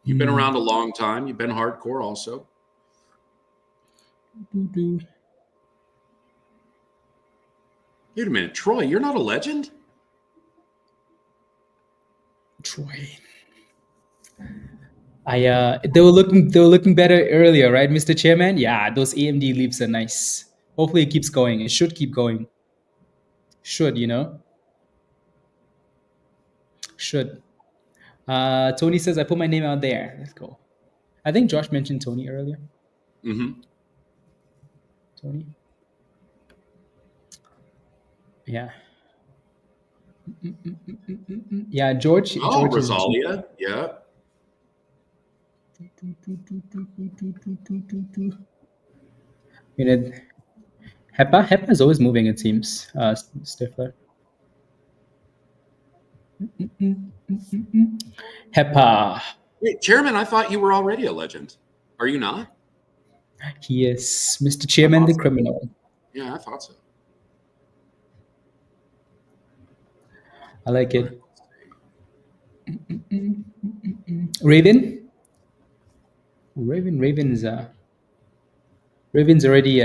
S2: You've been around a long time. You've been hardcore also. Wait a minute, Troy, you're not a legend?
S1: Troy. They were looking better earlier, right, Mr. Chairman? Yeah, those AMD leaps are nice. Hopefully it keeps going. It should keep going. Should. Tony says I put my name out there. Let's go. I think Josh mentioned Tony earlier. Tony. Yeah. Yeah, George.
S2: Oh,
S1: George
S2: Rosalia. Yeah.
S1: HEPA is always moving, it seems. Stifler. HEPA.
S2: Wait, Chairman, I thought you were already a legend. Are you not?
S1: He is Mr. Chairman, the criminal.
S2: Yeah, I thought so.
S1: I like it. Raven. Raven's already.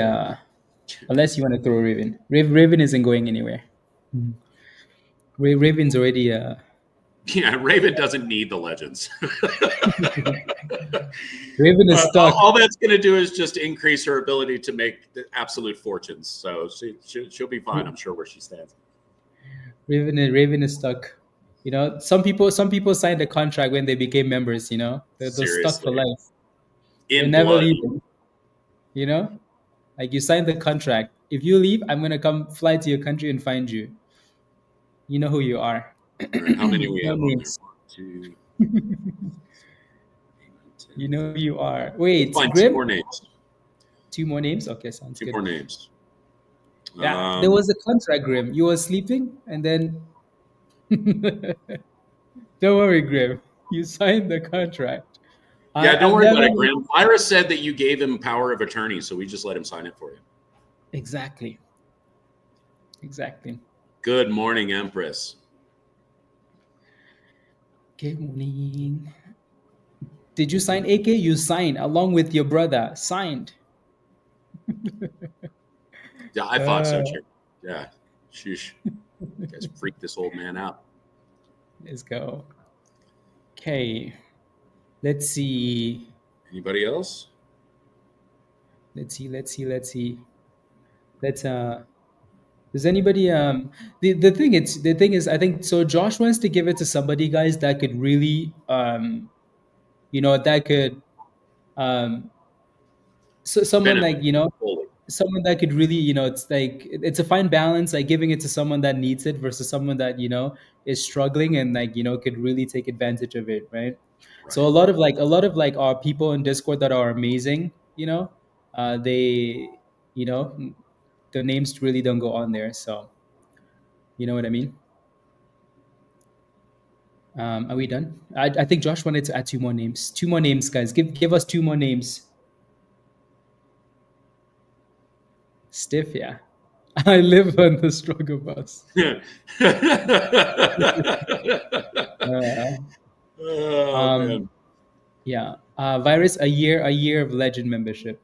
S1: Unless you want to throw Raven. Raven isn't going anywhere. Raven's already.
S2: Yeah, Raven doesn't need the legends.
S1: Raven is stuck.
S2: All that's going to do is just increase her ability to make the absolute fortunes. So she'll be fine, I'm sure, where she stands.
S1: Raven is stuck. Some people signed a contract when they became members. They're stuck for life. They're never leaving. Like you signed the contract. If you leave, I'm gonna come fly to your country and find you. You know who you are.
S2: Right, how many we have? Two.
S1: You know who you are. Wait,
S2: find two more names.
S1: Two more names? Okay, sounds good.
S2: Two more names.
S1: Yeah, there was a contract, Grim. You were sleeping, and then don't worry, Grim. You signed the contract.
S2: Yeah, don't worry about it, Grim. Ira said that you gave him power of attorney, so we just let him sign it for you.
S1: Exactly.
S2: Good morning, Empress.
S1: Good morning. Did you sign, AK? You signed along with your brother. Signed.
S2: Yeah, I thought so, Chair. Yeah. Sheesh. You guys freaked this old man out.
S1: Let's go. Okay. Let's see.
S2: Anybody else?
S1: Let's see. Does anybody the thing is I think so Josh wants to give it to somebody, guys, that could really that could so someone
S2: Benefit.
S1: like someone that could really it's like it's a fine balance, like giving it to someone that needs it versus someone that is struggling and like could really take advantage of it, right? So a lot of our people in Discord that are amazing, they, the names really don't go on there. So you know what I mean? Are we done? I think Josh wanted to add two more names. Two more names, guys. Give us two more names. Stiff, yeah. I live on the struggle bus. Uh,
S2: Oh
S1: um,
S2: man.
S1: yeah. Virus, a year of Legend membership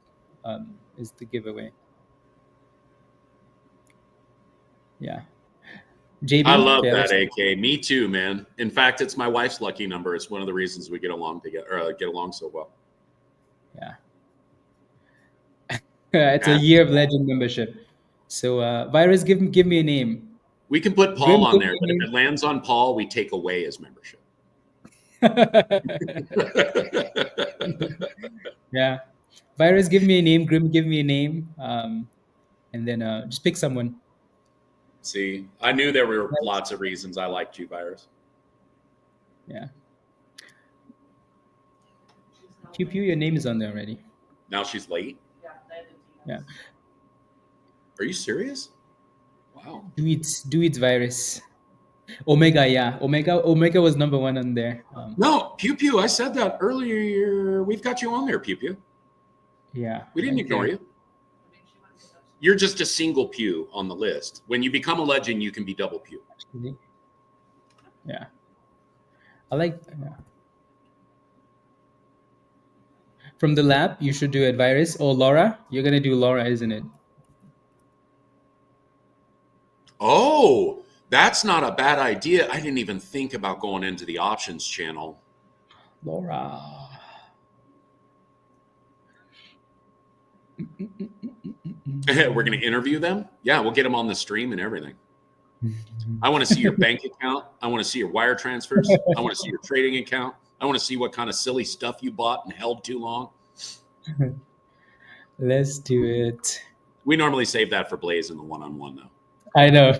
S1: is the giveaway. Yeah.
S2: I
S1: JB,
S2: love
S1: okay,
S2: that
S1: let's.
S2: AK. Me too, man. In fact, it's my wife's lucky number. It's one of the reasons we get along together, get along so well.
S1: Yeah. It's a year of Legend membership. So, Virus, give me a name.
S2: We can put
S1: Grim,
S2: Paul on
S1: give
S2: there,
S1: me
S2: but if it lands on Paul, we take away his membership.
S1: a name. Yeah. Virus, give me a name. Grim, give me a name. And then just pick someone.
S2: See, I knew there were lots of reasons I liked you, Virus.
S1: Yeah. Pew Pew, your name is on there already.
S2: Now she's late.
S1: Yeah.
S2: Are you serious? Wow.
S1: Do it, Virus. Omega, yeah. Omega was number one on there.
S2: No, Pew Pew. I said that earlier. We've got you on there, Pew Pew.
S1: Yeah.
S2: We didn't ignore you. You're just a single pew on the list. When you become a legend, you can be double pew.
S1: Actually, yeah. I like. Yeah. From the lab, you should do it, Virus. Or Laura, you're gonna do Laura, isn't it?
S2: Oh, that's not a bad idea. I didn't even think about going into the options channel.
S1: Laura.
S2: We're going to interview them. Yeah, we'll get them on the stream and everything. I want to see your bank account. I want to see your wire transfers. I want to see your trading account. I want to see what kind of silly stuff you bought and held too long.
S1: Let's do it.
S2: We normally save that for Blaze in the one-on-one, though.
S1: I know.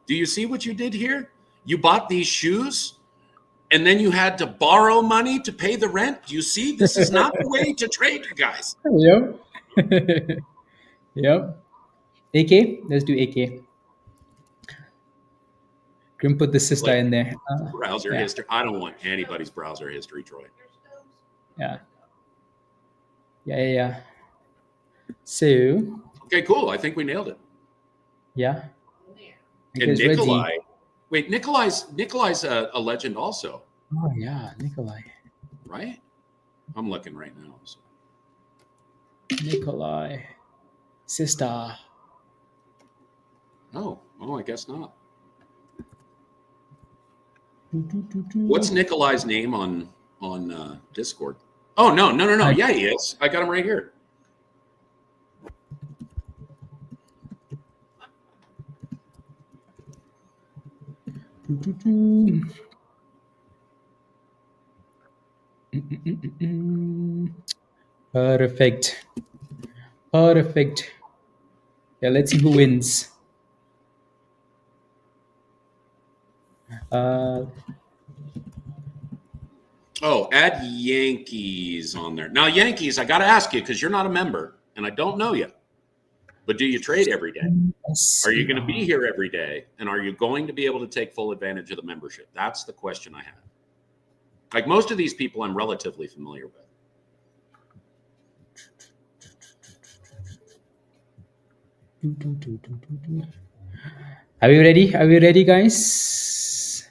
S2: Do you see what you did here? You bought these shoes, and then you had to borrow money to pay the rent. Do you see? This is not the way to trade, you guys.
S1: Yep. Yep. AK, let's do AK. Grim put the sister in there.
S2: Browser history. I don't want anybody's browser history, Troy.
S1: Yeah. Yeah. So.
S2: Okay, cool. I think we nailed it.
S1: Yeah.
S2: And Nikolai. Ready. Wait, Nikolai's a legend also.
S1: Oh yeah, Nikolai.
S2: Right? I'm looking right now. So.
S1: Nikolai. Sister.
S2: Oh, I guess not. What's Nikolai's name on Discord? Oh, no. Yeah, he is. I got him right here.
S1: Perfect. Yeah, let's see who wins.
S2: Add Yankees on there. Now, Yankees, I got to ask you because you're not a member and I don't know you. But do you trade every day? Are you going to be here every day? And are you going to be able to take full advantage of the membership? That's the question I have. Like most of these people I'm relatively familiar with.
S1: Are we ready? Are we ready, guys?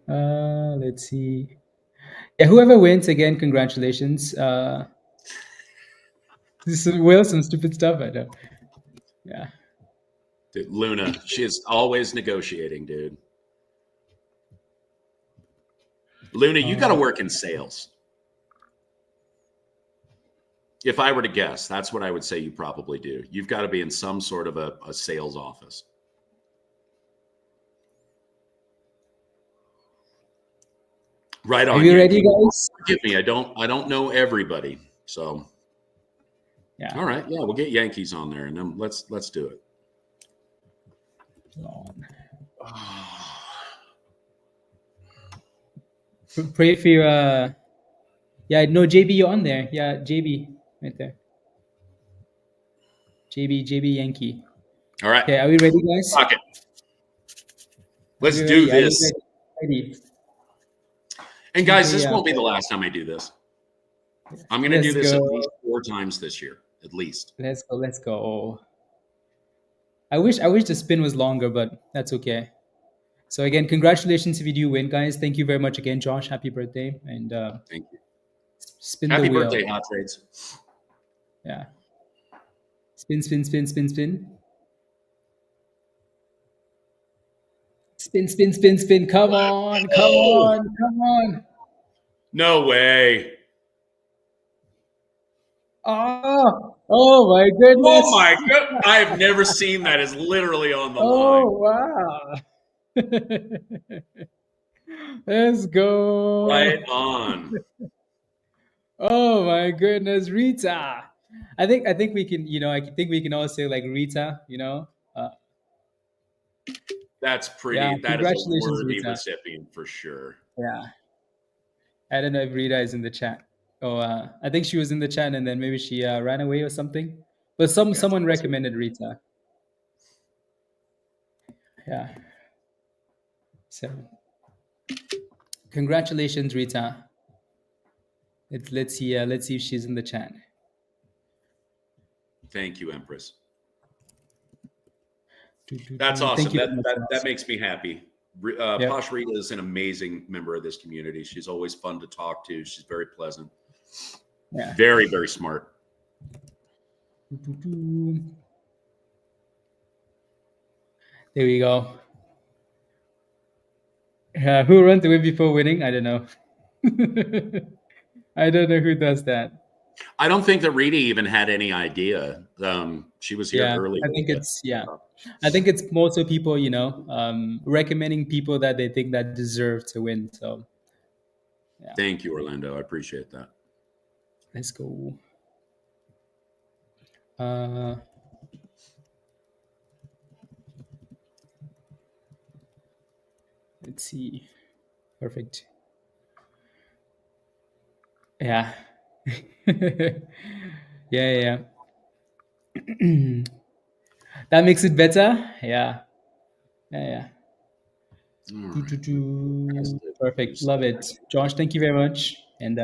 S1: Let's see. Yeah, whoever wins, again, congratulations. This is Will, some stupid stuff, I know. Yeah.
S2: Dude, Luna, she's always negotiating, dude. Luna, you got to work in sales. If I were to guess, that's what I would say you probably do. You've got to be in some sort of a sales office. Right on.
S1: Are you ready, guys?
S2: Forgive me, I don't know everybody. So
S1: yeah.
S2: All right. Yeah, we'll get Yankees on there and then let's do it.
S1: Pray for your. Yeah, no, JB, you're on there. Yeah, JB, right there. JB Yankee.
S2: All right.
S1: Okay, are we ready, guys?
S2: Rocket. Let's
S1: Are we
S2: do
S1: ready?
S2: this.
S1: Are we ready?
S2: And guys, this won't be the last time I do this. I'm going to do this at least 4 times this year, at least.
S1: Let's go. Let's go. I wish the spin was longer, but that's okay. So again, congratulations if you do win, guys. Thank you very much again, Josh. Happy birthday, and
S2: thank you.
S1: Spin
S2: Happy
S1: the wheel.
S2: birthday, Hot Trades.
S1: Yeah. Spin, spin, spin, spin, spin. Spin, spin, spin, spin. Come on, come on, come on.
S2: No way.
S1: Oh my goodness.
S2: Oh my god. I have never seen that. It's literally on the line.
S1: Oh wow. Let's go.
S2: Right on.
S1: Oh my goodness, Rita. I think we can, I think we can all say like Rita,
S2: That's pretty.
S1: Yeah,
S2: that is a
S1: congratulations,
S2: worthy
S1: Rita.
S2: recipient for sure.
S1: Yeah. I don't know if Rita is in the chat. Oh, I think she was in the chat and then maybe she ran away or something. But someone recommended Rita. Yeah. So, congratulations, Rita. Let's see if she's in the chat.
S2: Thank you, Empress. That's awesome. That makes me happy. Posh Rita is an amazing member of this community. She's always fun to talk to. She's very pleasant.
S1: Yeah.
S2: Very, very smart.
S1: There we go. Who runs the win before winning? I don't know. I don't know who does that.
S2: I don't think that Rita even had any idea. She was here early.
S1: I think I think it's more so people, recommending people that they think that deserve to win. So, yeah.
S2: Thank you, Orlando. I appreciate that.
S1: Let's go. Let's see. Perfect. Yeah. yeah. That makes it better. Yeah. Right. Perfect. Love it. Josh, thank you very much. And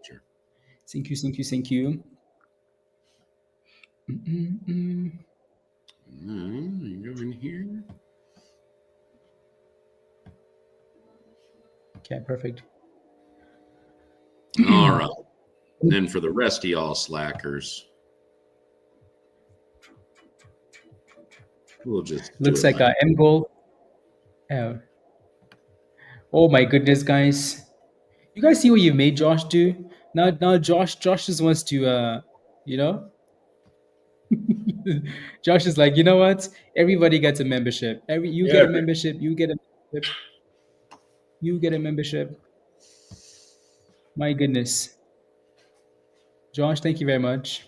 S2: sure.
S1: Thank you.
S2: You go in here.
S1: Okay, perfect.
S2: All right. And then for the rest of y'all slackers, we'll just
S1: looks like MGOL. Oh my goodness, guys! You guys see what you made Josh do? Now Josh just wants to Josh is like, you know what? Everybody gets a membership. You get a membership. You get a membership. You get a membership. My goodness. Josh, thank you very much.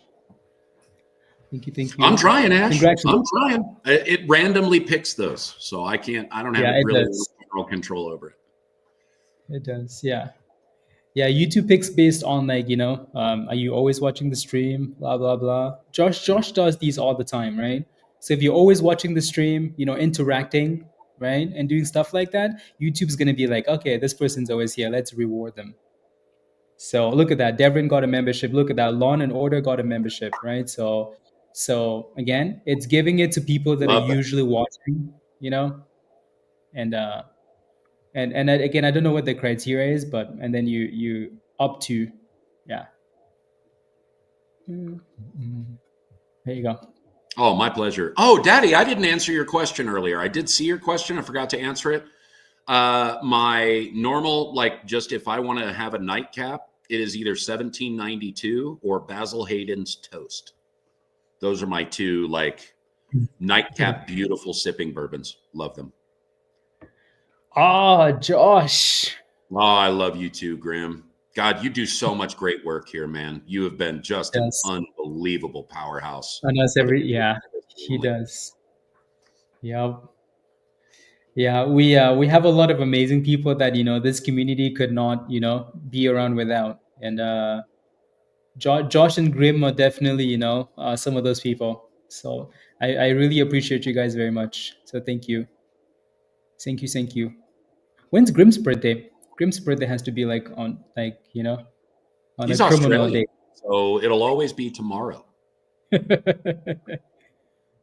S1: Thank you.
S2: I'm trying, Ash. I'm trying. It randomly picks those, so I don't have really control over it.
S1: It does, yeah. Yeah, YouTube picks based on like, are you always watching the stream? Blah, blah, blah. Josh does these all the time, right? So if you're always watching the stream, interacting, right, and doing stuff like that, YouTube's going to be like, okay, this person's always here. Let's reward them. So look at that. Devin got a membership. Look at that. Lawn and Order got a membership, right? So again, it's giving it to people that are usually watching, and again, I don't know what the criteria is, and then you up to, yeah. There you go.
S2: Oh, my pleasure. Oh, Daddy, I didn't answer your question earlier. I did see your question. I forgot to answer it. My normal, just if I want to have a nightcap, it is either 1792 or Basil Hayden's Toast. Those are my two nightcap beautiful sipping bourbons. Love them.
S1: Oh, Josh.
S2: Oh, I love you too, Grim. God, you do so much great work here, man. You have been just an unbelievable powerhouse.
S1: He does. Yep. Yeah, we have a lot of amazing people that this community could not be around without, and Josh and Grim are definitely some of those people. So I really appreciate you guys very much. So thank you, thank you. When's Grim's birthday? Grim's birthday has to be like on on a
S2: He's
S1: criminal
S2: Australian,
S1: day.
S2: so it'll always be tomorrow.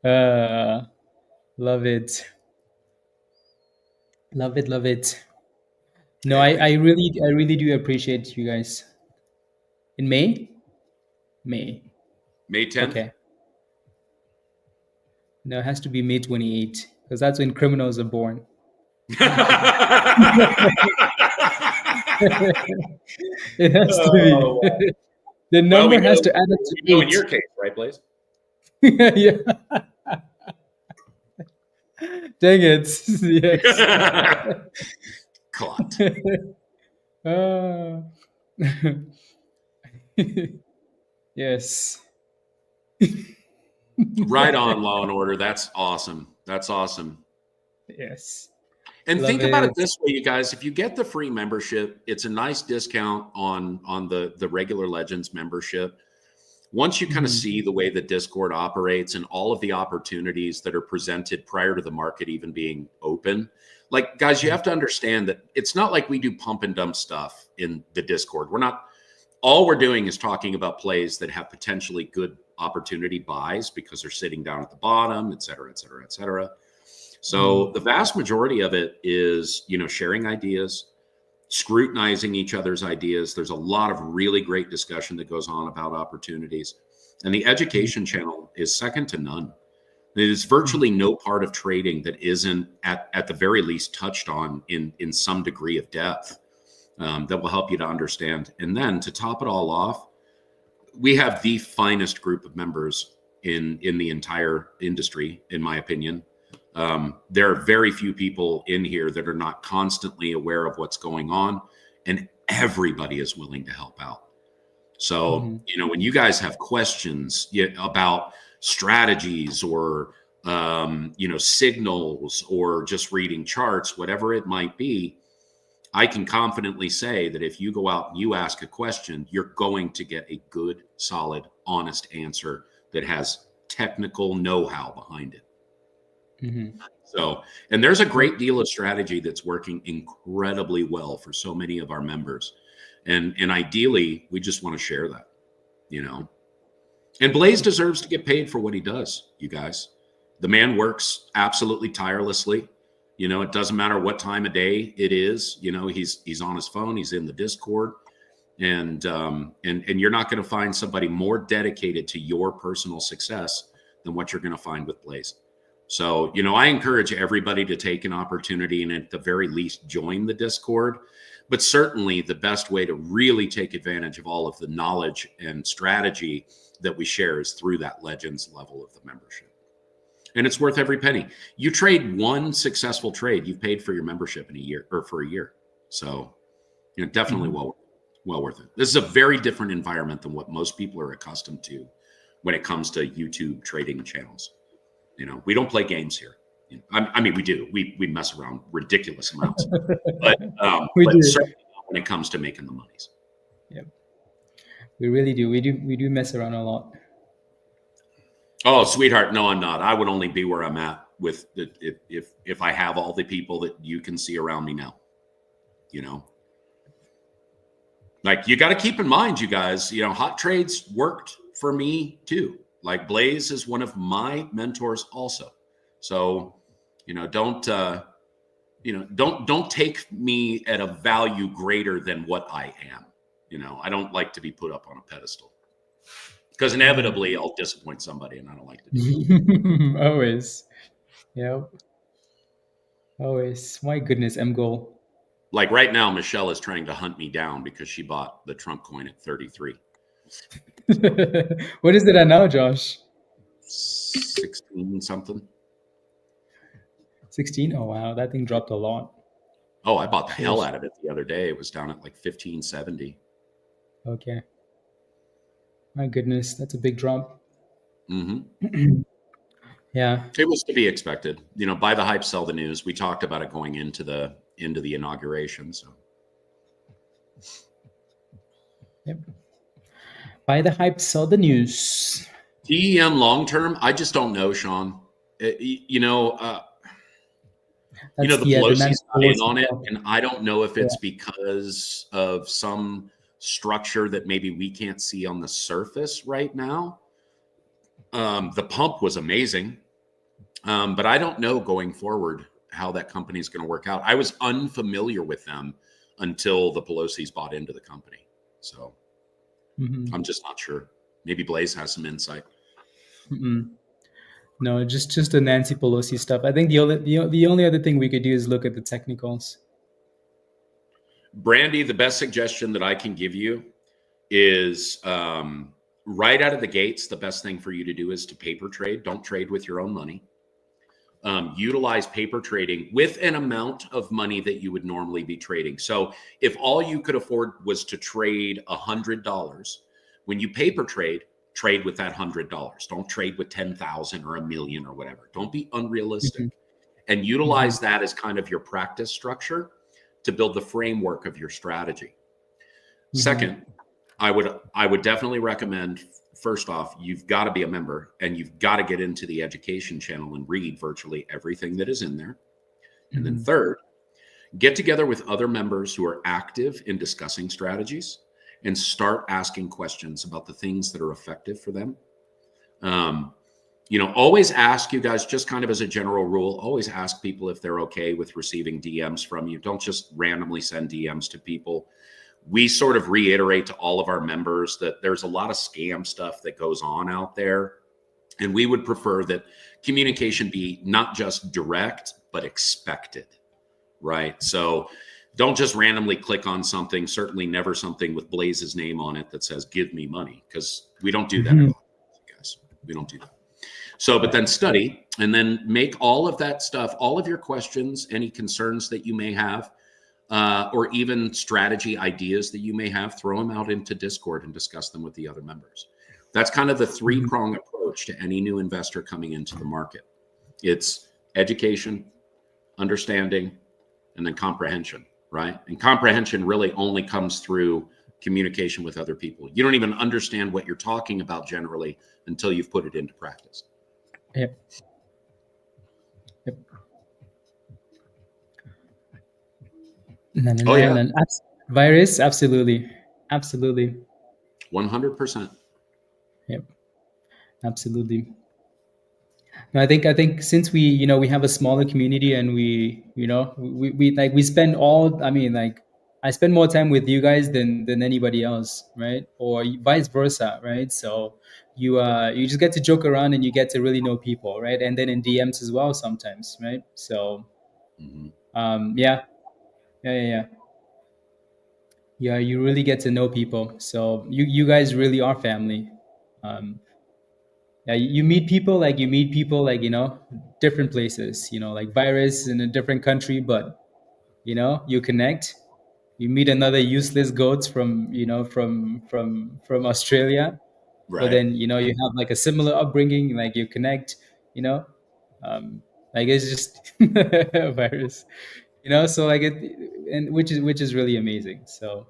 S1: uh, love it, love it, love it. No,
S2: Hey,
S1: I really do appreciate you guys. In May, May.
S2: May 10th.
S1: Okay. No, it has to be May 28th because that's when criminals are born. It has to be.
S2: Oh,
S1: The
S2: well,
S1: number has to add up to
S2: in
S1: 8.
S2: your case, right, Blaze?
S1: Yeah. Dang it. Yes.
S2: Caught.
S1: Ah. Yes.
S2: Right on, Law and Order. That's awesome. That's awesome.
S1: Yes.
S2: And
S1: Love
S2: think about it
S1: it.
S2: this way, you guys. If you get the free membership, it's a nice discount on the regular Legends membership. Once you kind of see the way the Discord operates and all of the opportunities that are presented prior to the market even being open, like, guys, you have to understand that it's not like we do pump and dump stuff in the Discord. All we're doing is talking about plays that have potentially good opportunity buys because they're sitting down at the bottom, et cetera, et cetera, et cetera. So the vast majority of it is, sharing ideas, scrutinizing each other's ideas. There's a lot of really great discussion that goes on about opportunities. And the education channel is second to none. There's virtually no part of trading that isn't at the very least touched on in some degree of depth that will help you to understand. And then to top it all off, we have the finest group of members in the entire industry, in my opinion. There are very few people in here that are not constantly aware of what's going on, and everybody is willing to help out. So, when you guys have questions about strategies or, signals or just reading charts, whatever it might be, I can confidently say that if you go out and you ask a question, you're going to get a good, solid, honest answer that has technical know-how behind it. So, and there's a great deal of strategy that's working incredibly well for so many of our members. And ideally, we just want to share that, And Blaze deserves to get paid for what he does, you guys. The man works absolutely tirelessly. It doesn't matter what time of day it is. He's on his phone, he's in the Discord. And you're not going to find somebody more dedicated to your personal success than what you're going to find with Blaze. So, I encourage everybody to take an opportunity and at the very least join the Discord. But certainly the best way to really take advantage of all of the knowledge and strategy that we share is through that Legends level of the membership. And it's worth every penny. You trade one successful trade, you've paid for your membership in a year or for a year. So, definitely well worth it. This is a very different environment than what most people are accustomed to when it comes to YouTube trading channels. We don't play games here. I mean, we do. We mess around ridiculous amounts, but certainly not when it comes to making the monies.
S1: Yeah, we really do. We do mess around a lot.
S2: Oh, sweetheart, no, I'm not. I would only be where I'm at with if I have all the people that you can see around me now. Like, you got to keep in mind, you guys. Hot trades worked for me too. Like, Blaze is one of my mentors also. So, don't take me at a value greater than what I am. I don't like to be put up on a pedestal because inevitably I'll disappoint somebody, and I don't like to do that.
S1: Always. Yep. Always. My goodness, MGOL.
S2: Like right now, Michelle is trying to hunt me down because she bought the Trump coin at 33.
S1: What is it at now, Josh?
S2: 16 something.
S1: 16? Oh, wow. That thing dropped a lot.
S2: Oh, I bought the hell out of it the other day. It was down at like 1570.
S1: Okay. My goodness. That's a big drop. Yeah.
S2: It was to be expected. You know, buy the hype, sell the news. We talked about it going into the inauguration. So
S1: Yep. Buy the hype, sell the news.
S2: DEM long term, I just don't know, Sean.
S1: That's
S2: The
S1: the
S2: Pelosi's
S1: Nancy
S2: not in
S1: Pelosi
S2: on it,
S1: talk.
S2: and I don't know if it's
S1: Yeah.
S2: because of some structure that maybe we can't see on the surface right now. The pump was amazing, but I don't know going forward how that company is going to work out. I was unfamiliar with them until the Pelosi's bought into the company, so I'm just not sure. Maybe Blaze has some insight.
S1: No, just the Nancy Pelosi stuff. I think the only other thing we could do is look at the technicals.
S2: Brandy, the best suggestion that I can give you is right out of the gates, the best thing for you to do is to paper trade. Don't trade with your own money. Utilize paper trading with an amount of money that you would normally be trading. So if all you could afford was to trade $100, when you paper trade with that $100. Don't trade with 10,000 or a million or whatever. Don't be unrealistic. And utilize that as kind of your practice structure to build the framework of your strategy. Second, I would definitely recommend, first off, you've got to be a member and you've got to get into the education channel and read virtually everything that is in there. And then third, get together with other members who are active in discussing strategies and start asking questions about the things that are effective for them. Always ask, you guys, just kind of as a general rule, always ask people if they're okay with receiving DMs from you. Don't just randomly send DMs to people. We sort of reiterate to all of our members that there's a lot of scam stuff that goes on out there. And we would prefer that communication be not just direct, but expected, right? So don't just randomly click on something, certainly never something with Blaze's name on it that says, give me money, because we don't do that at all, guys. We don't do that. So, but then study and then make all of that stuff, all of your questions, any concerns that you may have, or even strategy ideas that you may have, throw them out into Discord and discuss them with the other members. That's kind of the three-prong approach to any new investor coming into the market. It's education, understanding, and then comprehension, right? And comprehension really only comes through communication with other people. You don't even understand what you're talking about generally until you've put it into practice.
S1: Yep.
S2: Oh, yeah.
S1: Virus, absolutely.
S2: 100%.
S1: Yep. Absolutely. No, I think since we have a smaller community and we spend I spend more time with you guys than anybody else, right? Or vice versa, right? So you just get to joke around and you get to really know people, right? And then in DMs as well sometimes, right? So yeah, you really get to know people. So you guys really are family. Yeah, you meet people like different places, like virus in a different country, but you connect. You meet another useless goats from Australia, but
S2: Right.
S1: then you have like a similar upbringing, like you connect, like it's just a virus, so like it, and which is really amazing. So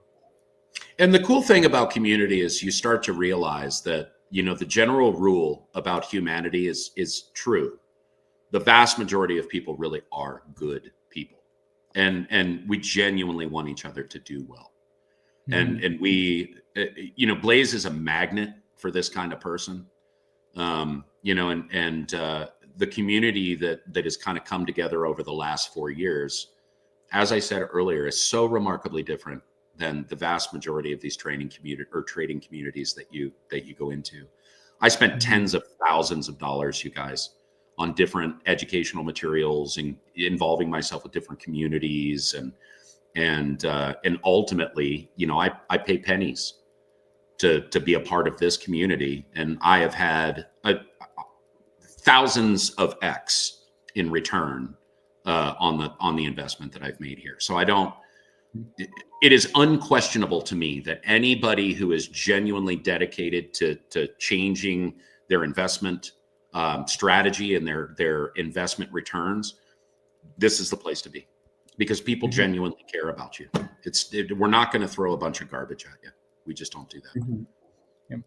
S2: And the cool thing about community is you start to realize that, the general rule about humanity is true. The vast majority of people really are good people. And we genuinely want each other to do well. And we, Blaze is a magnet for this kind of person. The community that has kind of come together over the last 4 years, as I said earlier, is so remarkably different than the vast majority of these trading communities that you go into. I spent tens of thousands of dollars, you guys, on different educational materials and involving myself with different communities and ultimately, I pay pennies to be a part of this community, and I have had thousands of X in return on the investment that I've made here. So it is unquestionable to me that anybody who is genuinely dedicated to changing their investment strategy and their investment returns, this is the place to be, because people genuinely care about you. We're not going to throw a bunch of garbage at you. We just don't do that.
S1: Yep.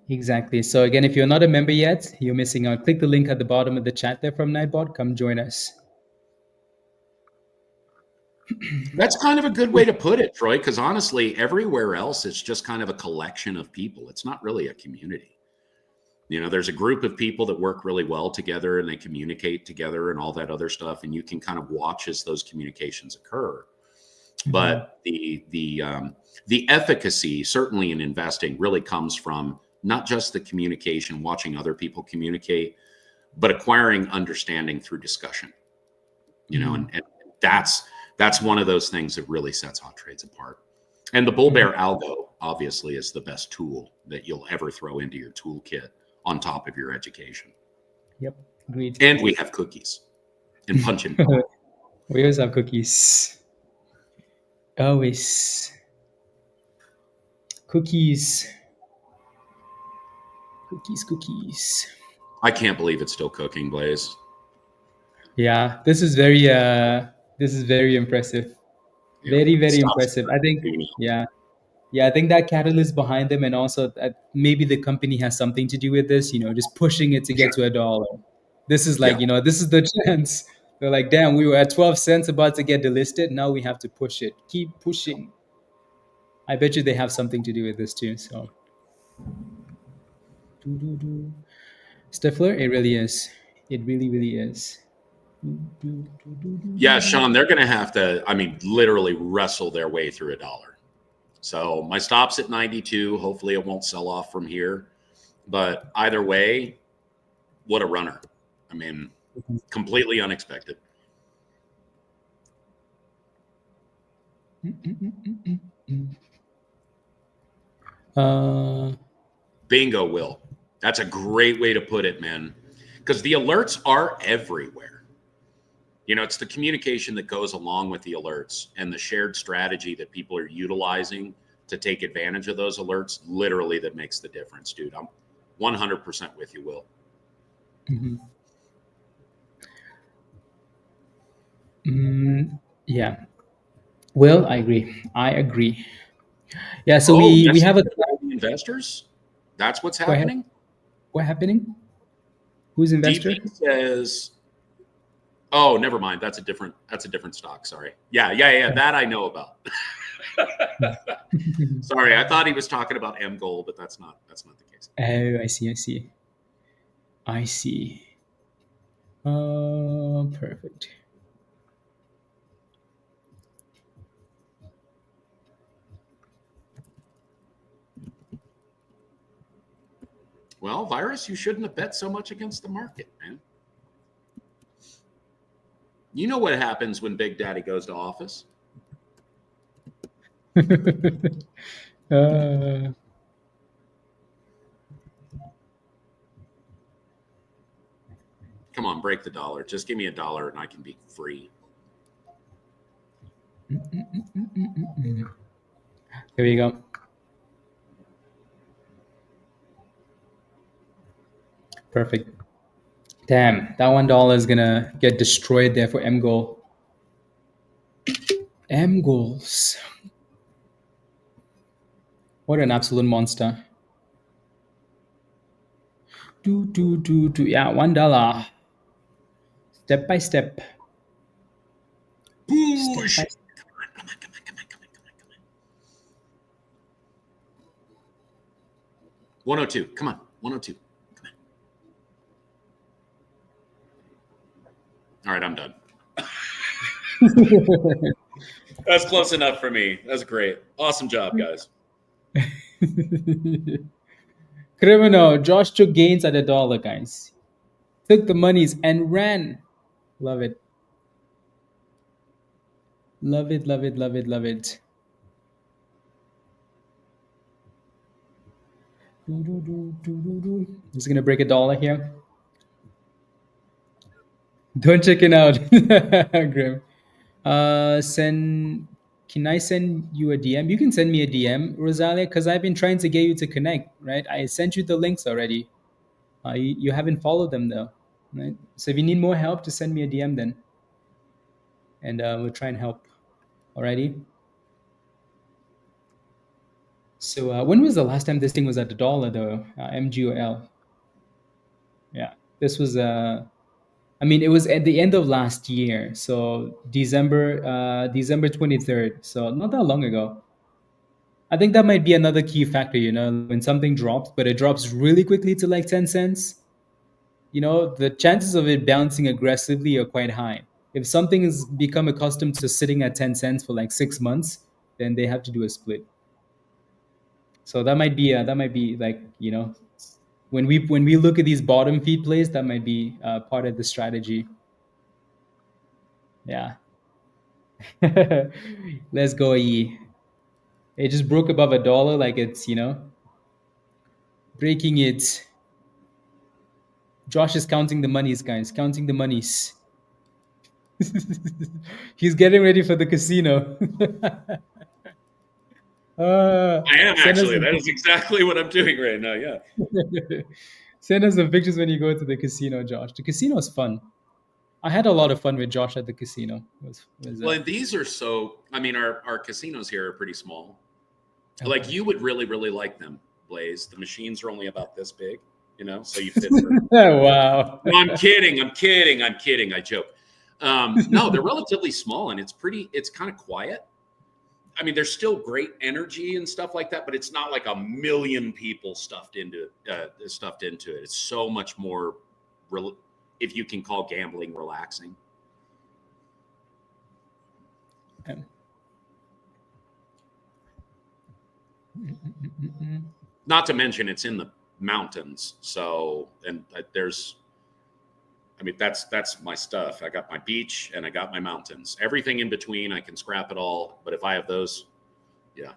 S1: Exactly. So again, if you're not a member yet, you're missing out. Click the link at the bottom of the chat there from Nightbot. Come join us.
S2: That's kind of a good way to put it, Troy, because honestly, everywhere else, it's just kind of a collection of people. It's not really a community. You know, there's a group of people that work really well together and they communicate together and all that other stuff. And you can kind of watch as those communications occur. But the efficacy, certainly in investing, really comes from not just the communication, watching other people communicate, but acquiring understanding through discussion. You know, and that's one of those things that really sets hot trades apart. And the bull bear algo obviously is the best tool that you'll ever throw into your toolkit on top of your education.
S1: Yep, agreed.
S2: And we have cookies and punch and
S1: We always have cookies. Always. Cookies.
S2: I can't believe it's still cooking, Blaze.
S1: Yeah, this is very impressive. Yeah. Very impressive. I think I think that catalyst behind them, and also that maybe the company has something to do with this, you know, just pushing it to get to $1. This is like, you know, this is the chance. They're like, damn, we were at 12 cents about to get delisted. Now we have to push it. Keep pushing. I bet you they have something to do with this too. So Stifler, it really is. It really is.
S2: Yeah, Sean, they're going to have to, I mean, literally wrestle their way through $1. So my stop's at 92. Hopefully it won't sell off from here. But either way, what a runner. I mean, completely unexpected. Bingo, Will. That's a great way to put it, man. Because the alerts are everywhere. You know, it's the communication that goes along with the alerts and the shared strategy that people are utilizing to take advantage of those alerts, literally, that makes the difference, dude. I'm 100% with you, Will.
S1: Yeah. Well, I agree. Yeah, so we have
S2: investors. That's what's happening.
S1: What happening? Who's investor?
S2: DP says, oh, never mind. That's a different stock. Sorry. Yeah. That I know about. Sorry, I thought he was talking about MGOL, but that's not the case.
S1: Oh, I see. Perfect.
S2: Well, Virus, you shouldn't have bet so much against the market, man. You know what happens when Big Daddy goes to office?
S1: Come
S2: on, break the dollar. Just give me $1 and I can be free.
S1: Here we go. Perfect. Damn, that $1 is gonna get destroyed there for MGOL. MGOLs. What an absolute monster. Yeah, $1. Step by step.
S2: Push. Come on. 102. Come on. 102. Come on. All right, I'm done. That's close enough for me. That's great. Awesome job, guys.
S1: Criminal. Josh took gains at $1, guys. Took the monies and ran. Love it. Love it. Just gonna break $1 here. Don't chicken out, Grim. Can I send you a DM? You can send me a DM, Rosalia, because I've been trying to get you to connect, right? I sent you the links already. You haven't followed them though, right? So if you need more help, just send me a DM then, and we'll try and help. Alrighty. So when was the last time this thing was at the dollar though? MGOL. Yeah, this was I mean, it was at the end of last year, so December 23rd. So not that long ago. I think that might be another key factor. When something drops, but it drops really quickly to like 10 cents. The chances of it bouncing aggressively are quite high. If something has become accustomed to sitting at 10 cents for like 6 months, then they have to do a split. So that might be like when we look at these bottom feed plays, that might be part of the strategy. Yeah. Let's go, E. It just broke above a dollar, like it's breaking it. Josh is counting the monies, guys. Counting the monies. He's getting ready for the casino.
S2: I am
S1: Send us
S2: actually. That is exactly what I'm doing right now. Yeah.
S1: send us some pictures when you go to the casino, Josh. The casino is fun. I had a lot of fun with Josh at the casino.
S2: Well, and these are so. I mean, our casinos here are pretty small.
S1: Okay.
S2: Like you would really, really like them, Blaze. The machines are only about this big, so you fit through.
S1: Wow.
S2: No, I'm kidding. I joke. No, they're relatively small, and it's kind of quiet. I mean, there's still great energy and stuff like that, but it's not like a million people stuffed into it. It's so much more, if you can call gambling relaxing. Not to mention, it's in the mountains, so that's my stuff. I got my beach and I got my mountains. Everything in between, I can scrap it all. But if I have those, yeah.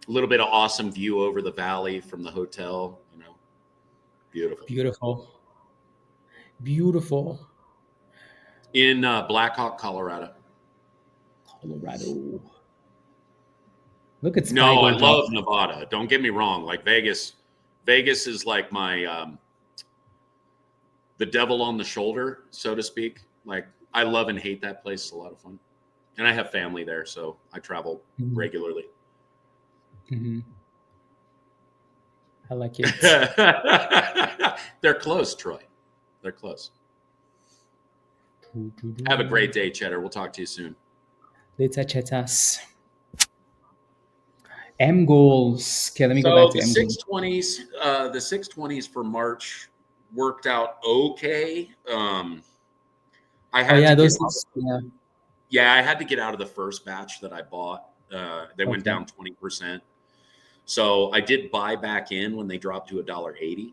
S2: A little bit of awesome view over the valley from the hotel, Beautiful.
S1: Beautiful. Beautiful.
S2: In Blackhawk, Colorado.
S1: Colorado. Look at
S2: No, I love Nevada. Don't get me wrong. Like Vegas is like my the devil on the shoulder, so to speak. Like I love and hate that place. It's a lot of fun. And I have family there, so I travel regularly.
S1: Mm-hmm. I like it.
S2: They're close, Troy. They're close. Have a great day, Cheddar. We'll talk to you soon.
S1: Later, Chetas. MGOLs. Okay, let me go back to
S2: MGOLs. The 620s for March worked out okay. I had I had to get out of the first batch that I bought. They went down 20%. So I did buy back in when they dropped to $1.80.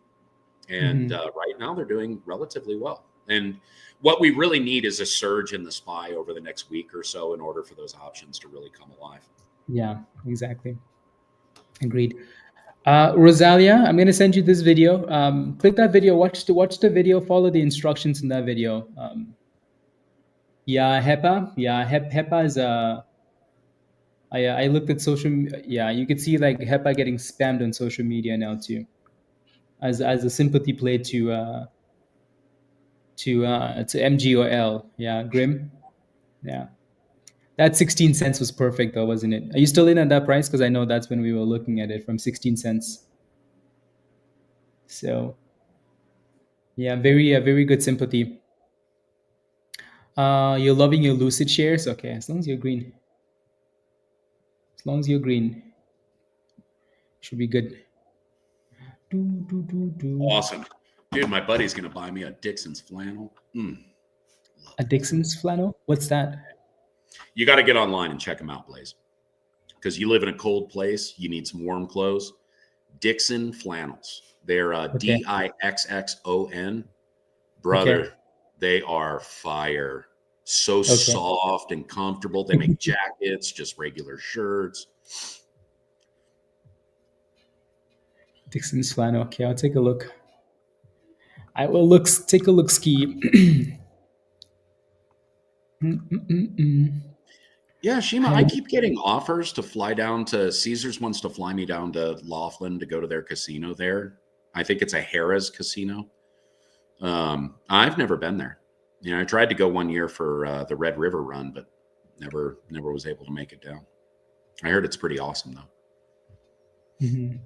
S2: And right now they're doing relatively well. And what we really need is a surge in the SPY over the next week or so in order for those options to really come alive.
S1: Yeah, exactly. Agreed. Rosalia, I'm going to send you this video. Click that video, watch the video, follow the instructions in that video. HEPA. Yeah, HEPA is I looked at you could see like HEPA getting spammed on social media now too, as a sympathy play to MGOL. Yeah, Grim. Yeah, that 16 cents was perfect though, wasn't it? Are you still in at that price? Because I know that's when we were looking at it, from 16 cents. So yeah, very good sympathy. You're loving your Lucid shares? Okay, as long as you're green. As long as you're green, should be good.
S2: Awesome. Dude, my buddy's going to buy me a Dixon's flannel.
S1: A Dixon's flannel? What's that?
S2: You got to get online and check them out, Blaze. Because you live in a cold place, you need some warm clothes. Dixon flannels. They're DIXXON. Brother, they are fire. So soft and comfortable. They make jackets, just regular shirts.
S1: Dixon's flannel. Okay, I'll take a look. I will take a look ski.
S2: Yeah, Shima, I
S1: And
S2: keep getting offers to fly down to Caesars wants to fly me down to Laughlin to go to their casino there. I think it's a Harrah's casino. I've never been there. You know, I tried to go one year for the Red River Run, but never was able to make it down. I heard it's pretty awesome though.
S1: Mhm.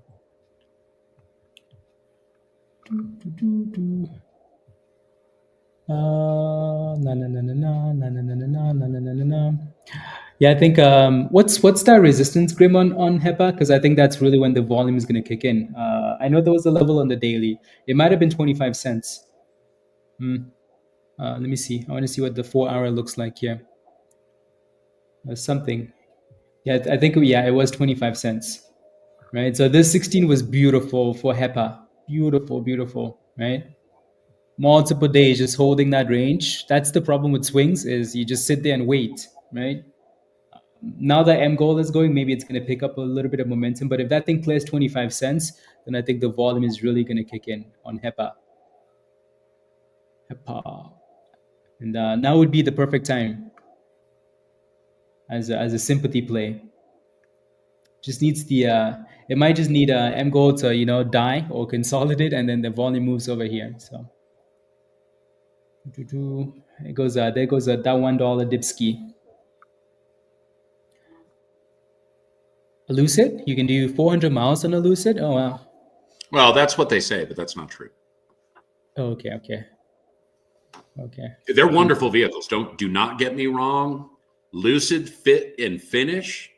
S1: Na na na na na na na na na na na na na. Yeah, I think what's that resistance grim on HEPA? Because I think that's really when the volume is going to kick in. I know there was a level on the daily. It might have been 25 cents. Let me see. I want to see what the 4 hour looks like here. Something. Yeah, I think it was 25 cents. Right. So this 16 was beautiful for HEPA. Beautiful, beautiful. Right. Multiple days just holding that range. That's the problem with swings is you just sit there and wait. Right. Now that MGOL is going, maybe it's going to pick up a little bit of momentum. But if that thing clears 25 cents, then I think the volume is really going to kick in on HEPA. HEPA. And now would be the perfect time as a sympathy play. Just needs the it might just need MGOL to die or consolidate, and then the volume moves over here. So it goes there goes that $1 dipski. A Lucid, you can do 400 miles on a Lucid. Oh wow.
S2: Well, that's what they say, but that's not true.
S1: Oh, okay.
S2: They're wonderful vehicles. Do not get me wrong. Lucid fit and finish.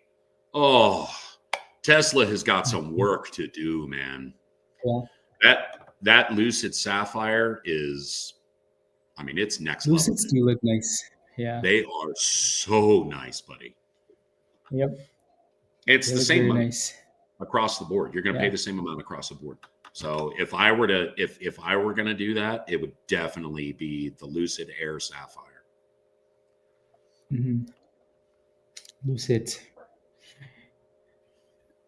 S2: Oh, Tesla has got some work to do, man.
S1: Yeah.
S2: That Lucid Sapphire is, I mean, it's next level.
S1: Lucids do look nice. Yeah.
S2: They are so nice, buddy.
S1: Yep.
S2: It's the same money
S1: nice
S2: across the board. You're going to pay the same amount across the board. So if I were going to do that, it would definitely be the Lucid Air Sapphire.
S1: Mm-hmm. Lucid.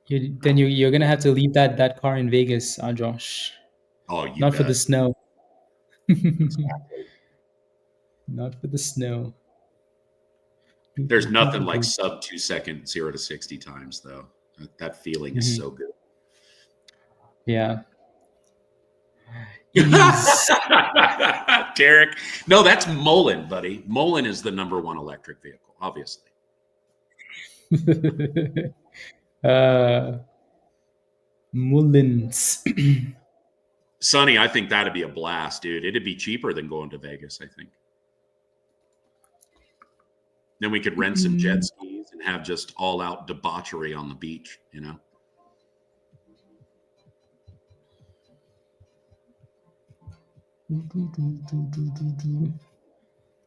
S1: Then you're going to have to leave that car in Vegas, Josh.
S2: Oh, you
S1: not
S2: bet.
S1: for the snow.
S2: Exactly.
S1: Not for the snow.
S2: There's nothing like sub 2 second 0 to 60 times though. That feeling is so good.
S1: Yeah.
S2: Derek. No, that's Mullen, buddy. Mullen is the #1 electric vehicle, obviously.
S1: Mullins.
S2: Sonny, I think that'd be a blast, dude. It'd be cheaper than going to Vegas, I think. Then we could rent some jet skis and have just all-out debauchery on the beach, you know?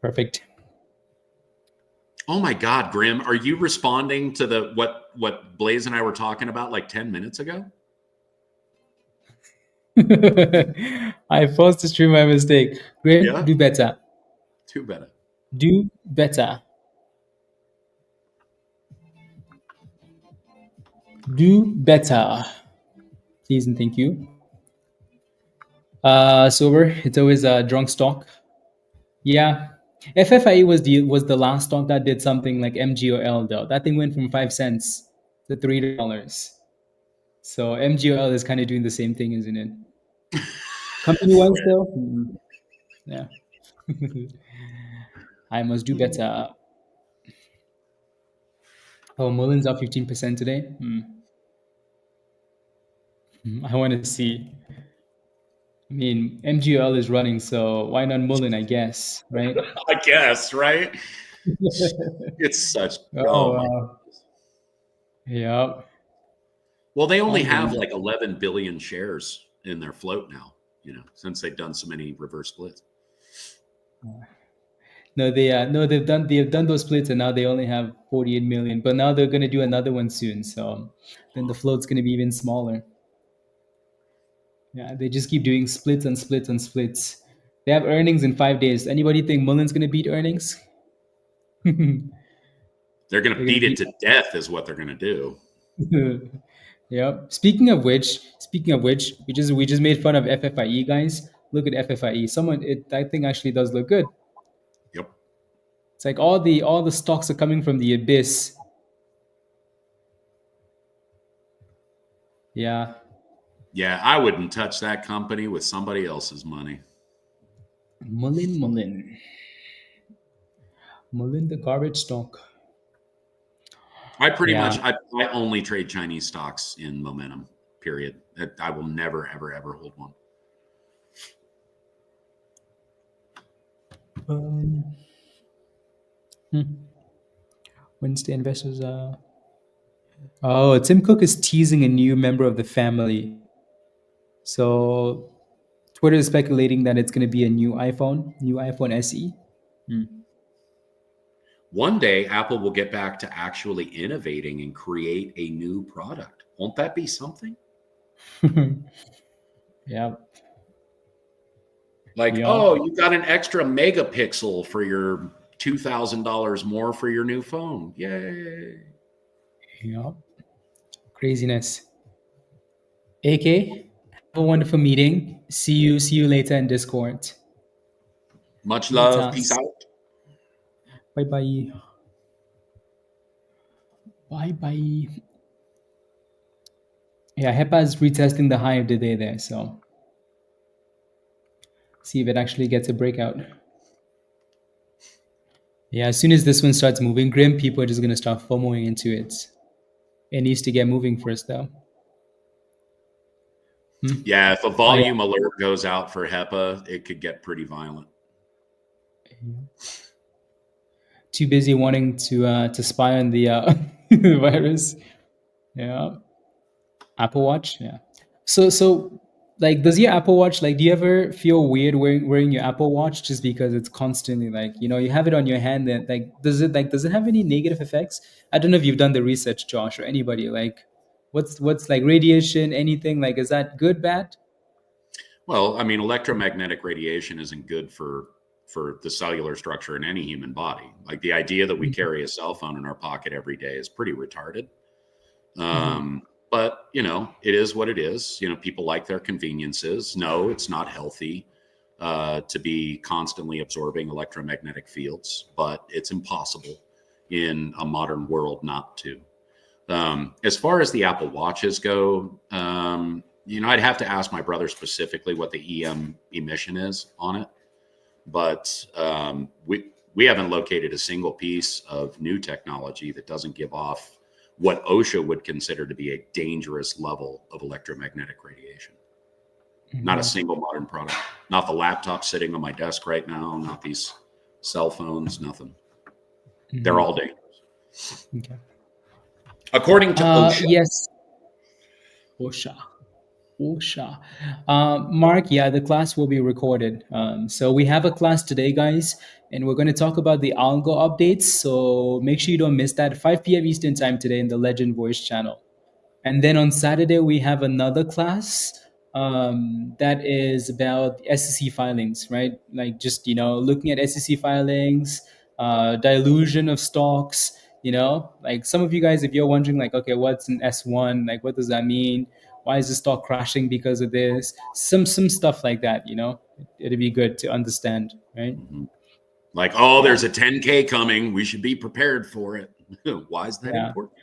S1: Perfect.
S2: Oh my God, Grim, are you responding to what Blaze and I were talking about like 10 minutes ago?
S1: I paused the stream by mistake. Grim,
S2: Yeah?
S1: do better.
S2: Too better.
S1: Do better. Do better. Please and thank you. Sober, it's always a drunk stock. Yeah. FFIE was the last stock that did something like MGOL though. That thing went from 5 cents to $3. So MGOL is kind of doing the same thing, isn't it? Company-wise though, yeah. I must do better. Oh, Mullen's up 15% today. I want to see. I mean, MGOL is running, so why not Mullen, I guess, right?
S2: I guess, right? It's such...
S1: Yeah.
S2: Well, they only have like 11 billion shares in their float now, you know, since they've done so many reverse splits.
S1: No, they've done those splits, and now they only have 48 million. But now they're going to do another one soon, so then the float's going to be even smaller. Yeah, they just keep doing splits and splits and splits. They have earnings in 5 days. Anybody think Mullen's going to beat earnings?
S2: They're going to beat it to death, is what they're going to do.
S1: Yep. Speaking of which, we just made fun of FFIE, guys. Look at FFIE. That thing actually does look good.
S2: Yep.
S1: It's like all the stocks are coming from the abyss. Yeah.
S2: Yeah, I wouldn't touch that company with somebody else's money.
S1: Mullen. Mullen the garbage stock.
S2: I pretty much,
S1: Yeah.
S2: I only trade Chinese stocks in momentum, period. I will never, ever, ever hold one.
S1: Wednesday investors Oh, Tim Cook is teasing a new member of the family. So Twitter is speculating that it's going to be a new iPhone SE.
S2: One day, Apple will get back to actually innovating and create a new product. Won't that be something?
S1: Yeah.
S2: Like,
S1: Yeah.
S2: oh, you got an extra megapixel for your $2,000 more for your new phone. Yay.
S1: Yeah. Craziness. AK, have a wonderful meeting. See you later in Discord.
S2: Much love.
S1: Later.
S2: Peace out.
S1: Bye bye. Bye bye. Yeah, HEPA is retesting the high of the day there, so see if it actually gets a breakout. Yeah, as soon as this one starts moving, grim, people are just gonna start FOMOing into it. It needs to get moving first, though.
S2: Yeah, if a
S1: Oh, yeah.
S2: volume alert goes out for HEPA, it could get pretty violent.
S1: Too busy wanting to spy on the virus. Yeah. Apple Watch. Yeah. So like, does your Apple Watch, like, do you ever feel weird wearing your Apple Watch just because it's constantly like, you have it on your hand, and like does it have any negative effects? I don't know if you've done the research, Josh, or anybody. Like, what's like radiation, anything, like, is that good, bad?
S2: Well, I mean, electromagnetic radiation isn't good for the cellular structure in any human body. Like the idea that we carry a cell phone in our pocket every day is pretty retarded. But it is what it is. People like their conveniences. No, it's not healthy to be constantly absorbing electromagnetic fields, but it's impossible in a modern world not to. As far as the Apple Watches go, I'd have to ask my brother specifically what the EM emission is on it. But we haven't located a single piece of new technology that doesn't give off what OSHA would consider to be a dangerous level of electromagnetic radiation. Not a single modern product. Not the laptop sitting on my desk right now. Not these cell phones. Nothing. They're all dangerous.
S1: Okay.
S2: According to OSHA.
S1: Yes. OSHA. Mark, yeah, the class will be recorded. So we have a class today, guys, and we're going to talk about the algo updates. So make sure you don't miss that. 5 p.m. Eastern time today in the Legend Voice channel. And then on Saturday, we have another class that is about SEC filings, right? Like, just, looking at SEC filings, dilution of stocks, like some of you guys, if you're wondering, like, okay, what's an S1? Like, what does that mean? Why is the stock crashing because of this? Some stuff like that, it'd be good to understand, right?
S2: Like, oh, there's a 10K coming. We should be prepared for it. Why is that important?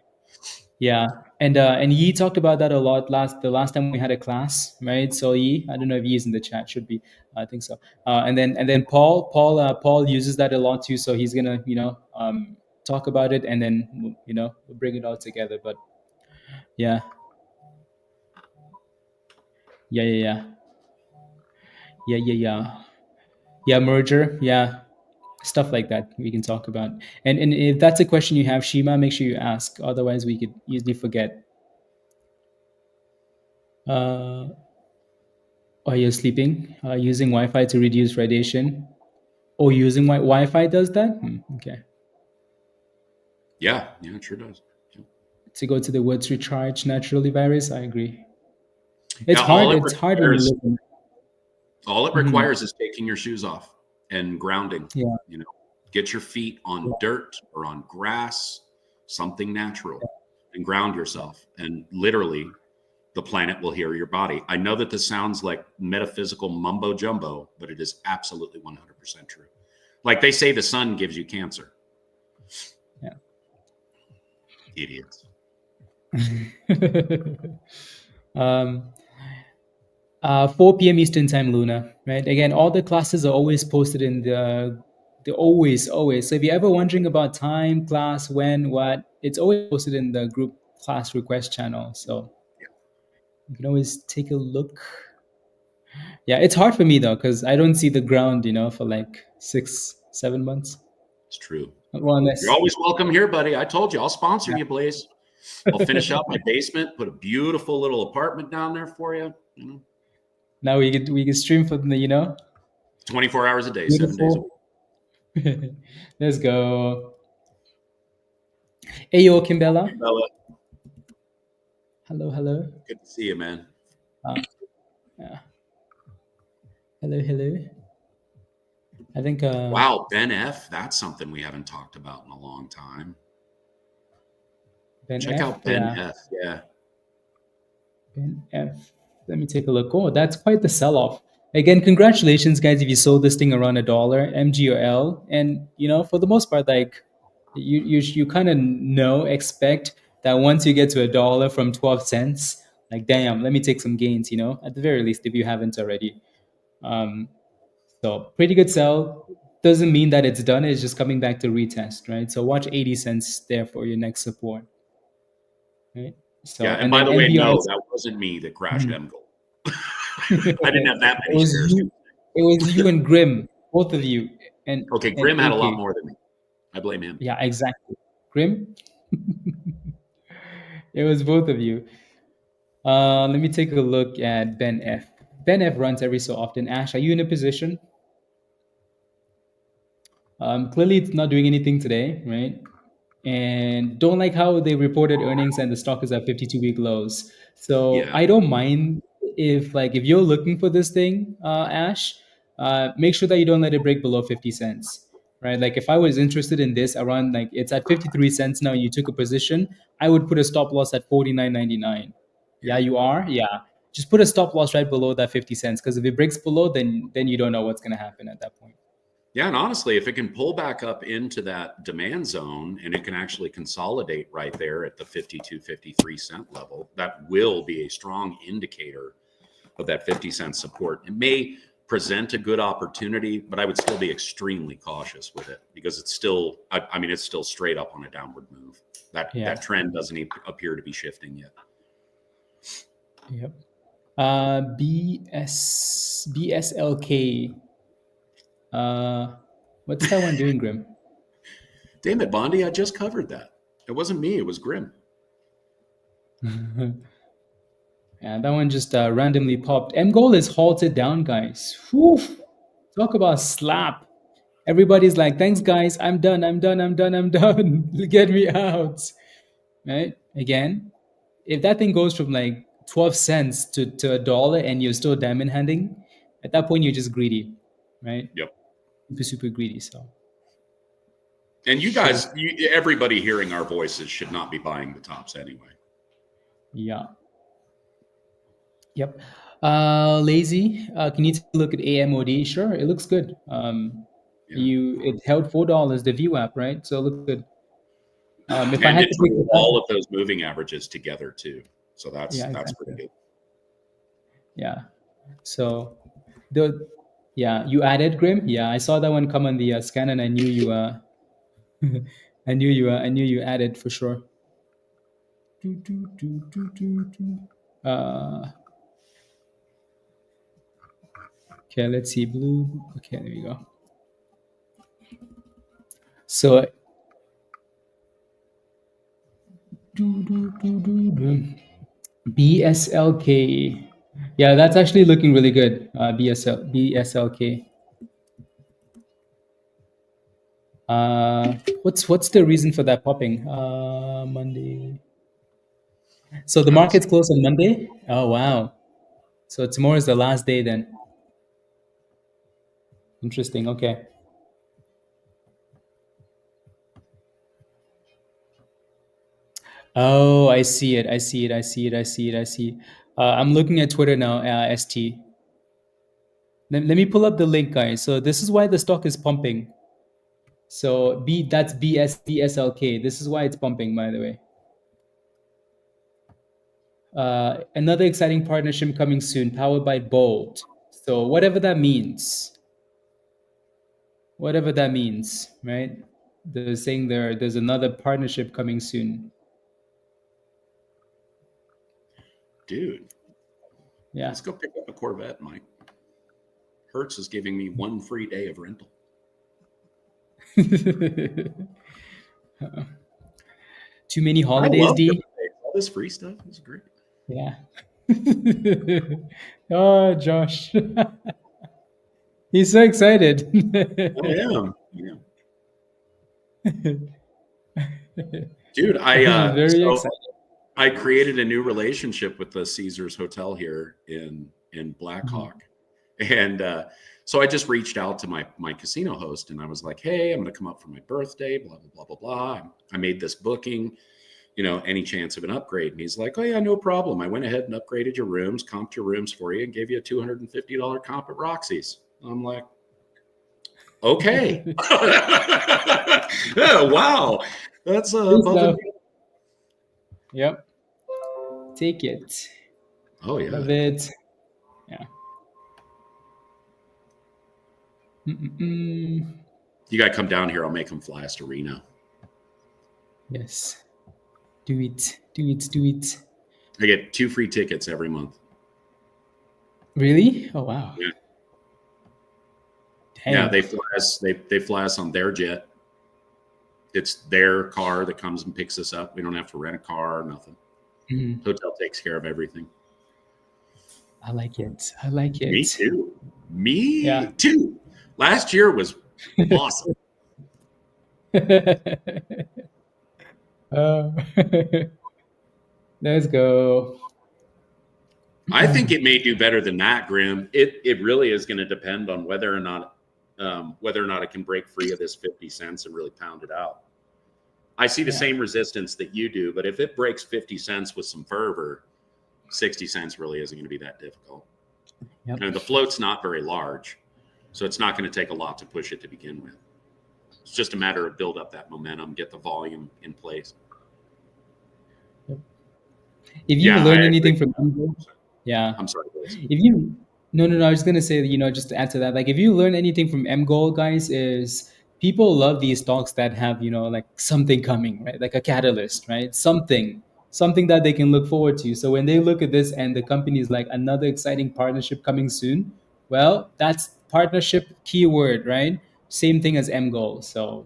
S1: Yeah, and Yi talked about that a lot the last time we had a class, right? So Yi, I don't know if Yi is in the chat, should be, I think so. And then Paul uses that a lot too. So he's gonna talk about it, and then we'll bring it all together. But yeah, merger, stuff like that we can talk about. And if that's a question you have, Shima, make sure you ask. Otherwise, we could easily forget. Or you're sleeping, using Wi-Fi to reduce radiation. Oh, using Wi-Fi does that? Okay.
S2: Yeah, it sure does. Yeah.
S1: To go to the woods, recharge naturally virus. I agree. It's hard. It's hard when you live in.
S2: All it requires is taking your shoes off and grounding.
S1: Yeah.
S2: Get your feet on dirt or on grass, something natural, and ground yourself. And literally, the planet will hear your body. I know that this sounds like metaphysical mumbo jumbo, but it is absolutely 100% true. Like they say the sun gives you cancer.
S1: Yeah.
S2: Idiots.
S1: 4 p.m. Eastern time, Luna. Right. Again, all the classes are always posted in the always. So if you're ever wondering about time, class, when, what, it's always posted in the group class request channel. So you can always take a look. Yeah, it's hard for me though because I don't see the ground, for like 6-7 months.
S2: It's true.
S1: Well, unless,
S2: You're always welcome here, buddy. I told you, I'll sponsor
S1: yeah.
S2: you, Blaze. I'll finish out my basement, put a beautiful little apartment down there for you.
S1: Now we can stream from the
S2: 24 hours a day,
S1: beautiful.
S2: 7 days a week.
S1: Let's go. Hey, yo, Kimbella.
S2: Bella,
S1: Hello.
S2: good to see you, man.
S1: Yeah. Hello. I think.
S2: Wow, Ben F. That's something we haven't talked about in a long time. Check out Ben F. Yeah.
S1: Ben F. Let me take a look. Oh, that's quite the sell-off. Again, congratulations, guys, if you sold this thing around $1, MGOL, and for the most part, like you kind of expect that once you get to $1 from 12 cents, like damn, let me take some gains. At the very least, if you haven't already. So pretty good sell. Doesn't mean that it's done. It's just coming back to retest, right? So watch 80 cents there for your next support. Right. So
S2: yeah, and by the way,
S1: MBRX,
S2: no, that wasn't me that crashed MGOL. I didn't have that many shares.
S1: It was you and Grim, both of you. And
S2: okay, Grim had a lot more than me. I blame him.
S1: Yeah, exactly. Grim. It was both of you. Let me take a look at Ben F. Ben F runs every so often. Ash, are you in a position? Clearly, it's not doing anything today, right? And don't like how they reported earnings and the stock is at 52-week lows. So
S2: Yeah.
S1: I don't mind if you're looking for this thing, Ash, make sure that you don't let it break below 50 cents, right? Like if I was interested in this around it's at 53 cents now, you took a position, I would put a stop loss at 49.99. Yeah, you are. Yeah, just put a stop loss right below that 50 cents because if it breaks below, then you don't know what's going to happen at that point.
S2: Yeah, and honestly, if it can pull back up into that demand zone and it can actually consolidate right there at the 52, 53 cent level, that will be a strong indicator of that 50 cent support. It may present a good opportunity, but I would still be extremely cautious with it because it's still, it's still straight up on a downward move. That trend doesn't even appear to be shifting yet.
S1: Yep. BSLK. What's that one doing, Grim?
S2: Damn it, Bondi, I just covered that. It wasn't me, it was Grim.
S1: Yeah, that one just randomly popped. MGOL is halted down, guys. Whew. Talk about slap. Everybody's like, thanks, guys. I'm done. Get me out. Right? Again, if that thing goes from 12 cents to $1 and you're still diamond handing, at that point, you're just greedy. Right?
S2: Yep.
S1: Super greedy. So.
S2: And you guys, everybody hearing our voices should not be buying the tops anyway.
S1: Yeah. Yep. Lazy. Can you take a look at AMOD? Sure, it looks good. It held $4, the View app, right? So it looks good. If I had to pick
S2: all of those moving averages together too, so that's pretty good.
S1: Yeah. So you added Grim. Yeah, I saw that one come on the scan, and I knew you. I knew you added for sure. Okay, let's see. Blue. Okay, there you go. So BSLK. Yeah, that's actually looking really good. BSLK. What's the reason for that popping? Monday. So the market's closed on Monday? Oh, wow. So tomorrow is the last day then. Interesting. Okay. Oh, I see it. I'm looking at Twitter now, ST. Let me pull up the link, guys. So this is why the stock is pumping. So that's BSLK. This is why it's pumping, by the way. Another exciting partnership coming soon, powered by Bolt. So whatever that means, right? They're saying there's another partnership coming soon.
S2: Dude,
S1: Yeah.
S2: let's go pick up a Corvette, Mike. Hertz is giving me 1 free day of rental.
S1: Too many holidays, D.
S2: All this free stuff is great.
S1: Yeah. Oh, Josh. He's so excited.
S2: I am. Yeah. Dude,
S1: Very excited.
S2: I created a new relationship with the Caesars Hotel here in Blackhawk. And so I just reached out to my casino host and I was like, hey, I'm going to come up for my birthday, blah, blah, blah, blah, blah. I made this booking, any chance of an upgrade. And he's like, oh, yeah, no problem. I went ahead and upgraded your rooms, comped your rooms for you and gave you a $250 comp at Roxy's. I'm like, okay. Yeah, wow. That's above.
S1: Yep. Take it.
S2: Oh, yeah.
S1: Love it. Yeah. Mm-mm-mm.
S2: You got to come down here. I'll make them fly us to Reno.
S1: Yes. Do it. Do it. Do it.
S2: I get 2 free tickets every month.
S1: Really? Oh, wow.
S2: Yeah.
S1: Dang.
S2: Yeah, they fly us on their jet. It's their car that comes and picks us up. We don't have to rent a car or nothing.
S1: Mm-hmm.
S2: Hotel takes care of everything.
S1: I like it. I like it.
S2: Me too. Me too. Last year was awesome.
S1: Let's go.
S2: I think it may do better than that, Grim. It really is going to depend on whether or not it can break free of this 50 cents and really pound it out. I see the same resistance that you do, but if it breaks 50 cents with some fervor, 60 cents really isn't going to be that difficult.
S1: Yep.
S2: And the float's not very large, so it's not going to take a lot to push it to begin with. It's just a matter of build up that momentum, get the volume in place.
S1: If you learn anything from MGOL,
S2: I'm sorry, guys.
S1: No, I was going to say, just to add to that, like if you learn anything from MGOL, guys, is people love these stocks that have, like something coming, right? Like a catalyst, right? Something that they can look forward to. So when they look at this and the company is like another exciting partnership coming soon, well, that's partnership keyword, right? Same thing as MGOL. So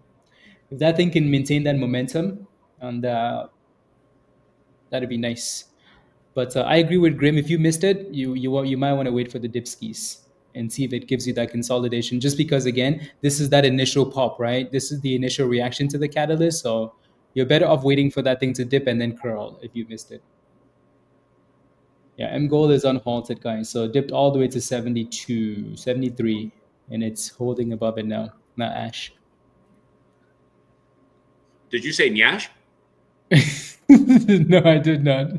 S1: if that thing can maintain that momentum, and that'd be nice. But I agree with Grim. If you missed it, you might want to wait for the dipskis and see if it gives you that consolidation. Just because, again, this is that initial pop, right? This is the initial reaction to the catalyst. So you're better off waiting for that thing to dip and then curl if you missed it. Yeah, MGOL is unhalted, guys. So it dipped all the way to 72, 73, and it's holding above it now. Not Ash.
S2: Did you say Nyash?
S1: No, I did not.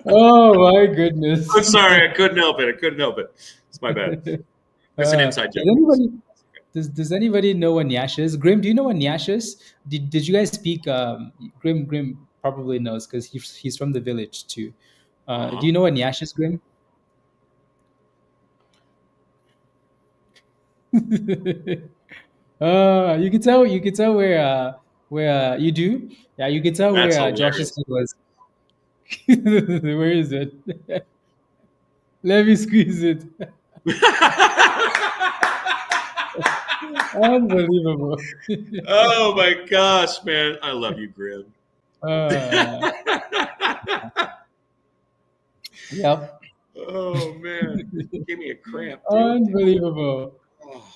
S1: Oh my goodness!
S2: I'm sorry, I couldn't help it. It's my bad. It's an inside joke.
S1: Does anybody know what Nyash is? Grim, do you know what Nyash is? Did you guys speak? Grim probably knows because he's from the village too. Do you know what Nyash is, Grim? You could tell where you do. Yeah, you could tell where Josh's key was. Where is it? Let me squeeze it. Unbelievable.
S2: Oh my gosh, man. I love you, Grim.
S1: Yep.
S2: Oh man. Give me a cramp. Dude.
S1: Unbelievable.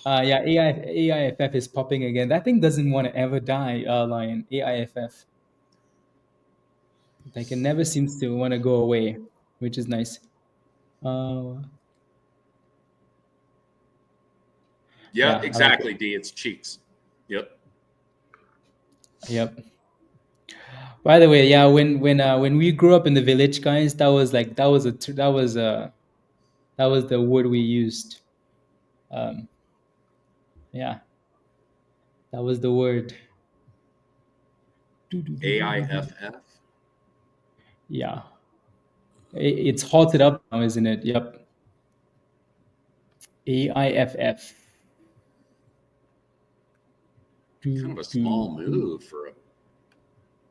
S1: Yeah, AIFF is popping again. That thing doesn't want to ever die, Lion. AIFF. Like it never seems to want to go away, which is nice.
S2: Yeah, exactly, like D. It's cheeks. Yep.
S1: By the way, yeah, when we grew up in the village, guys, that was the wood we used. Yeah, that was the word.
S2: AIFF.
S1: Yeah, it's halted up now, isn't it? Yep. AIFF.
S2: Kind of a small move for a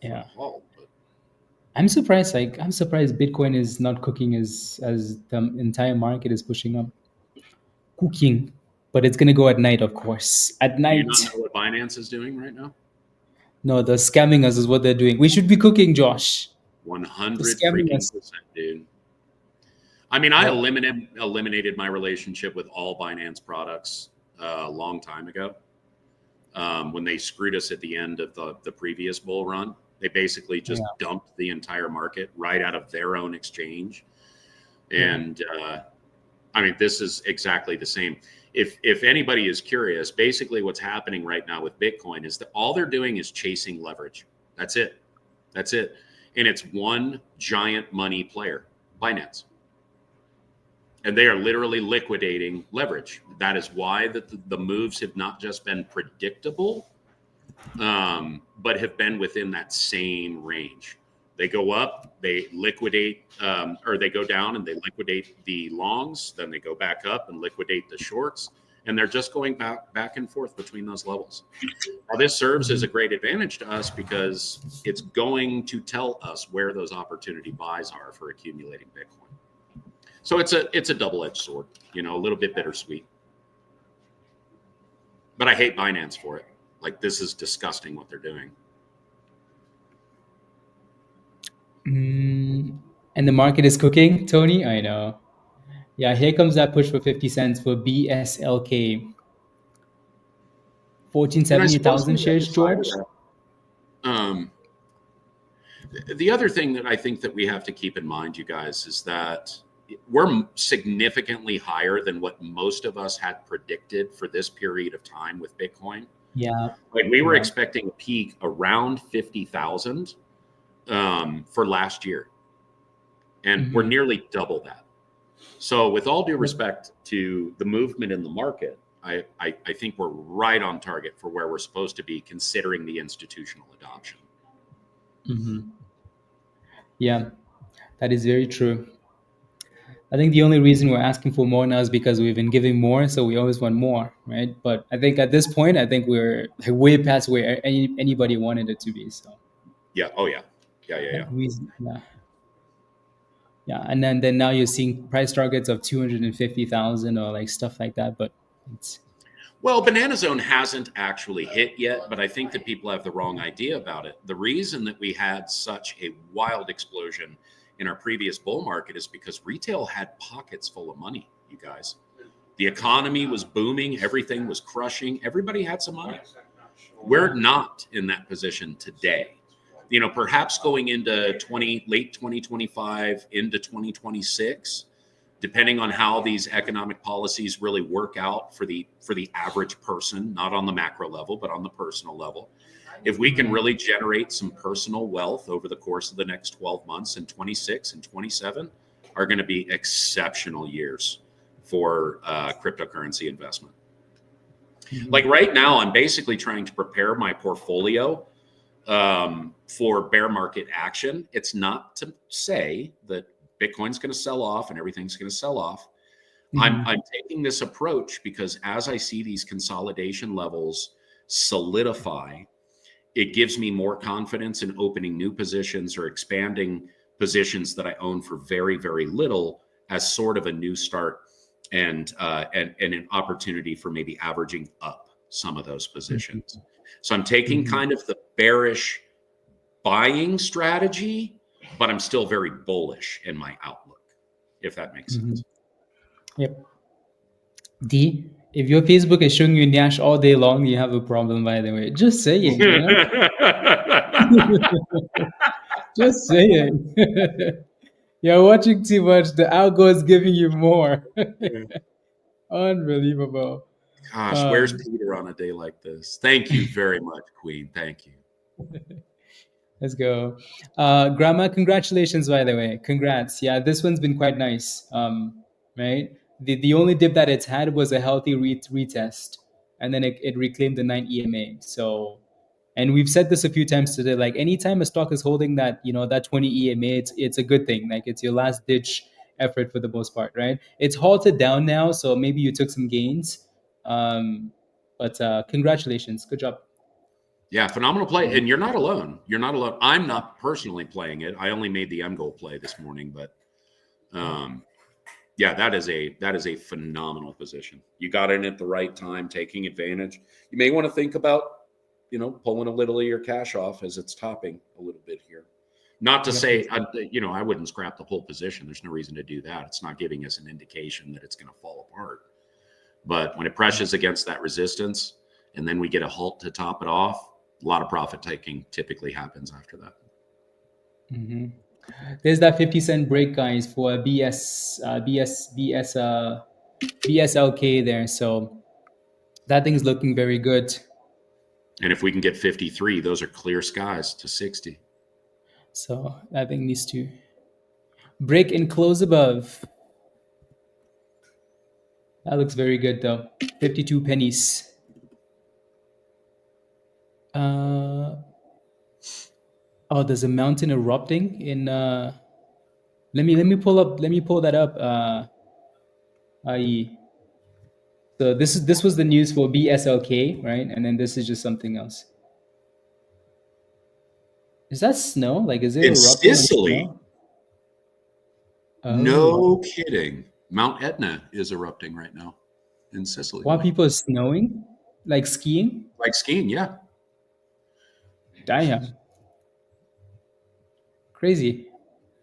S1: Yeah.
S2: halt, but
S1: I'm surprised. Like, I'm surprised Bitcoin is not cooking as the entire market is pushing up. Cooking, but it's gonna go at night, of course. At
S2: do you not
S1: night.
S2: know what Binance is doing right now?
S1: No, they're scamming us is what they're doing. We should be cooking, Josh. They're
S2: 100
S1: scamming
S2: freaking
S1: us.
S2: percent, dude. I mean, I
S1: Yep.
S2: eliminated my relationship with all Binance products a long time ago. When they screwed us at the end of the previous bull run, they basically just
S1: Yeah.
S2: dumped the entire market right out of their own exchange.
S1: Yeah.
S2: And I mean, this is exactly the same. If anybody is curious, basically what's happening right now with Bitcoin is that all they're doing is chasing leverage. That's it. That's it. And it's one giant money player, Binance. And they are literally liquidating leverage. That is why the moves have not just been predictable, but have been within that same range. They go up, they liquidate, or they go down and they liquidate the longs, then they go back up and liquidate the shorts, and they're just going back and forth between those levels. Now, this serves as a great advantage to us because it's going to tell us where those opportunity buys are for accumulating Bitcoin. So it's a double-edged sword, you know, a little bit bittersweet. But I hate Binance for it. Like, this is disgusting what they're doing.
S1: And the market is cooking, Tony. I know. Yeah, here comes that push for 50 cents for BSLK.
S2: And I suppose on
S1: 1470,000
S2: the other
S1: shares,
S2: side of
S1: George.
S2: that, the other thing that I think that we have to keep in mind, you guys, is that we're significantly higher than what most of us had predicted for this period of time with Bitcoin.
S1: Yeah.
S2: Like, we were
S1: Yeah.
S2: expecting a peak around 50,000 for last year, and we're nearly double that. So, with all due respect to the movement in the market, I think we're right on target for where we're supposed to be, considering the institutional adoption.
S1: Yeah, that is very true. I think the only reason we're asking for more now is because we've been giving more, so we always want more, right? But I think at this point, I think we're like way past where anybody wanted it to be. So
S2: Yeah. Oh, yeah. Yeah.
S1: like yeah, and then now you're seeing price targets of 250,000 or like stuff like that. But it's
S2: Well, Banana Zone hasn't actually hit yet, but I think that people have the wrong idea about it. The reason that we had such a wild explosion in our previous bull market is because retail had pockets full of money, you guys. The economy was booming, everything was crushing, everybody had some money. We're not in that position today. You know, perhaps going into late 2025 into 2026, depending on how these economic policies really work out for the average person, not on the macro level, but on the personal level. If we can really generate some personal wealth over the course of the next 12 months, and 26 and 27 are going to be exceptional years for cryptocurrency investment. Like right now, I'm basically trying to prepare my portfolio for bear market action. It's not to say that Bitcoin's going to sell off and everything's going to sell off. I'm taking this approach because as I see these consolidation levels solidify, it gives me more confidence in opening new positions or expanding positions that I own for very, very little as sort of a new start and an opportunity for maybe averaging up some of those positions. So I'm taking kind of the bearish buying strategy, but I'm still very bullish in my outlook, if that makes sense.
S1: Yep. D, if your Facebook is showing you Nash all day long, you have a problem, by the way. Just saying, you know? Just saying. You're watching too much. The algo is giving you more. Unbelievable.
S2: Gosh, where's Peter on a day like this? Thank you very much, Queen. Thank you.
S1: Let's go. Grandma, congratulations, by the way. Congrats. Yeah, this one's been quite nice. Right? The only dip that it's had was a healthy retest. and then it reclaimed the 9 EMA. So, and we've said this a few times today, like anytime a stock is holding that, that 20 EMA, it's a good thing. Like it's your last ditch effort for the most part, right? It's halted down now, so maybe you took some gains. But congratulations, good job.
S2: Yeah, phenomenal play. And you're not alone. You're not alone. I'm not personally playing it. I only made the MGOL play this morning, but yeah, that is a phenomenal position. You got in at the right time, taking advantage. You may want to think about, pulling a little of your cash off as it's topping a little bit here. Not to say, I wouldn't scrap the whole position. There's no reason to do that. It's not giving us an indication that it's going to fall apart. But when it presses against that resistance and then we get a halt to top it off, a lot of profit taking typically happens after that.
S1: Mm-hmm. There's that 50-cent break, guys, for BSLK there. So that thing's looking very good.
S2: And if we can get 53, those are clear skies to 60.
S1: So that thing needs to break and close above. That looks very good, though. 52 pennies. There's a mountain erupting in. Let me pull that up. So this was the news for BSLK, right? And then this is just something else. Is that snow? Like, is it
S2: in
S1: erupting?
S2: Sicily?
S1: Oh.
S2: No kidding. Mount Etna is erupting right now in Sicily.
S1: While people are snowing, like skiing?
S2: Like skiing, yeah.
S1: Damn. Crazy.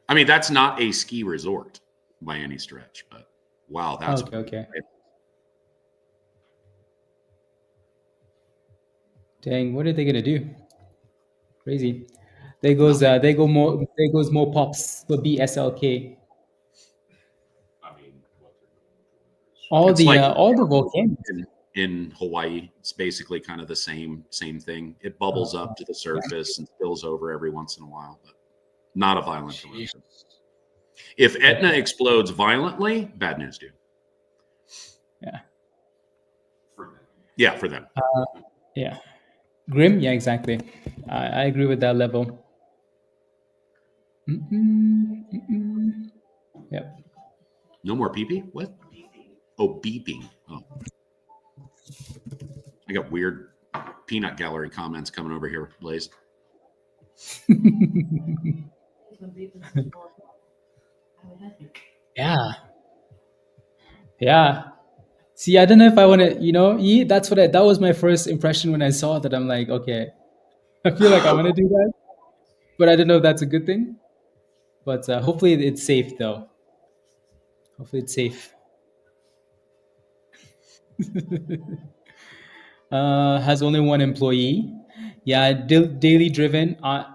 S2: I mean, that's not a ski resort by any stretch, but wow, that's
S1: okay. Dang, what are they gonna do? Crazy. There goes more pops for BSLK.
S2: I mean,
S1: all the volcanoes
S2: in Hawaii, it's basically kind of the same thing. It bubbles up to the surface and spills over every once in a while, but not a violent eruption. If Etna explodes violently, bad news, dude.
S1: Yeah.
S2: Yeah, for them.
S1: Yeah. Grim? Yeah, exactly. I agree with that level. Yep.
S2: No more pee-pee? What? Oh, beeping. Oh. I got weird peanut gallery comments coming over here, Blaze.
S1: Yeah. See, I don't know if I want to, that was my first impression when I saw that. I'm like, okay, I feel like I want to do that, but I don't know if that's a good thing. But hopefully it's safe, though. Hopefully it's safe. Has only one employee. Yeah, daily driven. I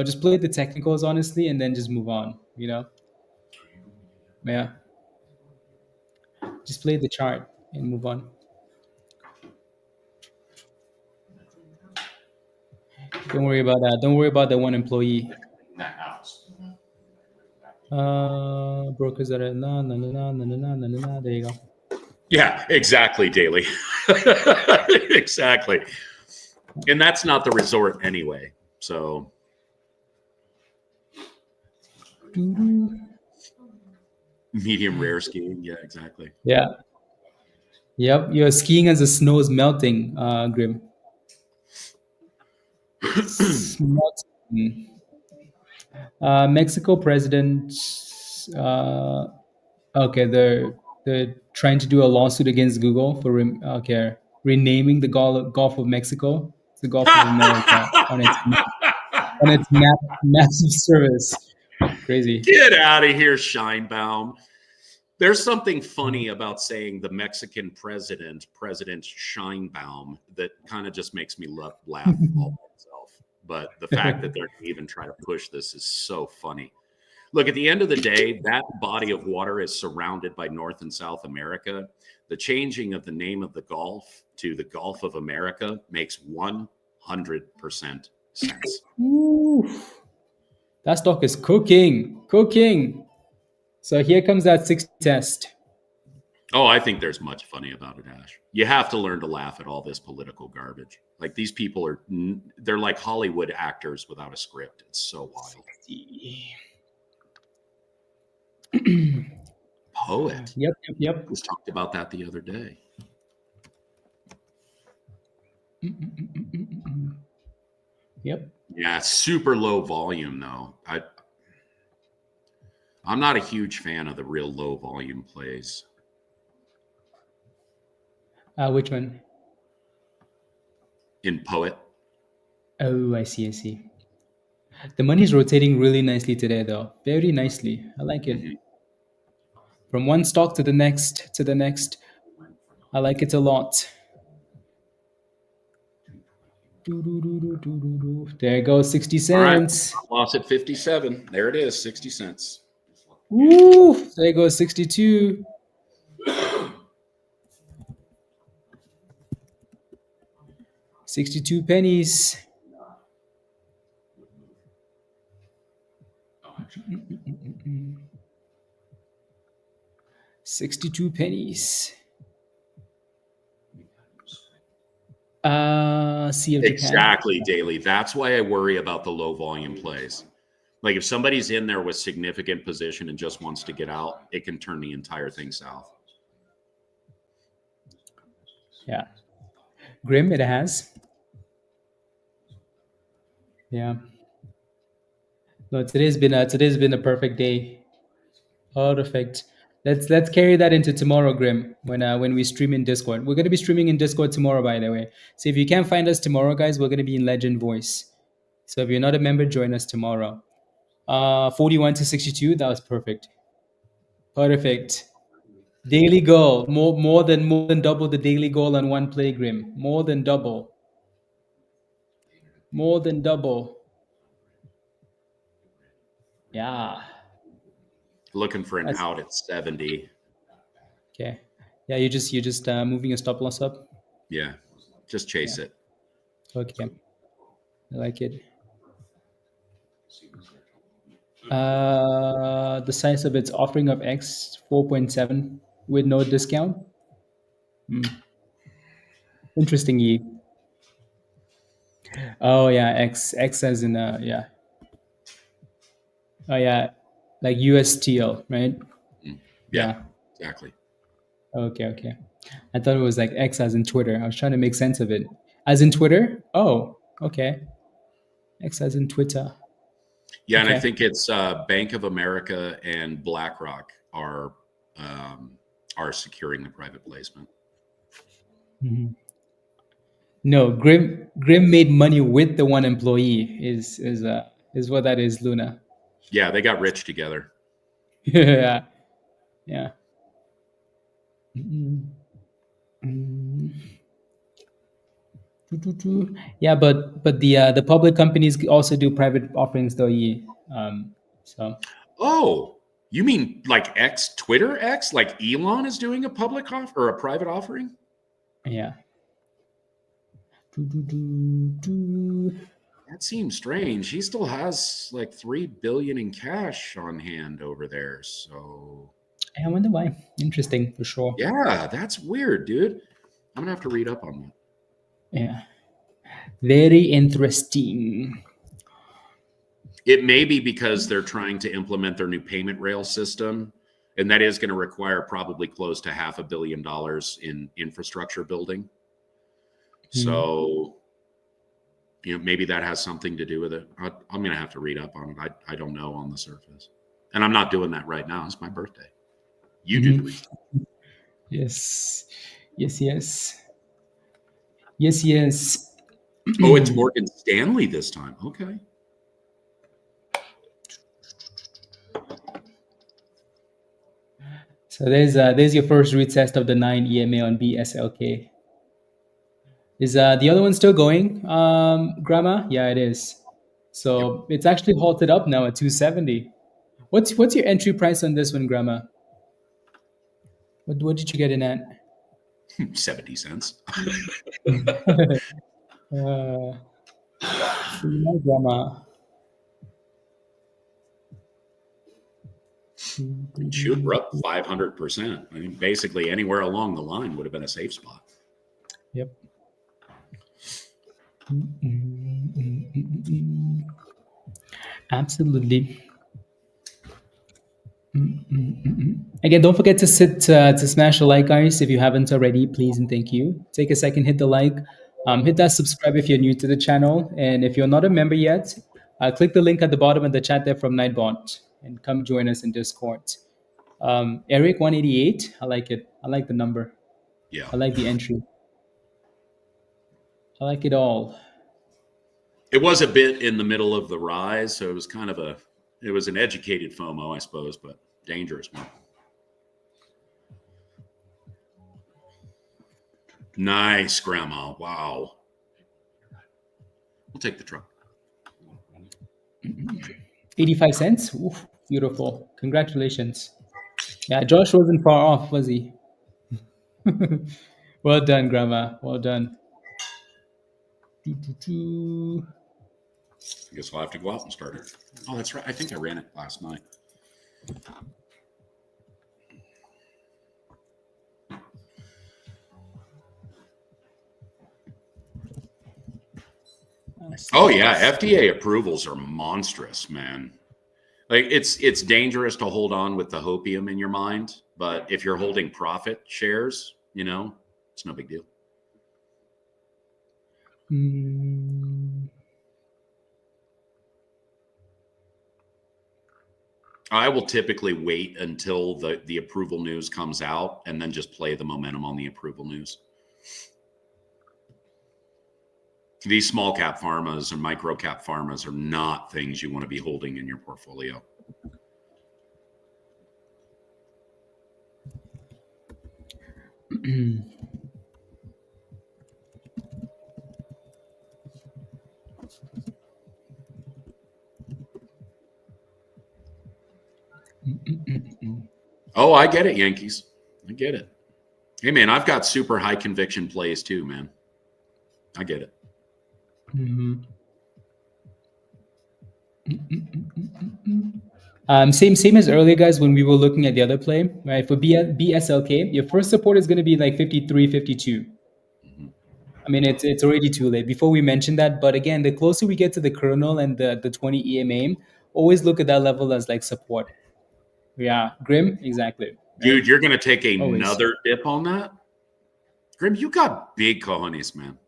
S1: just play the technicals honestly, and then just move on. Yeah. Just play the chart and move on. Don't worry about that. Don't worry about the one employee. Brokers that are there you go.
S2: Yeah, exactly, Daily. Exactly. And that's not the resort anyway. So medium rare skiing. Yeah, exactly.
S1: Yeah. Yep. You're skiing as the snow is melting, Grim. Mexico president. Okay, they're trying to do a lawsuit against Google for renaming the Gulf of Mexico. It's the Gulf of America on its massive service. Crazy.
S2: Get out of here, Scheinbaum. There's something funny about saying the Mexican President Scheinbaum, that kind of just makes me laugh all by itself. But the fact that they're even trying to push this is so funny. Look, at the end of the day, that body of water is surrounded by North and South America. The changing of the name of the Gulf to the Gulf of America makes 100% sense.
S1: Ooh. That stock is cooking. So here comes that 60 test.
S2: Oh, I think there's much funny about it, Ash. You have to learn to laugh at all this political garbage. Like these people they're like Hollywood actors without a script. It's so wild. Poet.
S1: Yep.
S2: We talked about that the other day.
S1: Yep.
S2: Yeah, super low volume though. I'm not a huge fan of the real low volume plays.
S1: Which one?
S2: In Poet.
S1: Oh, I see. The money's rotating really nicely today, though. Very nicely. I like it.
S2: Mm-hmm.
S1: From one stock to the next, I like it a lot. There goes 60 cents.
S2: All right. Lost at 57. There it is, 60 cents.
S1: Woo! There goes 62. $62 pennies. $62 pennies. Sea of Japan.
S2: Exactly, Daily. That's why I worry about the low volume plays. Like if somebody's in there with significant position and just wants to get out, it can turn the entire thing south.
S1: Yeah. Grim, it has. Yeah. No, today's been a perfect day. Perfect. Let's carry that into tomorrow, Grim, when we stream in Discord. We're gonna be streaming in Discord tomorrow, by the way. So if you can't find us tomorrow, guys, we're gonna be in Legend Voice. So if you're not a member, join us tomorrow. 41 to 62, that was perfect. Perfect. Daily goal. More than double the daily goal on one play, Grim. More than double. More than double. Yeah.
S2: Looking for an out at 70.
S1: Okay. Yeah, you're just moving your stop loss up.
S2: Yeah. Just chase it.
S1: Okay. I like it. The size of its offering of X 4.7 with no discount. Interesting. Oh yeah, X as in yeah. Oh yeah, like USTL, right?
S2: Yeah. Exactly.
S1: Okay. I thought it was like X as in Twitter. I was trying to make sense of it. As in Twitter? Oh, okay. X as in Twitter.
S2: Yeah, okay. And I think it's Bank of America and BlackRock are securing the private placement.
S1: Mm-hmm. No, Grim made money with the one employee. Is what that is, Luna.
S2: Yeah, they got rich together.
S1: Yeah. Yeah, but the public companies also do private offerings though. So.
S2: Oh, you mean like Twitter X? Like Elon is doing a public offer or a private offering?
S1: Yeah.
S2: That seems strange. He still has like $3 billion in cash on hand over there. So
S1: I wonder why. Interesting for sure.
S2: Yeah, that's weird, dude. I'm gonna have to read up on that.
S1: Yeah. Very interesting.
S2: It may be because they're trying to implement their new payment rail system, and that is going to require probably close to $500 million in infrastructure building. So, maybe that has something to do with it. I'm going to have to read up on it. I don't know on the surface, and I'm not doing that right now. It's my birthday. You do the research.
S1: Yes.
S2: Oh, it's Morgan Stanley this time. Okay.
S1: So there's your first retest of the 9 EMA on BSLK. Is the other one still going, Grandma? Yeah, it is. So It's actually halted up now at 270. What's your entry price on this one, Grandma? What did you get in at?
S2: 70 cents.
S1: Grandma.
S2: Shoot, we're up 500%. I mean, basically anywhere along the line would have been a safe spot.
S1: Yep. Absolutely. Again, don't forget to smash the like, guys, if you haven't already, please and thank you. Take a second, hit the like, hit that subscribe if you're new to the channel, and if you're not a member yet, click the link at the bottom of the chat there from Nightbot and come join us in Discord. Eric 188, I like it. I like the number.
S2: Yeah.
S1: I like the entry. I like it all.
S2: It was a bit in the middle of the rise, so it was kind of it was an educated FOMO, I suppose, but dangerous one. Nice, Grandma. Wow. We'll take the truck.
S1: 85 cents? Oof, beautiful. Congratulations. Yeah, Josh wasn't far off, was he? Well done, Grandma. Well done.
S2: I guess I'll have to go out and start it. Oh, that's right. I think I ran it last night. Oh yeah, FDA approvals are monstrous, man. Like it's dangerous to hold on with the hopium in your mind, but if you're holding profit shares, you know, it's no big deal. I will typically wait until the approval news comes out and then just play the momentum on the approval news. These small cap pharmas and micro cap pharmas are not things you want to be holding in your portfolio. Oh, I get it, Yankees. I get it. Hey, man, I've got super high conviction plays too, man. I get it.
S1: Same as earlier, guys, when we were looking at the other play, right? For BSLK, your first support is going to be like 53, 52. I mean, it's already too late. Before we mentioned that, but again, the closer we get to the kernel and the 20 EMA, always look at that level as like support. Yeah, Grim, exactly.
S2: Dude, you're going to take another dip on that? Grim, you got big cojones, man.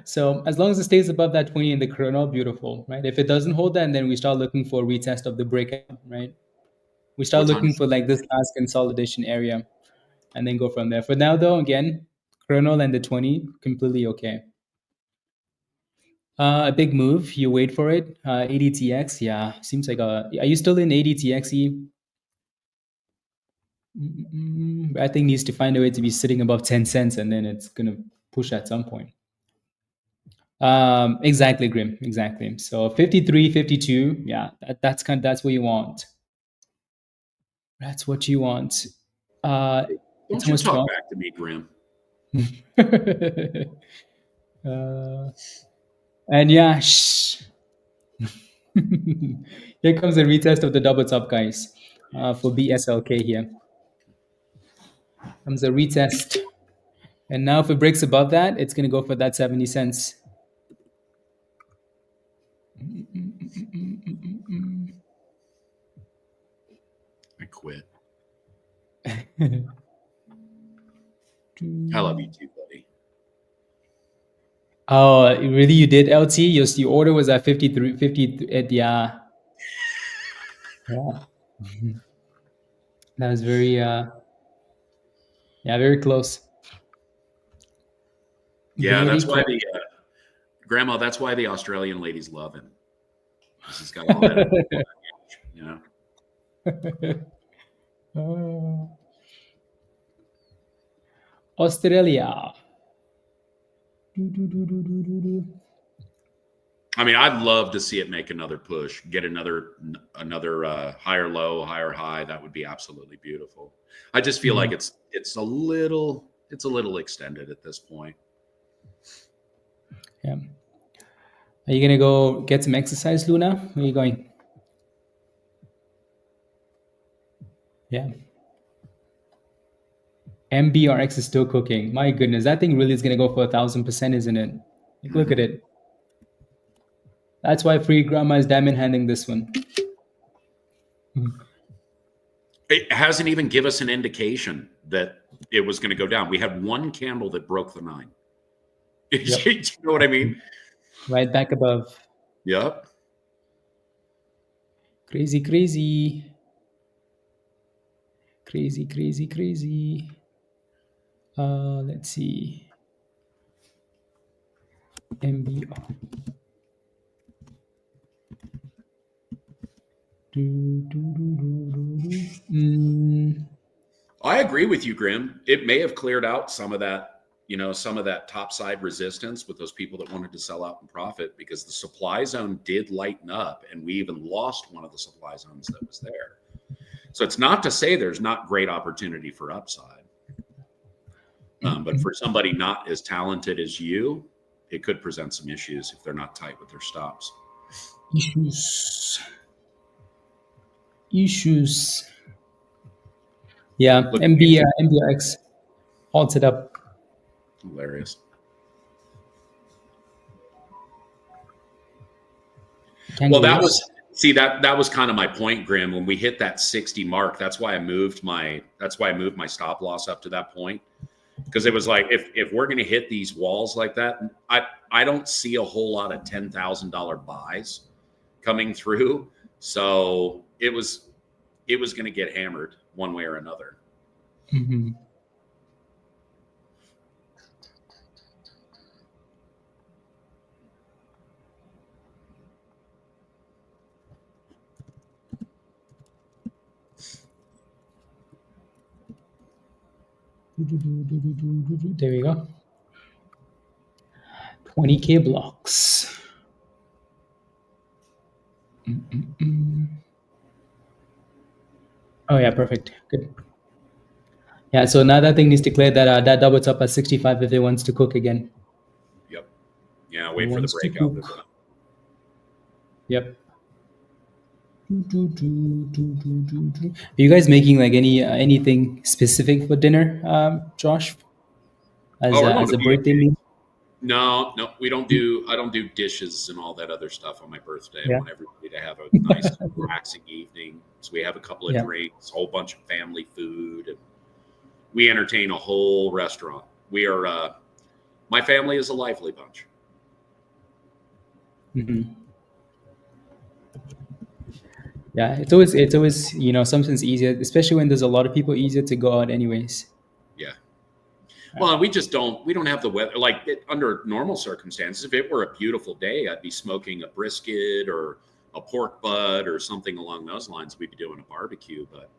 S1: So as long as it stays above that 20 in the kernel, beautiful, right? If it doesn't hold that, then we start looking for a retest of the breakout, right? We start looking for like this last consolidation area and then go from there. For now, though, again, kernel and the 20, completely okay. A big move. You wait for it. ADTX, yeah, seems like are you still in ADTXE? I think needs to find a way to be sitting above 10 cents, and then it's gonna push at some point. Exactly, Grim. Exactly. So 53, 52. Yeah, that's what you want. That's what you want.
S2: Don't you talk 12. Back to me, Grim.
S1: And yeah, shh. Here comes the retest of the double top, guys, for BSLK here. Comes a retest. And now if it breaks above that, it's going to go for that 70 cents.
S2: I quit. I love you too, buddy.
S1: Oh, really? You did, LT? Your order was at 53, 50, yeah. Yeah. That was very, very close.
S2: Yeah, very that's close. Why Grandma, that's why the Australian ladies love him. He's got all that, you know.
S1: Australia.
S2: I mean, I'd love to see it make another push, get another higher low, higher high. That would be absolutely beautiful. I just feel like it's a little extended at this point.
S1: Yeah. Are you gonna go get some exercise, Luna? Where are you going? Yeah. MBRX is still cooking. My goodness, that thing really is going to go for 1,000%, isn't it? Like, look at it. That's why Free Grandma is diamond handing this one.
S2: It hasn't even given us an indication that it was going to go down. We had one candle that broke the 9.
S1: Yep.
S2: You know what I mean?
S1: Right back above.
S2: Yep.
S1: Crazy, crazy. Crazy, crazy, crazy. Let's see. MBR.
S2: I agree with you, Grim. It may have cleared out some of that, some of that topside resistance with those people that wanted to sell out and profit, because the supply zone did lighten up, and we even lost one of the supply zones that was there. So it's not to say there's not great opportunity for upside. But for somebody not as talented as you, it could present some issues if they're not tight with their stops.
S1: Issues. Yeah, MBRX halted up.
S2: Hilarious. Well, that was kind of my point, Grim. When we hit that 60 mark, that's why I moved my stop loss up to that point. Because it was like, if we're going to hit these walls like that, I don't see a whole lot of $10,000 buys coming through. So it was going to get hammered one way or another.
S1: Mm-hmm. There we go. 20K blocks. Oh yeah, perfect. Good. Yeah, so now that thing needs to clear that that doubles up at 65 if it wants to cook again.
S2: Yep. Yeah, wait for the breakout.
S1: Yep. Are you guys making like anything specific for dinner, Josh? As a birthday meal?
S2: No, we don't do. I don't do dishes and all that other stuff on my birthday.
S1: Yeah.
S2: I want everybody to have a nice, relaxing evening. So we have a couple of drinks, a whole bunch of family food, and we entertain a whole restaurant. We are. My family is a lively bunch.
S1: Mm-hmm. Yeah, it's always sometimes easier, especially when there's a lot of people, easier to go out anyways.
S2: Yeah. Well, we don't have the weather under normal circumstances. If it were a beautiful day, I'd be smoking a brisket or a pork butt or something along those lines. We'd be doing a barbecue, but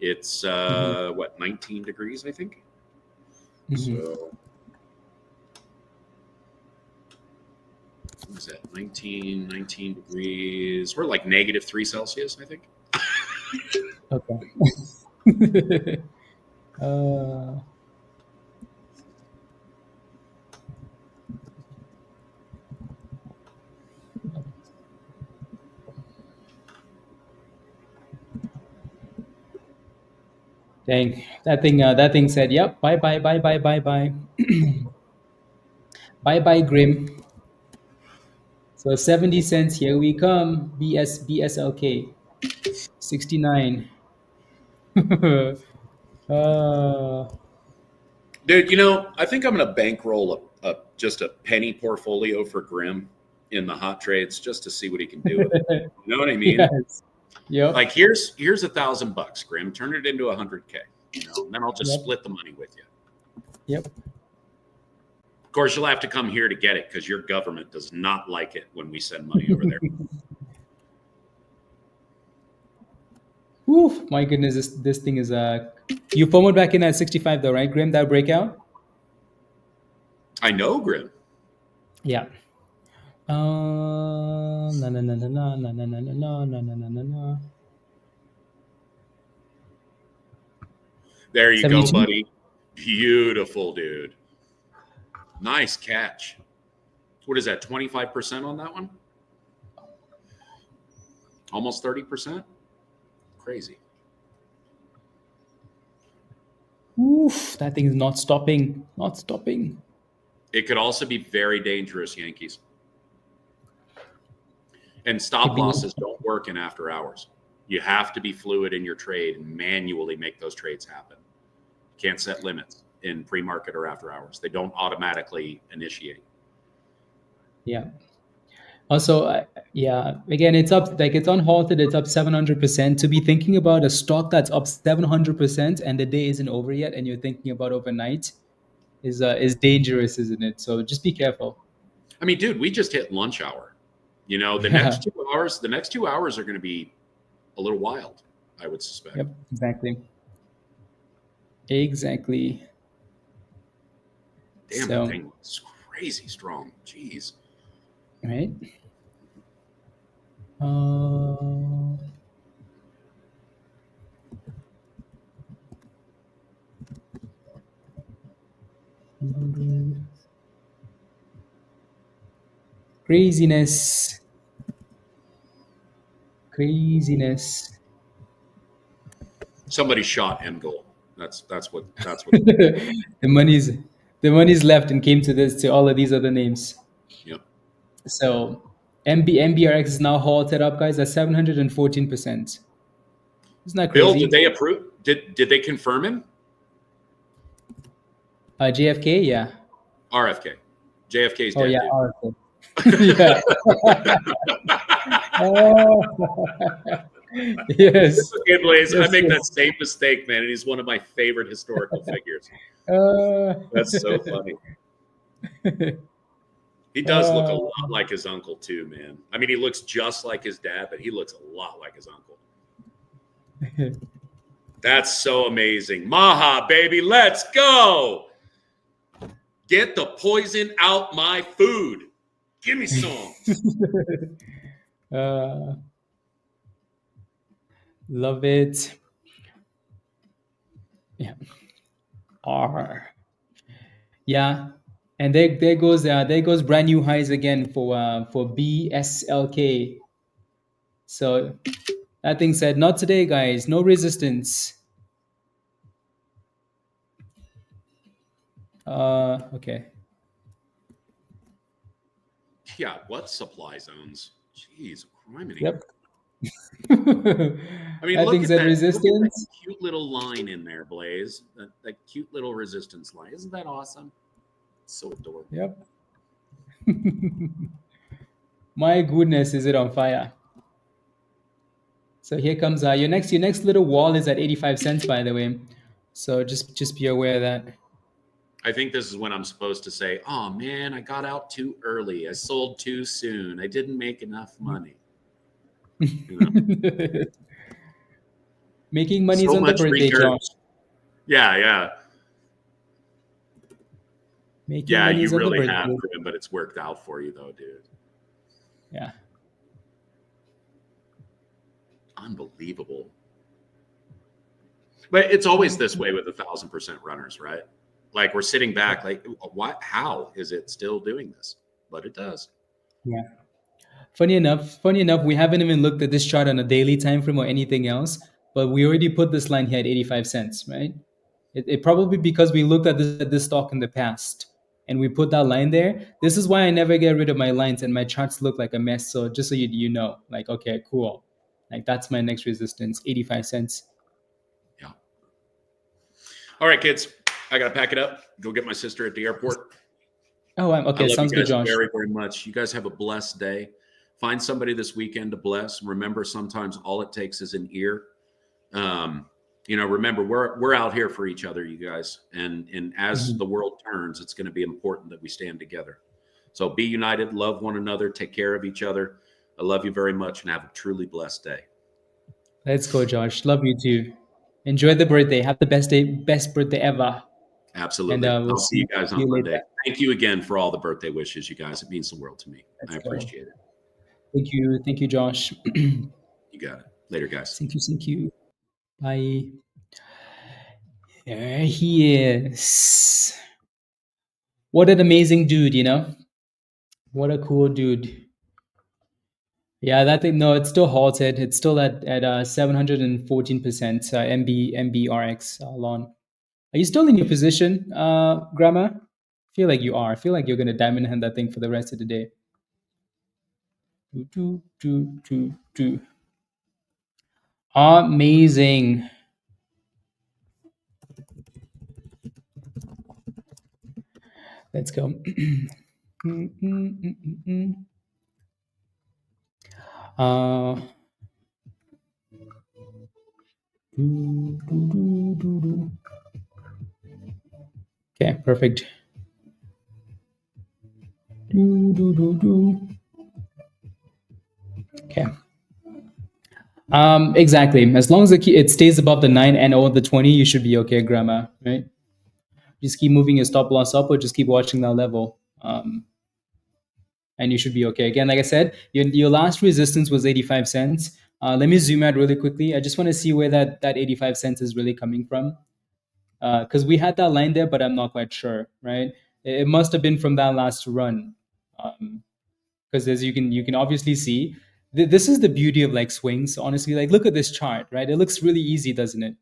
S2: it's 19 degrees, I think. Mm-hmm. So what is that? 19 degrees. We're like -3 Celsius, I think.
S1: Okay. Dang, that thing said, "Yep, bye, bye, bye, bye, bye, bye, bye, bye, Grim." So 70 cents, here we come. BSLK, 69.
S2: Dude, I think I'm going to bankroll just a penny portfolio for Grim in the hot trades just to see what he can do with it. You know what I mean?
S1: Yes. Yep.
S2: Like here's $1,000, Grim. Turn it into 100K. And then I'll just split the money with you.
S1: Yep.
S2: Of course, you'll have to come here to get it because your government does not like it when we send money over there.
S1: Oof, my goodness, this thing is you formed back in at 65 though, right, Grim? That breakout?
S2: I know, Grim.
S1: Yeah. No.
S2: There you go, buddy. Beautiful, dude. Nice catch. What is that, 25% on that one? Almost 30%? Crazy.
S1: Oof, that thing is not stopping. Not stopping.
S2: It could also be very dangerous, Yankees. And stop
S1: Could be
S2: losses don't work in after hours. You have to be fluid in your trade and manually make those trades happen. You can't set limits in pre-market or after hours. They don't automatically initiate.
S1: Yeah. Also, yeah, again, it's up, like it's unhalted, it's up 700%. To be thinking about a stock that's up 700% and the day isn't over yet, and you're thinking about overnight is dangerous, isn't it? So just be careful.
S2: I mean, dude, we just hit lunch hour. You know, the
S1: Yeah.
S2: next 2 hours are going to be a little wild, I would suspect.
S1: Yep, exactly. Exactly.
S2: Damn,
S1: So,
S2: that thing was crazy strong. Jeez.
S1: right. Craziness. Craziness.
S2: Somebody shot MGOL. That's what
S1: the money's left and came to all of these other names.
S2: Yep.
S1: So MBRX is now halted up, guys, at 714%. Isn't that
S2: Bill,
S1: crazy?
S2: did they approve? Did they confirm him?
S1: JFK, yeah.
S2: RFK. JFK's dead.
S1: Oh yeah,
S2: dude.
S1: RFK. Yeah. Yes.
S2: Okay, Blaze,
S1: Yes,
S2: I make
S1: yes.
S2: that same mistake, man, and he's one of my favorite historical figures. That's so funny. He does look a lot like his uncle too, man. I mean, he looks just like his dad, but he looks a lot like his uncle. That's so amazing. Maha, baby, let's go. Get the poison out my food. Give me some.
S1: Love it. Yeah. R. Yeah. And there goes brand new highs again for BSLK. So that thing said, not today, guys. No resistance. Okay.
S2: Yeah, what supply zones? Jeez, criminy.
S1: Yep.
S2: I mean,
S1: That
S2: look
S1: thing
S2: at
S1: said
S2: that. Look at that
S1: resistance.
S2: cute little line in there, Blaze. That cute little resistance line. Isn't that awesome? It's so adorable.
S1: Yep. My goodness, is it on fire? So here comes your next little wall is at 85 cents, by the way. So just be aware of that.
S2: I think this is when I'm supposed to say, "Oh man, I got out too early. I sold too soon. I didn't make enough money." You know?
S1: Making money's
S2: So
S1: on the
S2: much
S1: birthday,
S2: research.
S1: Josh.
S2: Yeah.
S1: Making
S2: Yeah,
S1: money's
S2: you
S1: on the
S2: really
S1: birthday.
S2: have, Grim, but it's worked out for you though, dude.
S1: Yeah.
S2: Unbelievable. But it's always this way with 1,000% runners, right? Like we're sitting back, like, what? How is it still doing this? But it does.
S1: Yeah. Funny enough, we haven't even looked at this chart on a daily time frame or anything else, but we already put this line here at 85 cents, right? It probably because we looked at this stock in the past and we put that line there. This is why I never get rid of my lines and my charts look like a mess. So just so you know, like, okay, cool. Like that's my next resistance, 85 cents.
S2: Yeah. All right, kids. I got to pack it up. Go get my sister at the airport.
S1: Oh, okay. Sounds good, Josh.
S2: Very, very much. You guys have a blessed day. Find somebody this weekend to bless. Remember, sometimes all it takes is an ear. Remember, we're out here for each other, you guys. And as the world turns, it's going to be important that we stand together. So be united, love one another, take care of each other. I love you very much and have a truly blessed day.
S1: Let's go, Josh. Love you too. Enjoy the birthday. Have the best birthday ever.
S2: Absolutely.
S1: And
S2: I'll see you guys on Monday.
S1: later.
S2: Thank you again for all the birthday wishes, you guys. It means the world to me. I appreciate it.
S1: Thank you, Josh.
S2: You got it. Later, guys.
S1: Thank you. Bye. There he is. What an amazing dude, you know? What a cool dude. Yeah, that thing, no, it's still halted. It's still at 714% MBRX long. Are you still in your position, Grandma? Feel like you are. I feel like you're gonna diamond hand that thing for the rest of the day. Do. Amazing. Let's go. uh, okay, perfect. Okay. Exactly. As long as it stays above the 9 and over the 20, you should be okay, Grandma. Right? Just keep moving your stop loss up, or just keep watching that level. And you should be okay. Again, like I said, your last resistance was 85 cents. Let me zoom out really quickly. I just want to see where that 85 cents is really coming from. Because we had that line there, but I'm not quite sure, right? It must have been from that last run. Because as you can obviously see, this is the beauty of like swings. Honestly, like look at this chart, right? It looks really easy, doesn't it?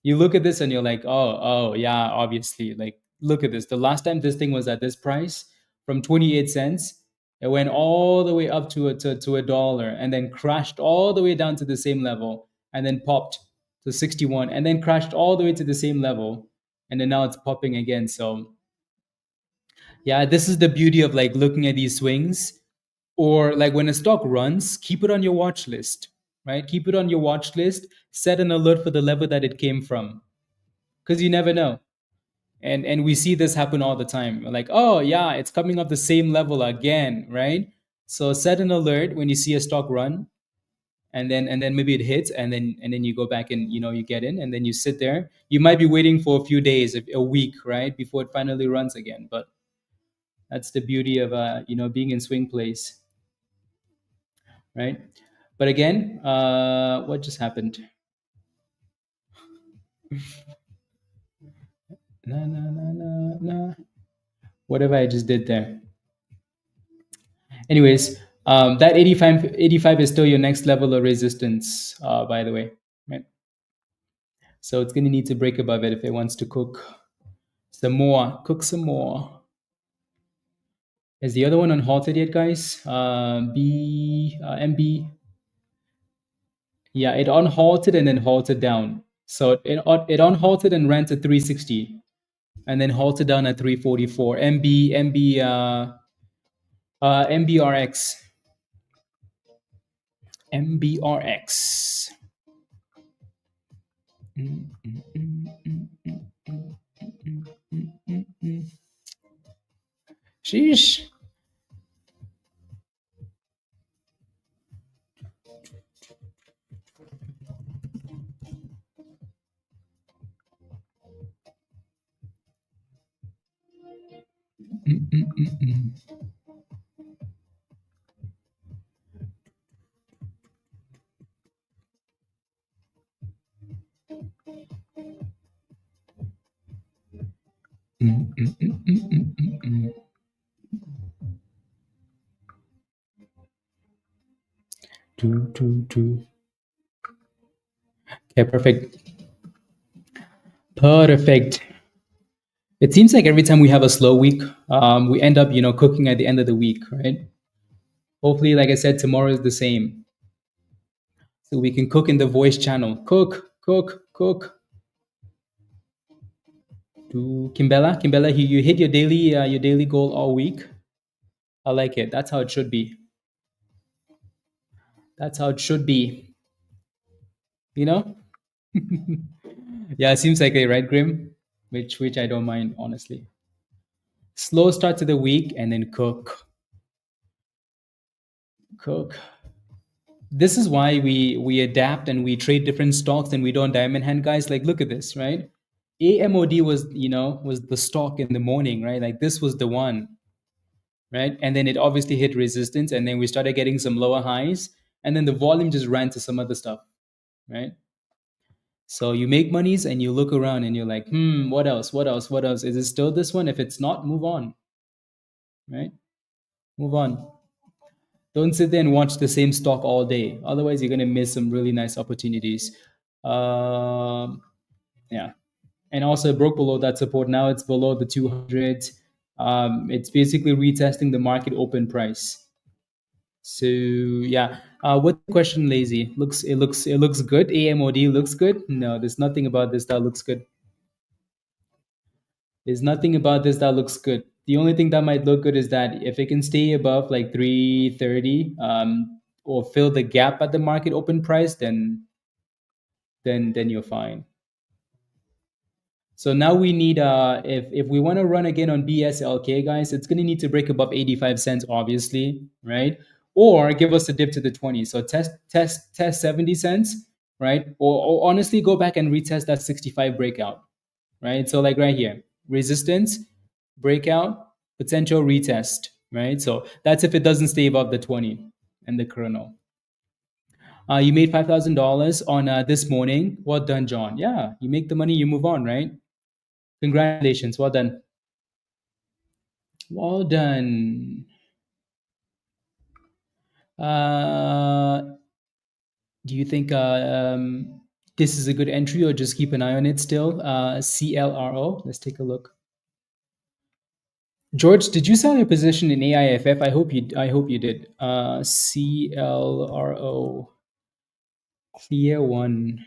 S1: You look at this and you're like, oh yeah, obviously. Like look at this. The last time this thing was at this price, from 28 cents, it went all the way up to a dollar, and then crashed all the way down to the same level, and then popped to 61, and then crashed all the way to the same level, and then now it's popping again. So yeah, this is the beauty of like looking at these swings. Or like when a stock runs, keep it on your watch list, right? Keep it on your watch list, set an alert for the level that it came from, because you never know. And we see this happen all the time. We're like, oh yeah, it's coming up the same level again, right? So set an alert when you see a stock run, and then maybe it hits, and then you go back and you get in, and then you sit there. You might be waiting for a few days, a week, right, before it finally runs again. But that's the beauty of being in swing plays, right? But again, what just happened? Whatever I just did there. Anyways, that 85 is still your next level of resistance, by the way. Right? So it's going to need to break above it if it wants to cook some more. Cook some more. Is the other one unhalted yet, guys? MB. Yeah, it unhalted and then halted down. So it unhalted and ran to 360, and then halted down at 344. MBRX. MBRX. Sheesh. Okay, perfect. Perfect. It seems like every time we have a slow week, we end up, cooking at the end of the week, right? Hopefully, like I said, tomorrow is the same. So we can cook in the voice channel. Cook, cook, cook. To Kimbella, you hit your daily goal all week. I like it. That's how it should be. That's how it should be. You know? Yeah, it seems like a right, Grim, which I don't mind, honestly. Slow start to the week and then cook. Cook. This is why we adapt and we trade different stocks and we don't diamond hand, guys. Like look at this, right? AMOD was the stock in the morning, right? Like this was the one, right? And then it obviously hit resistance, and then we started getting some lower highs, and then the volume just ran to some other stuff, right? So you make monies and you look around and you're like, what else? What else? What else? Is it still this one? If it's not, move on, right? Move on. Don't sit there and watch the same stock all day. Otherwise, you're going to miss some really nice opportunities. Yeah. and also it broke below that support. Now it's below the 200. It's basically retesting the market open price. So yeah, what's the question, Lazy? It looks good. AMOD looks good. No, there's nothing about this that looks good. There's nothing about this that looks good. The only thing that might look good is that if it can stay above like 330, or fill the gap at the market open price, then you're fine. So now we need, if we want to run again on BSLK, guys, it's going to need to break above 85 cents, obviously, right? Or give us a dip to the 20. So test 70 cents, right? Or honestly, go back and retest that 65 breakout, right? So like right here, resistance, breakout, potential retest, right? So that's if it doesn't stay above the 20 and the kernel. You made $5,000 on this morning. Well done, John. Yeah, you make the money, you move on, right? Congratulations. Well done. Well done. Uh, do you think this is a good entry, or just keep an eye on it still? CLRO. Let's take a look. George, did you sell your position in AIFF? I hope you did. CLRO. Clear one.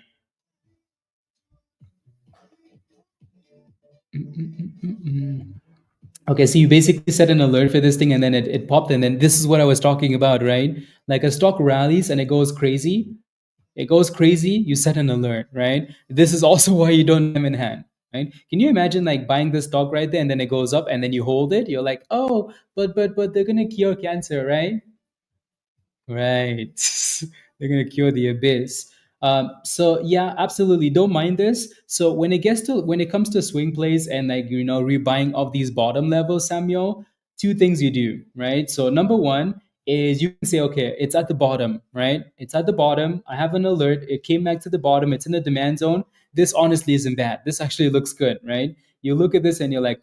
S1: Okay, so you basically set an alert for this thing, and then it popped, and then this is what I was talking about, right? Like a stock rallies and it goes crazy. It goes crazy, you set an alert, right? This is also why you don't have them in hand, right? Can you imagine like buying this stock right there and then it goes up and then you hold it? You're like, oh, but they're gonna cure cancer, right? Right. They're gonna cure the abyss. So yeah, absolutely. Don't mind this. So when it comes to swing plays and like rebuying of these bottom levels, Samuel, two things you do, right? So number one is you can say, okay, it's at the bottom, right? It's at the bottom. I have an alert. It came back to the bottom. It's in the demand zone. This honestly isn't bad. This actually looks good, right? You look at this and you're like,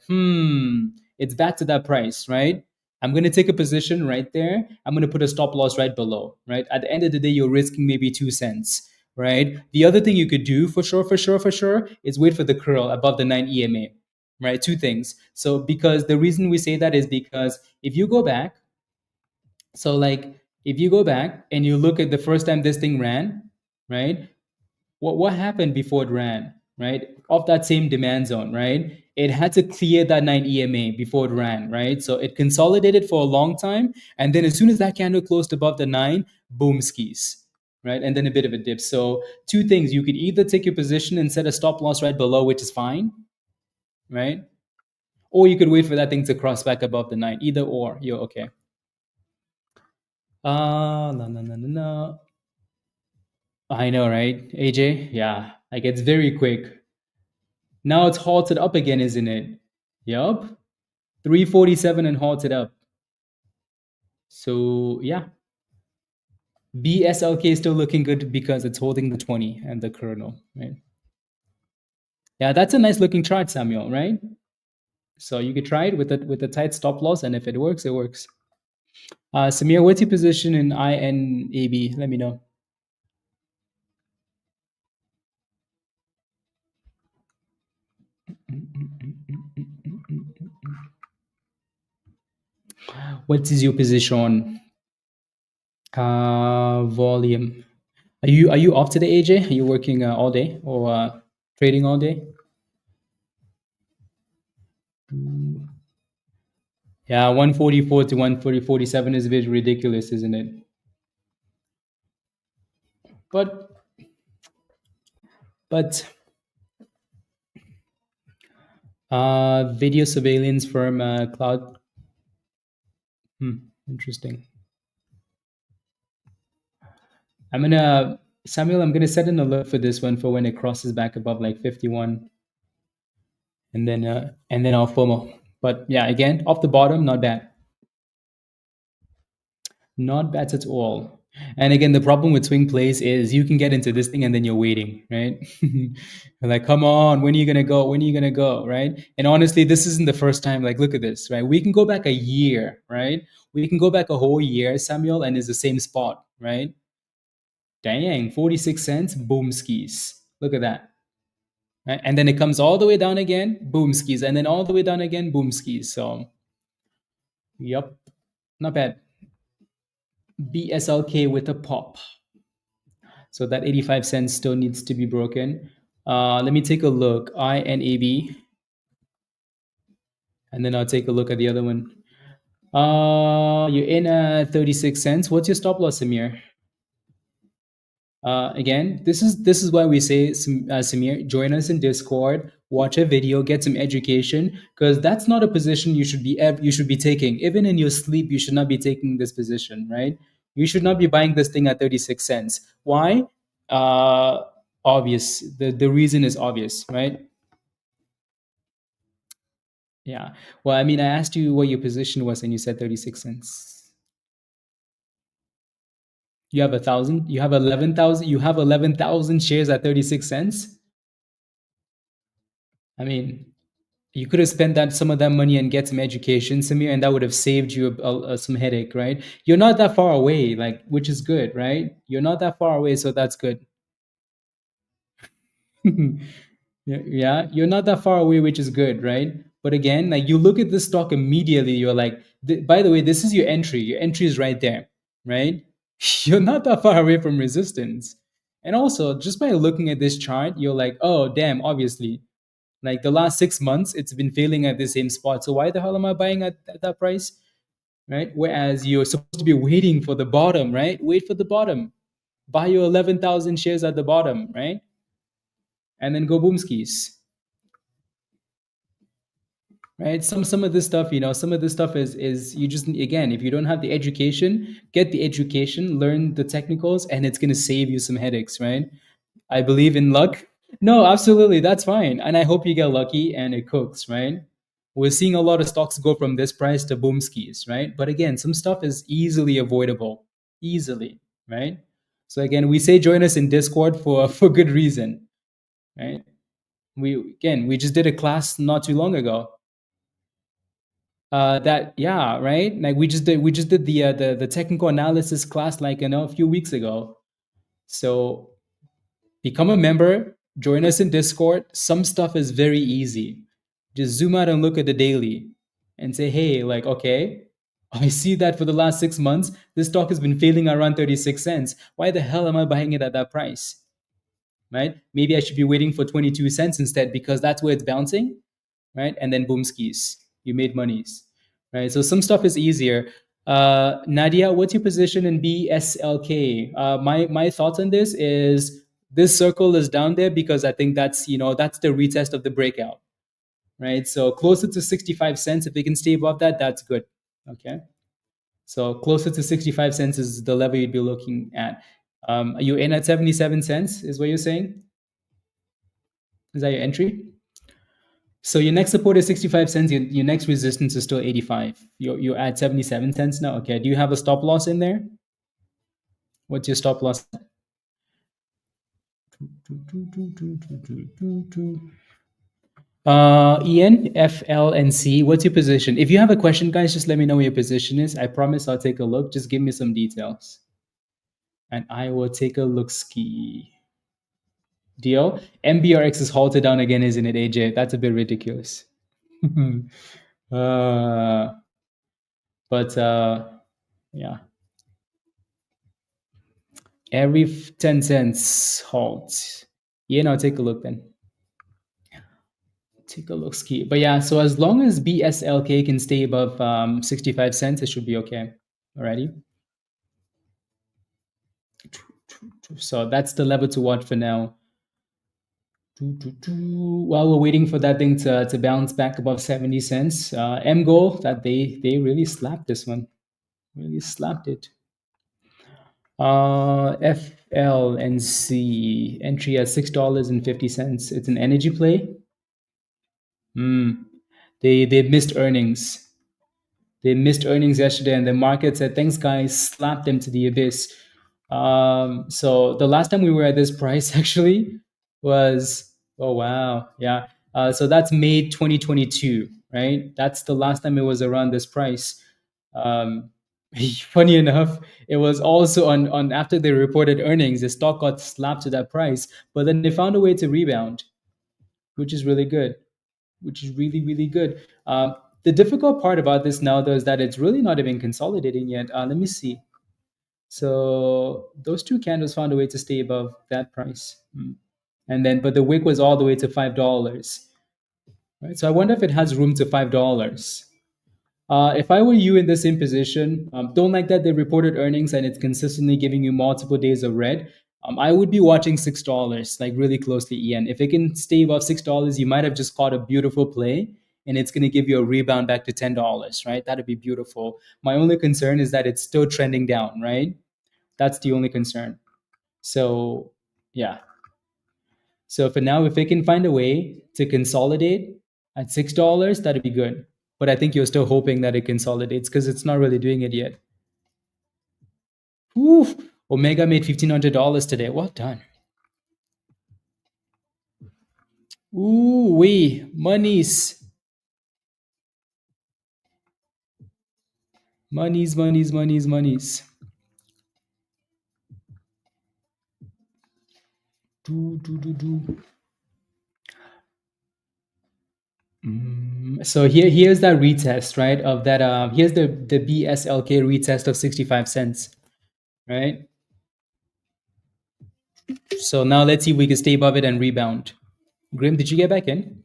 S1: it's back to that price, right? I'm going to take a position right there. I'm going to put a stop loss right below, right? At the end of the day, you're risking maybe 2 cents, right? The other thing you could do for sure, is wait for the curl above the 9 EMA, right? Two things. So because the reason we say that is because if you go back, so like if you go back and you look at the first time this thing ran, right? What happened before it ran, right? Of that same demand zone, right? It had to clear that 9 EMA before it ran, right? So it consolidated for a long time. And then as soon as that candle closed above the 9, boom skis, right? And then a bit of a dip. So two things, you could either take your position and set a stop loss right below, which is fine, right? Or you could wait for that thing to cross back above the 9. Either or, you're okay. No. I know, right? AJ? Yeah, like it's very quick. Now it's halted up again, isn't it? Yup. 347 and halted up. So yeah. BSLK is still looking good because it's holding the 20 and the kernel, right? Yeah, that's a nice looking chart, Samuel, right? So you could try it with a tight stop loss, and if it works, it works. Samir, what's your position in INAB? Let me know. What is your position? Volume. Are you off today, AJ? Are you working all day or trading all day? Yeah, 144 to 147 is a bit ridiculous, isn't it? But video surveillance firm cloud. Interesting. Samuel, I'm gonna set an alert for this one for when it crosses back above like 51, and then I'll FOMO. But yeah, again, off the bottom, not bad. Not bad at all. And again, the problem with swing plays is you can get into this thing and then you're waiting, right? You're like, come on, when are you gonna go? When are you gonna go? Right? And honestly, this isn't the first time. Like, look at this, right? We can go back a year, right? We can go back a whole year, Samuel, and it's the same spot, right? Dang, 46 cents, boom skis. Look at that. right? And then it comes all the way down again, boom skis, and then all the way down again, boom skis. So, yep, not bad. BSLK with a pop. So that 85 cents still needs to be broken. Let me take a look. INAB, and then I'll take a look at the other one. You're in at 36 cents. What's your stop loss, Samir? Again, this is why we say, Samir, join us in Discord, watch a video, get some education, because that's not a position you should be taking. Even in your sleep, you should not be taking this position, right? You should not be buying this thing at 36 cents. Why? Uh, Obvious. The reason is obvious, right? Yeah. Well, I mean, I asked you what your position was, and you said 36 cents. You have 1,000. You have 11,000. You have 11,000 shares at 36 cents. I mean, you could have spent some of that money and get some education, Samir, and that would have saved you some headache, right? You're not that far away, like, which is good, right? You're not that far away, so that's good. Yeah, you're not that far away, which is good, right? But again, like, you look at this stock immediately, you're like, by the way, this is your entry. Your entry is right there, right? You're not that far away from resistance. And also, just by looking at this chart, you're like, oh, damn, obviously. Like, the last 6 months, it's been failing at the same spot. So why the hell am I buying at that price? Right? Whereas you're supposed to be waiting for the bottom, right? Wait for the bottom. Buy your 11,000 shares at the bottom, right? And then go boom skis. Right? Some of this stuff, some of this stuff is you just, again, if you don't have the education, get the education, learn the technicals, and it's gonna save you some headaches, right? I believe in luck. No, absolutely, that's fine. And I hope you get lucky and it cooks, right? We're seeing a lot of stocks go from this price to boom skis, right? But again, some stuff is easily avoidable, easily, right? So again, we say join us in Discord for good reason, right? We just did a class not too long ago. That yeah, right? Like, we just did the technical analysis class, like, a few weeks ago. So become a member, join us in Discord. Some stuff is very easy. Just zoom out and look at the daily and say, hey, like, okay, I see that for the last 6 months, this stock has been failing around 36 cents. Why the hell am I buying it at that price? Right? Maybe I should be waiting for 22 cents instead, because that's where it's bouncing, right? And then boom skis, you made monies, right? So some stuff is easier. Nadia, what's your position in BSLK? My thoughts on this is, this circle is down there because I think that's the retest of the breakout, right? So closer to 65 cents, if they can stay above that, that's good. Okay. So closer to 65 cents is the level you'd be looking at. Are you in at 77 cents, is what you're saying? Is that your entry? So your next support is 65 cents. Your next resistance is still 85. You're at 77 cents now. Okay. Do you have a stop loss in there? What's your stop loss? Ian, F, L, and C. What's your position? If you have a question, guys, just let me know what your position is. I promise I'll take a look. Just give me some details, and I will take a look. Ski deal. MBRX is halted down again, isn't it, AJ? That's a bit ridiculous. uh, but yeah, every 10 cents halt. Yeah, now take a look then. Take a look, ski. But yeah, so as long as BSLK can stay above 65 cents, it should be okay. Alrighty. So that's the level to watch for now. While we're waiting for that thing to bounce back above 70 cents, MGOL, that they really slapped this one. Really slapped it. FL and C, entry at $6.50. It's an energy play. They missed earnings. They missed earnings yesterday, and the market said, "Thanks, guys," slapped them to the abyss. So the last time we were at this price actually was, oh wow, yeah. So that's May 2022, right? That's the last time it was around this price. Funny enough, it was also on after they reported earnings, the stock got slapped to that price, but then they found a way to rebound. which is really good, which is really, really good. The difficult part about this now, though, is that it's really not even consolidating yet. Let me see. So those two candles found a way to stay above that price. And then, but the wick was all the way to $5. Right? So I wonder if it has room to $5. If I were you in the same position, don't like that they reported earnings and it's consistently giving you multiple days of red. I would be watching $6 like really closely, Ian. If it can stay above $6, you might have just caught a beautiful play and it's going to give you a rebound back to $10, right? That'd be beautiful. My only concern is that it's still trending down, right? That's the only concern. So, yeah. So for now, if it can find a way to consolidate at $6, that'd be good. But I think you're still hoping that it consolidates because it's not really doing it yet. Oof. Omega made $1,500 today. Well done. Ooh, wee. Monies. Monies, monies, monies, monies. So here's that retest, right? Of that, here's the BSLK retest of 65 cents, right? So now let's see if we can stay above it and rebound. Grim, did you get back in?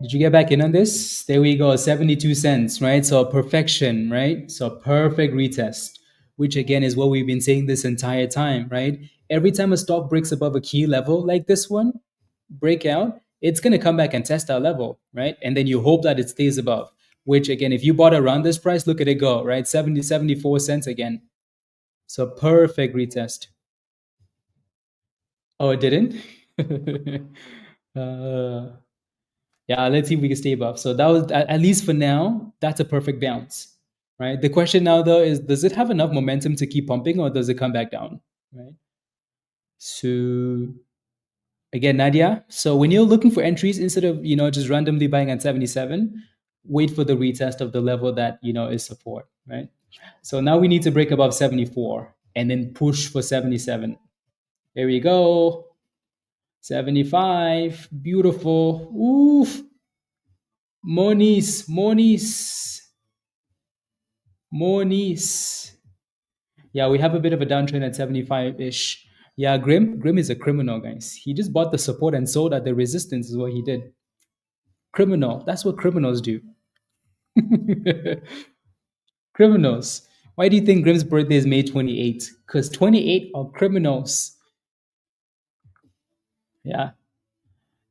S1: Did you get back in on this? There we go, 72 cents, right? So perfection, right? So perfect retest, which again is what we've been saying this entire time, right? Every time a stock breaks above a key level like this one, breakout, it's going to come back and test that level, right? And then you hope that it stays above, which again, if you bought around this price, look at it go, right? 74 cents again. So perfect retest. Oh, it didn't? Yeah, let's see if we can stay above. So that was, at least for now, that's a perfect bounce, right? The question now, though, is does it have enough momentum to keep pumping or does it come back down, right? So again, Nadia, so when you're looking for entries, instead of, just randomly buying at 77, wait for the retest of the level that, is support, right? So now we need to break above 74 and then push for 77. There we go. 75. Beautiful. Oof. Monies. Yeah, we have a bit of a downtrend at 75-ish. Yeah, Grim is a criminal, guys. He just bought the support and sold at the resistance is what he did. Criminal. That's what criminals do. Criminals. Why do you think Grim's birthday is May 28th? Because 28 are criminals. Yeah.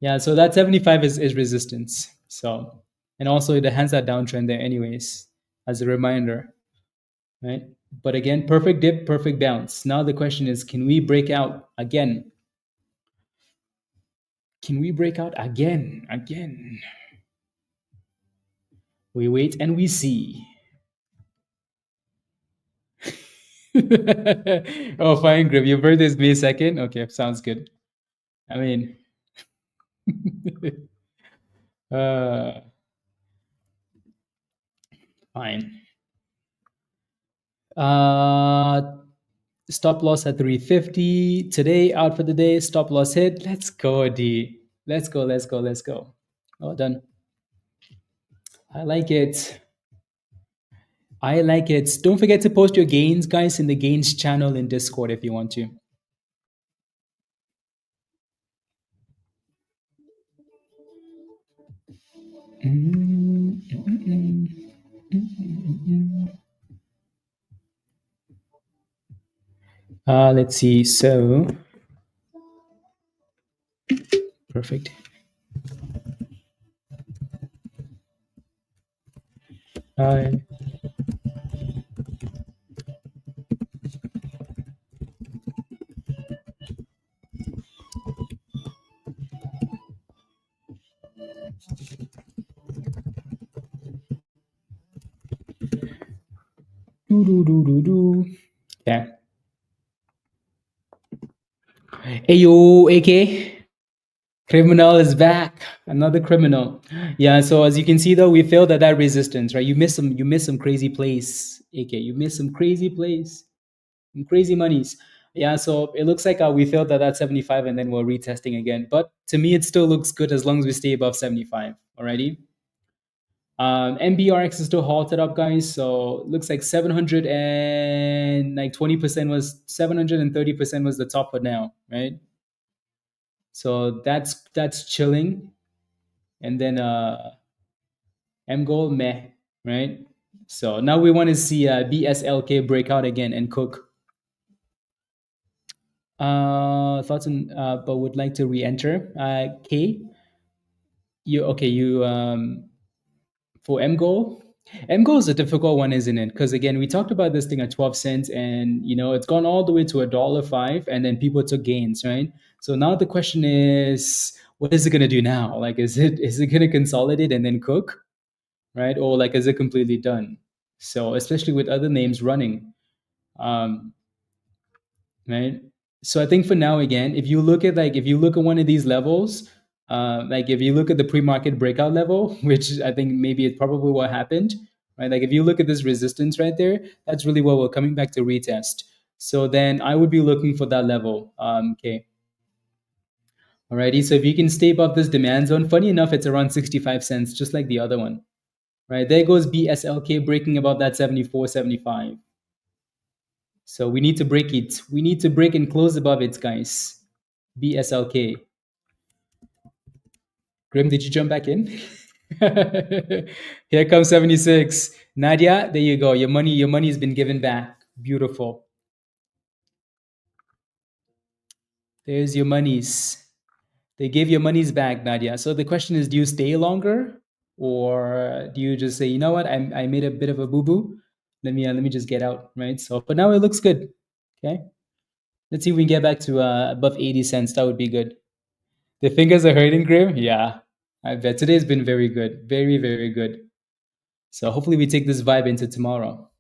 S1: Yeah, so that 75 is resistance. So, and also it has that downtrend there anyways, as a reminder, right? But again, perfect dip, perfect bounce. Now the question is, can we break out again? Can we break out again? We wait and we see. Oh, fine, Grim. Your birthday is May 2nd? Okay, sounds good. I mean, fine. Stop loss at 350. Today, out for the day. Stop loss hit. Let's go, D. Let's go. Well done. I like it. Don't forget to post your gains, guys, in the gains channel in Discord if you want to. Let's see. So, perfect. Yeah. Hey yo, AK. Criminal is back. Another criminal. Yeah, so as you can see though, we failed at that resistance, right? You missed some crazy plays, AK. You missed some crazy plays. Some crazy monies. Yeah, so it looks like we failed at that 75 and then we're retesting again. But to me, it still looks good as long as we stay above 75. Alrighty. MBRX is still halted up, guys. So it looks like 700 and like 20% was 730% was the top for now, right? So that's chilling. And then MGOL meh, right? So now we want to see BSLK break out again and cook. Thoughts on but would like to re-enter. K, you okay? You for MGOL. MGOL is a difficult one, isn't it? Because again, we talked about this thing at 12 cents, and it's gone all the way to $1.05, and then people took gains, right? So now the question is, what is it gonna do now? Like, is it gonna consolidate and then cook, right? Or like, is it completely done? So especially with other names running, um, right? So I think for now, again, if you look at one of these levels, like if you look at the pre-market breakout level, which I think maybe it's probably what happened, right? Like if you look at this resistance right there, that's really what we're coming back to retest. So then I would be looking for that level. Okay. Alrighty. So if you can stay above this demand zone, funny enough, it's around 65 cents, just like the other one. Right. There goes BSLK breaking above that 74.75. So we need to break it. We need to break and close above it, guys. BSLK. Grim, did you jump back in? Here comes 76. Nadia, there you go. Your money's been given back. Beautiful. There's your monies. They gave your monies back, Nadia. So the question is, do you stay longer? Or do you just say, you know what, I made a bit of a boo-boo. Let me just get out, right? So but now it looks good. Okay. Let's see if we can get back to above 80 cents. That would be good. The fingers are hurting, Grim? Yeah. I bet today's been very good. Very, very good. So hopefully we take this vibe into tomorrow.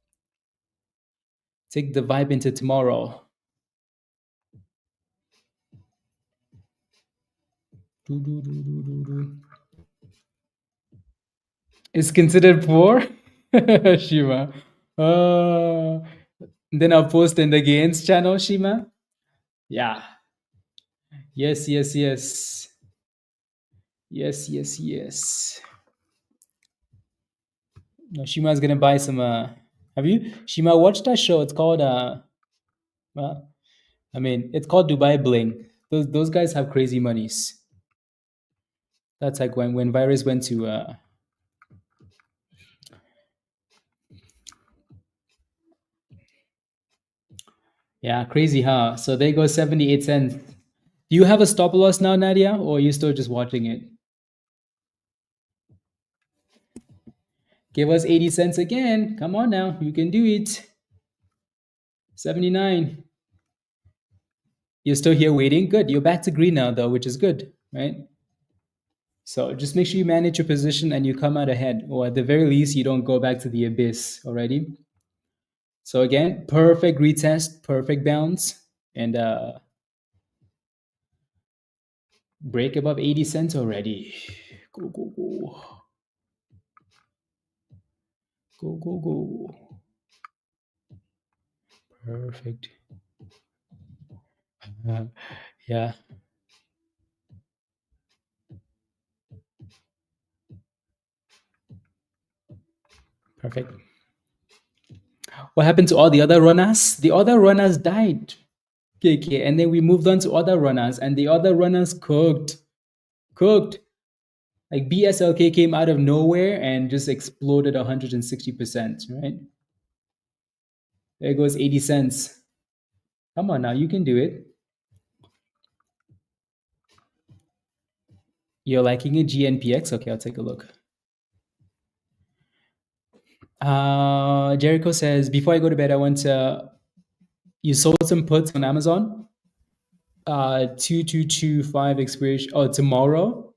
S1: Take the vibe into tomorrow. It's considered poor? Shima. Uh, then I'll post in the gains channel, Shima. Yeah. Yes, yes, yes. Yes, yes, yes. No, Shima's gonna buy some have you Shima watched that show? It's called well, I mean, it's called Dubai Bling. Those guys have crazy monies. That's like when Virus went to yeah, crazy, huh? So there goes 78 cents. Do you have a stop loss now, Nadia, or are you still just watching it? Give us 80 cents again. Come on now, you can do it. 79. You're still here waiting? Good. You're back to green now, though, which is good, right? So just make sure you manage your position and you come out ahead, or at the very least, you don't go back to the abyss already. So again, perfect retest, perfect bounce, and break above 80 cents already. Go, go, go. Go, go, go. Perfect. Yeah, perfect. What happened to all the other runners? The other runners died. Okay, and then we moved on to other runners, and the other runners cooked. Cooked. Like BSLK came out of nowhere and just exploded 160%, right? There goes 80 cents. Come on now, you can do it. You're liking it, GNPX? Okay, I'll take a look. Jericho says, before I go to bed, I want to. You sold some puts on Amazon. 2225 expiration. Oh, tomorrow.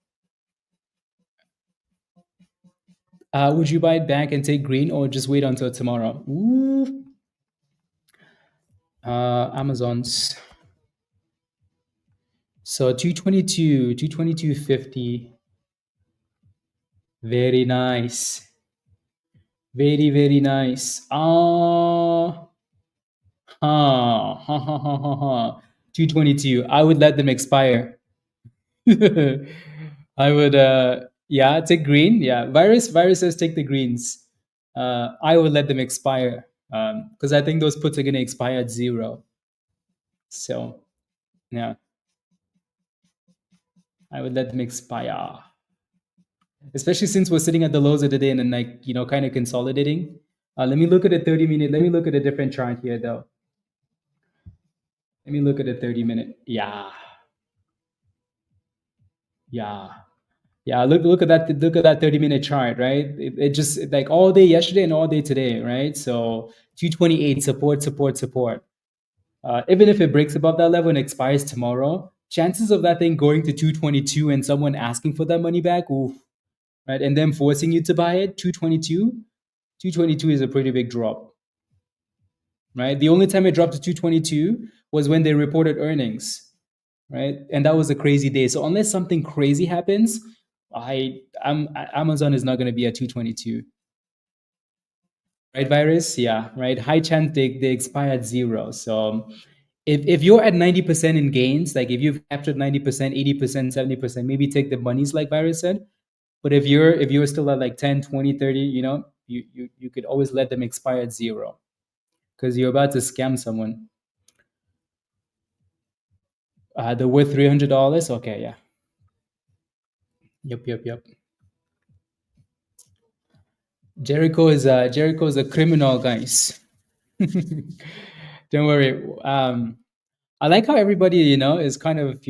S1: Would you buy it back and take green, or just wait until tomorrow? Ooh. Amazon's. So 222, 222.50. Very nice. Very, very nice. Ha. 222. I would let them expire. I would yeah, take green. Yeah. Virus says take the greens. I would let them expire. Because I think those puts are gonna expire at 0. So yeah, I would let them expire. Especially since we're sitting at the lows of the day and then kind of consolidating. Let me look at a 30-minute. Let me look at a different chart here though. Let me look at a 30-minute. Yeah. Yeah. Yeah, look at that 30-minute chart, right? It just like all day yesterday and all day today, right? So 228 support. Even if it breaks above that level and expires tomorrow, chances of that thing going to 222 and someone asking for that money back, oof, right? And them forcing you to buy it, 222 is a pretty big drop, right? The only time it dropped to 222 was when they reported earnings, right? And that was a crazy day. So unless something crazy happens, Amazon is not going to be at 222, right? Virus, yeah, right. High chance they expire at 0. So if you're at 90% in gains, like if you've captured 90%, 80%, 70%, maybe take the monies like Virus said. But if you're still at like 10, 20, 30, you could always let them expire at 0 because you're about to scam someone. They're worth $300. Okay, yeah. Yep. Jericho is a criminal, guys. Don't worry. I like how everybody, is kind of,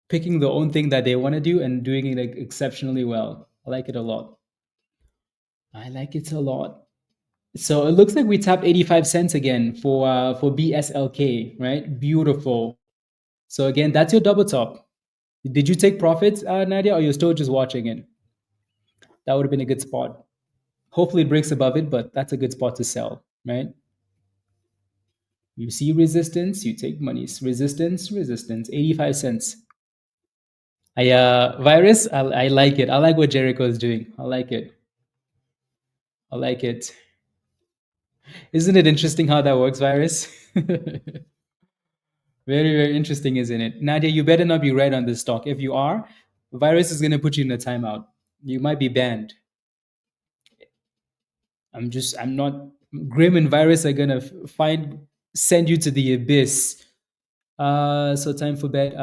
S1: picking the own thing that they want to do and doing it like exceptionally well. I like it a lot. I like it a lot. So it looks like we tapped 85 cents again for BSLK, right? Beautiful. So again, that's your double top. Did you take profits, Nadia, or you're still just watching it? That would have been a good spot. Hopefully it breaks above it, but that's a good spot to sell, right? You see resistance, you take monies. Resistance, 85 cents. Virus, I like it. I like what Jericho is doing. I like it. I like it. Isn't it interesting how that works, Virus? Very, very interesting, isn't it? Nadia, you better not be right on this stock. If you are, Virus is going to put you in a timeout. You might be banned. I'm not. Grim and Virus are going to send you to the abyss. So time for bed.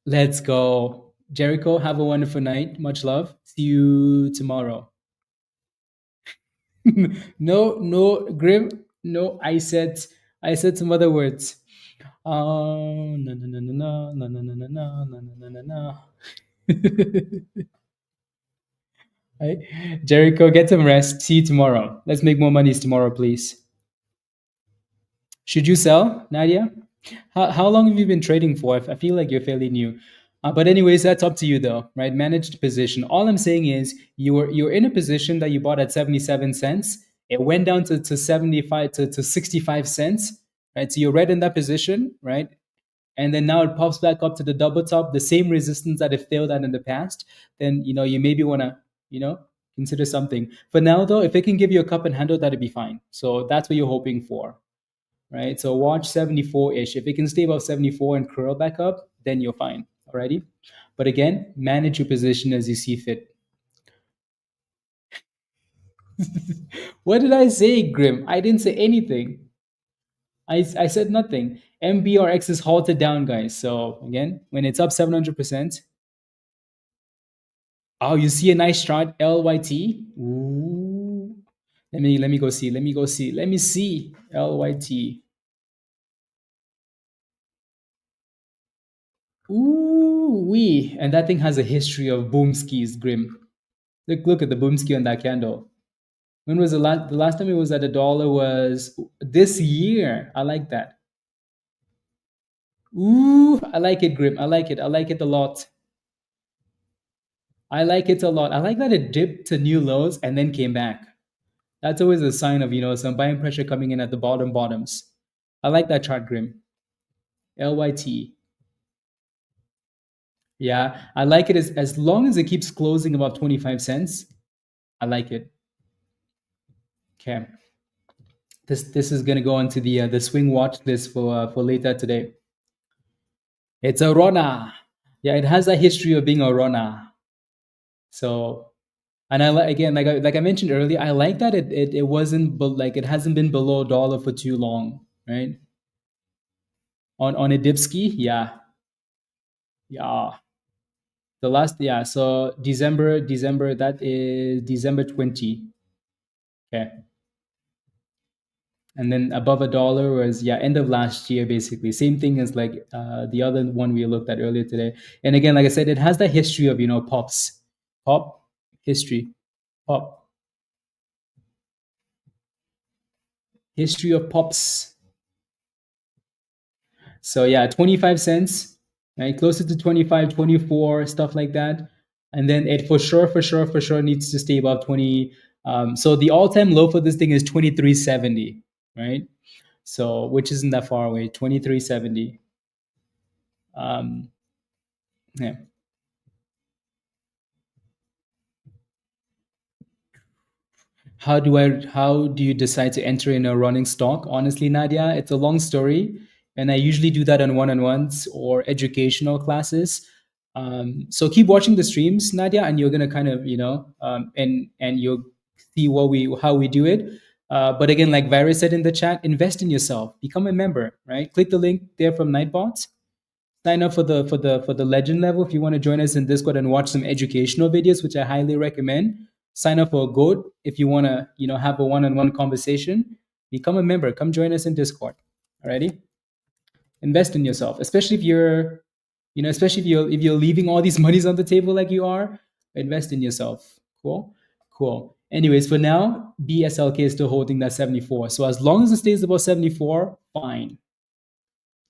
S1: Let's go. Jericho, have a wonderful night. Much love. See you tomorrow. No, Grim. No, I said some other words. No, no, no, no, no, no, no, no, no, no, no, no, no. Right? Jericho, get some rest. See you tomorrow. Let's make more monies tomorrow, please. Should you sell, Nadia? How long have you been trading for? I feel like you're fairly new. But anyways, that's up to you though, right? Managed position. All I'm saying is you're in a position that you bought at 77 cents. It went down to 75 to 65 cents, right? So you're right in that position, right? And then now it pops back up to the double top, the same resistance that it failed at in the past, then you maybe want to consider something. For now though, if it can give you a cup and handle, that'd be fine. So that's what you're hoping for, right? So watch 74-ish. If it can stay above 74 and curl back up, then you're fine. Alrighty. But again, manage your position as you see fit. What did I say, Grim? I didn't say anything. I said nothing. MBRX is halted down, guys. So again, when it's up 700%, oh, you see a nice chart, LYT. Ooh. Let me go see. Let me see LYT. Ooh wee. And that thing has a history of boom skis, Grim. Look at the boom ski on that candle. When was the last time it was at $1 was this year. I like that. Ooh, I like it, Grim. I like it. I like it a lot. I like it a lot. I like that it dipped to new lows and then came back. That's always a sign of some buying pressure coming in at the bottoms. I like that chart, Grim. LYT. Yeah, I like it as long as it keeps closing about 25 cents. I like it. Okay. This is gonna go into the swing watch list for later today. It's a Rona. Yeah, it has a history of being a Rona. So, and I like, again, like I mentioned earlier, I like that it wasn't, but like it hasn't been below a dollar for too long, right? On a dip ski, yeah, yeah. The last, yeah. So December, that is December 20. Okay. And then above a dollar was, yeah, end of last year, basically same thing as like the other one we looked at earlier today. And again, like I said, it has that history of pops, pop history, pop history of pops. So yeah, 25 cents, right? Closer to 25, 24, stuff like that. And then it for sure needs to stay above 20. So the all-time low for this thing is 23.70, right? So which isn't that far away, 23.70. Um, yeah. How do you decide to enter in a running stock? Honestly, Nadia, it's a long story, and I usually do that on one-on-ones or educational classes. So keep watching the streams, Nadia, and you're gonna kind of and you'll see how we do it. But again, like Virus said in the chat, invest in yourself, become a member, right? Click the link there from Nightbot. Sign up for the legend level if you want to join us in Discord and watch some educational videos, which I highly recommend. Sign up for a goat if you want to have a one-on-one conversation. Become a member. Come join us in Discord. Alrighty. Invest in yourself, especially if you're leaving all these monies on the table like you are. Invest in yourself. Cool. Anyways, for now, BSLK is still holding that 74. So as long as it stays above 74, fine.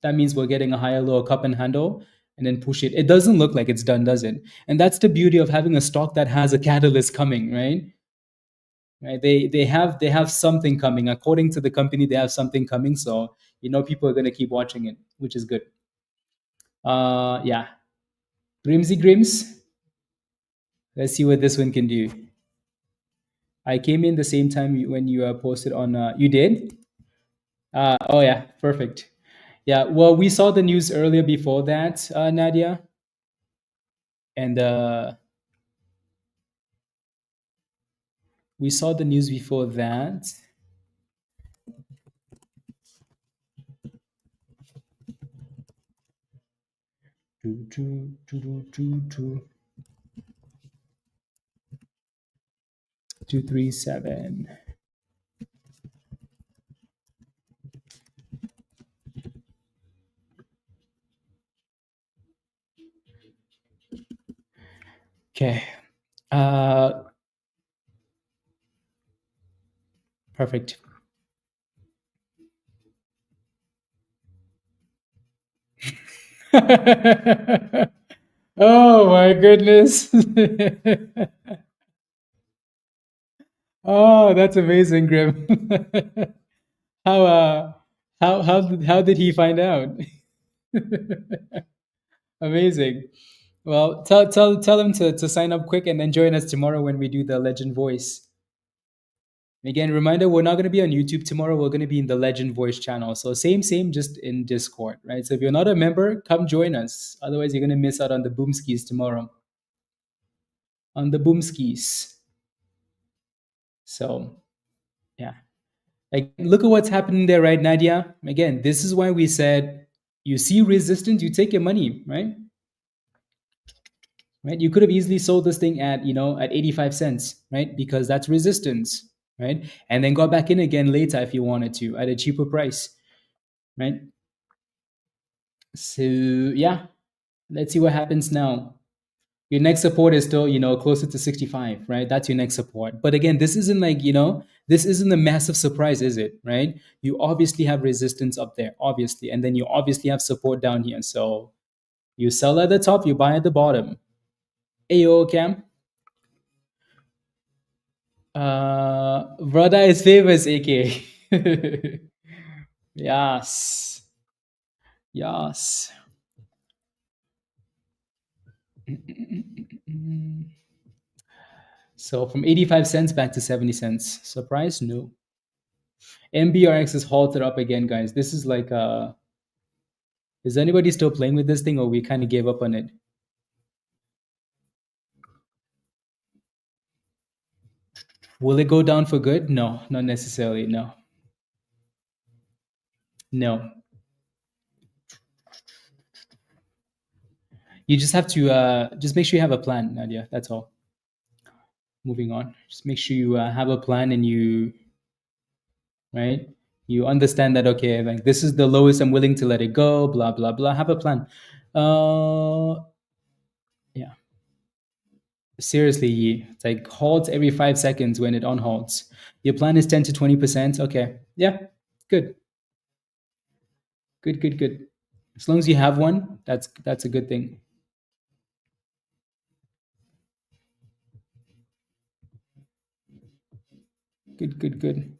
S1: That means we're getting a higher lower cup and handle and then push it. It doesn't look like it's done, does it? And that's the beauty of having a stock that has a catalyst coming, right? Right? They have something coming. According to the company, they have something coming. So people are gonna keep watching it, which is good. Yeah. Grimsy Grims. Let's see what this one can do. I came in the same time when you posted on. You did? Oh yeah, perfect. Yeah. Well, we saw the news earlier before that, Nadia, and we saw the news before that. Do, do, do, do, do, do. 237. Okay. Perfect. Oh my goodness. Oh, that's amazing, Grim. how how did he find out? Amazing. Well, tell him to sign up quick and then join us tomorrow when we do the Legend Voice. Again, reminder, we're not going to be on YouTube tomorrow. We're going to be in the Legend Voice channel. So same, just in Discord, right? So if you're not a member, come join us. Otherwise, you're going to miss out on the boom skis tomorrow. On the boom skis. So, yeah. Like, look at what's happening there, right, Nadia? Again, this is why we said you see resistance, you take your money, right? Right? You could have easily sold this thing at 85 cents, right? Because that's resistance, right? And then got back in again later if you wanted to at a cheaper price, right? So yeah, let's see what happens now. Your next support is still, closer to 65, right? That's your next support. But again, this isn't like, this isn't a massive surprise, is it? Right? You obviously have resistance up there, obviously. And then you obviously have support down here. So you sell at the top, you buy at the bottom. Ayo, Cam. Brother is famous, AK. Yes. Yes. So from 85 cents back to 70 cents. Surprise? No. MBRX is halted up again, guys. This is like is anybody still playing with this thing, or we kind of gave up on it? Will it go down for good? No, not necessarily. No. No. You just have to just make sure you have a plan, Nadia. That's all. Moving on. Just make sure you have a plan and right? You understand that, okay, like this is the lowest I'm willing to let it go, blah, blah, blah. Have a plan. Yeah. Seriously, it's like halts every 5 seconds when it unhalts. Your plan is 10 to 20%. Okay. Yeah. Good. Good, good, good. As long as you have one, that's a good thing. Good, good, good.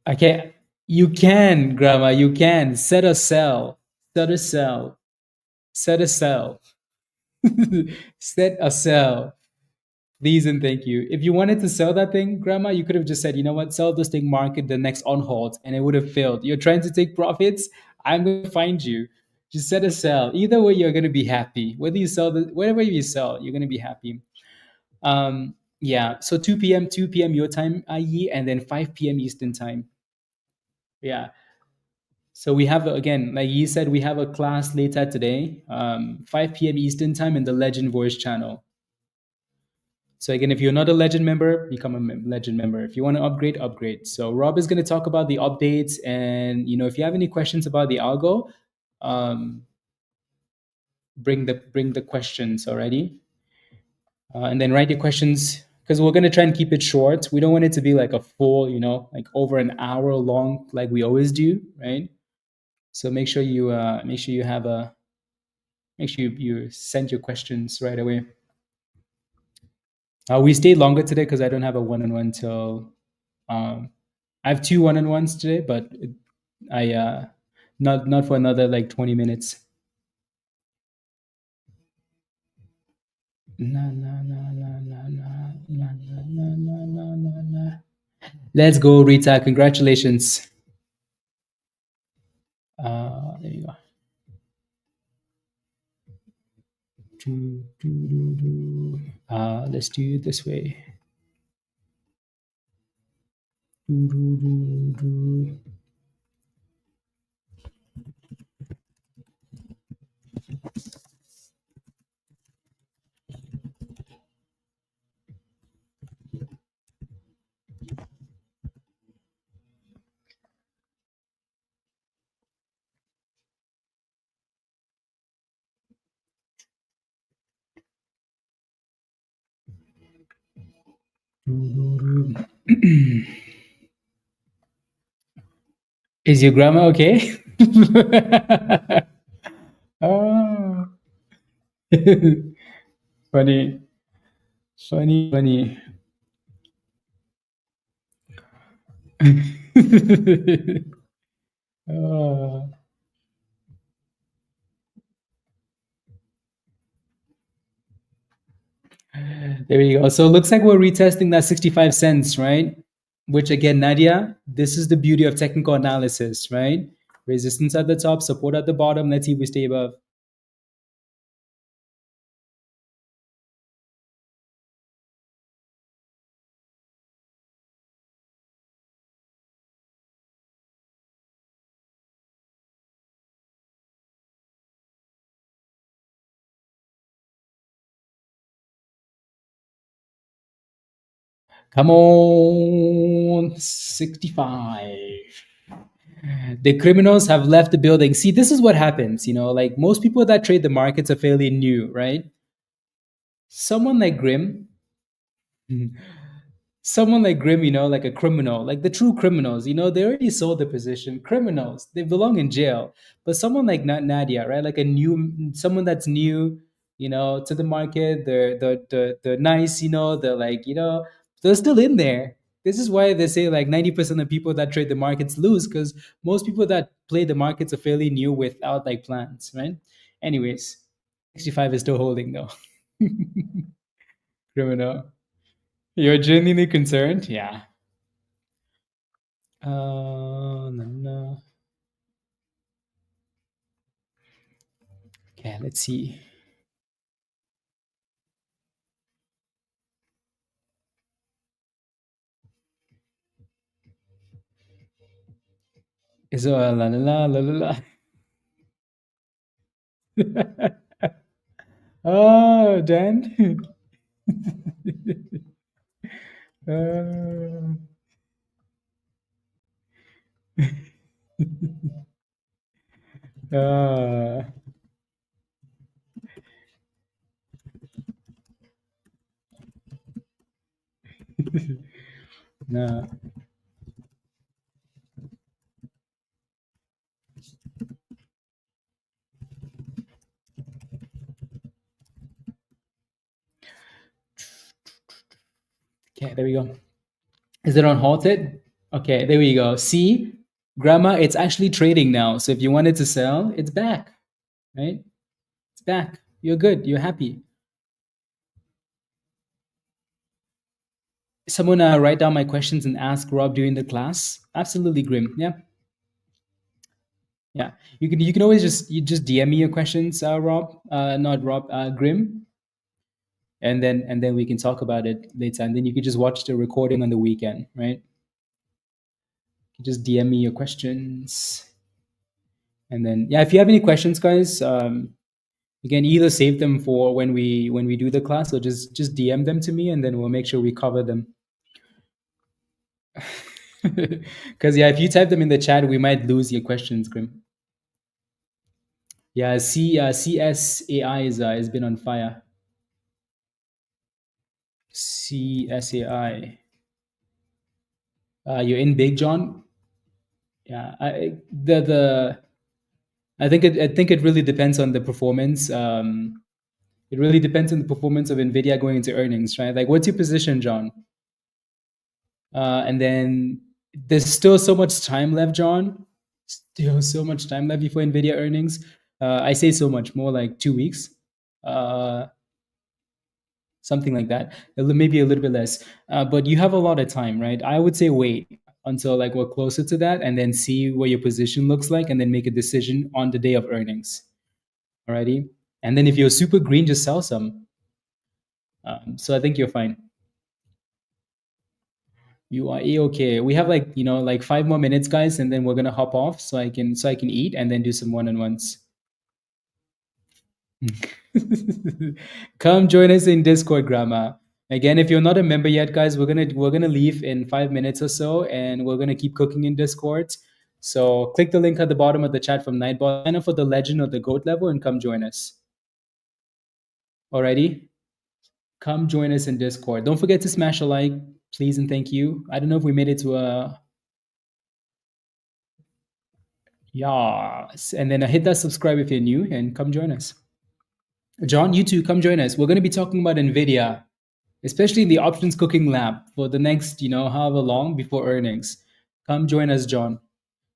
S1: Okay, you can, Grandma, you can set a sell, set a sell, set a sell, set a sell. Please and thank you. If you wanted to sell that thing, Grandma, you could have just said, you know what, sell this thing, market the next on hold, and it would have failed. You're trying to take profits. I'm going to find you. Just set a sell. Either way, you're going to be happy. Whether you sell whatever you sell, you're going to be happy. Yeah. So 2 p.m. your time, IE, and then 5 p.m. Eastern time. Yeah. So we have, again, like you said, we have a class later today, 5 p.m. Eastern time in the Legend Voice channel. So again, if you're not a Legend member, become a Legend member. If you want to upgrade, upgrade. So Rob is going to talk about the updates, and if you have any questions about the algo, bring the questions already, and then write your questions, because we're going to try and keep it short. We don't want it to be like a full, like over an hour long, like we always do, right? So make sure you you send your questions right away. We stayed longer today because I don't have a one-on-one till. I have 2 one-on-ones today, but I not for another like 20 minutes. Let's go, Rita. Congratulations. There you go. Let's do it this way. Is your grandma okay? Oh. Funny. Oh. There you go. So it looks like we're retesting that 65 cents, right? Which again, Nadia, this is the beauty of technical analysis, right? Resistance at the top, support at the bottom. Let's see if we stay above. Come on, 65. The criminals have left the building. See, this is what happens, like most people that trade the markets are fairly new, right? Someone like Grim, like a criminal, like the true criminals, they already sold the position. Criminals, they belong in jail. But someone like Nadia, right? Like someone that's new, to the market, they're nice, they're like, they're still in there. This is why they say like 90% of people that trade the markets lose, because most people that play the markets are fairly new without like plans, right? Anyways, 65 is still holding though. Criminal. You're genuinely concerned? Yeah. No, no. Okay, let's see. Is la la la la la la. Oh, Dan. uh, uh, no. Okay, there we go. Is it on halted? Okay, there we go. See, Grandma, it's actually trading now. So if you wanted to sell, it's back, right? It's back. You're good. You're happy. Someone write down my questions and ask Rob during the class. Absolutely, Grim. Yeah, yeah. You can always just DM me your questions, Rob. Not Rob. Grim, and then we can talk about it later. And then you can just watch the recording on the weekend, right? You just DM me your questions, and then yeah, if you have any questions, guys, you can either save them for when we do the class, or just DM them to me, and then we'll make sure we cover them. Because yeah, if you type them in the chat, we might lose your questions, Grim. Yeah, CSAI is has been on fire. CSAI. You're in big, John. Yeah, I think it really depends on the performance. It really depends on the performance of Nvidia going into earnings, right? Like, what's your position, John? And then there's still so much time left, John. Still so much time left before Nvidia earnings. I say so much, more like 2 weeks. Uh, Something like that, maybe a little bit less, but you have a lot of time, right? I would say wait until like we're closer to that, and then see what your position looks like, and then make a decision on the day of earnings. Alrighty. And then if you're super green, just sell some. So I think you're fine. You are okay. We have like 5 more minutes, guys, and then we're gonna hop off so I can eat and then do some one-on-ones. Come join us in Discord, Grandma. Again, if you're not a member yet, guys, we're gonna leave in 5 minutes or so, and we're gonna keep cooking in Discord. So click the link at the bottom of the chat from Nightbot, sign up for the Legend or the Goat level, and come join us. Alrighty, come join us in Discord. Don't forget to smash a like, please and thank you. I don't know if we made it to a yes, and then hit that subscribe if you're new, and come join us. John, you too, come join us. We're going to be talking about NVIDIA, especially in the options cooking lab for the next, however long before earnings. Come join us, John.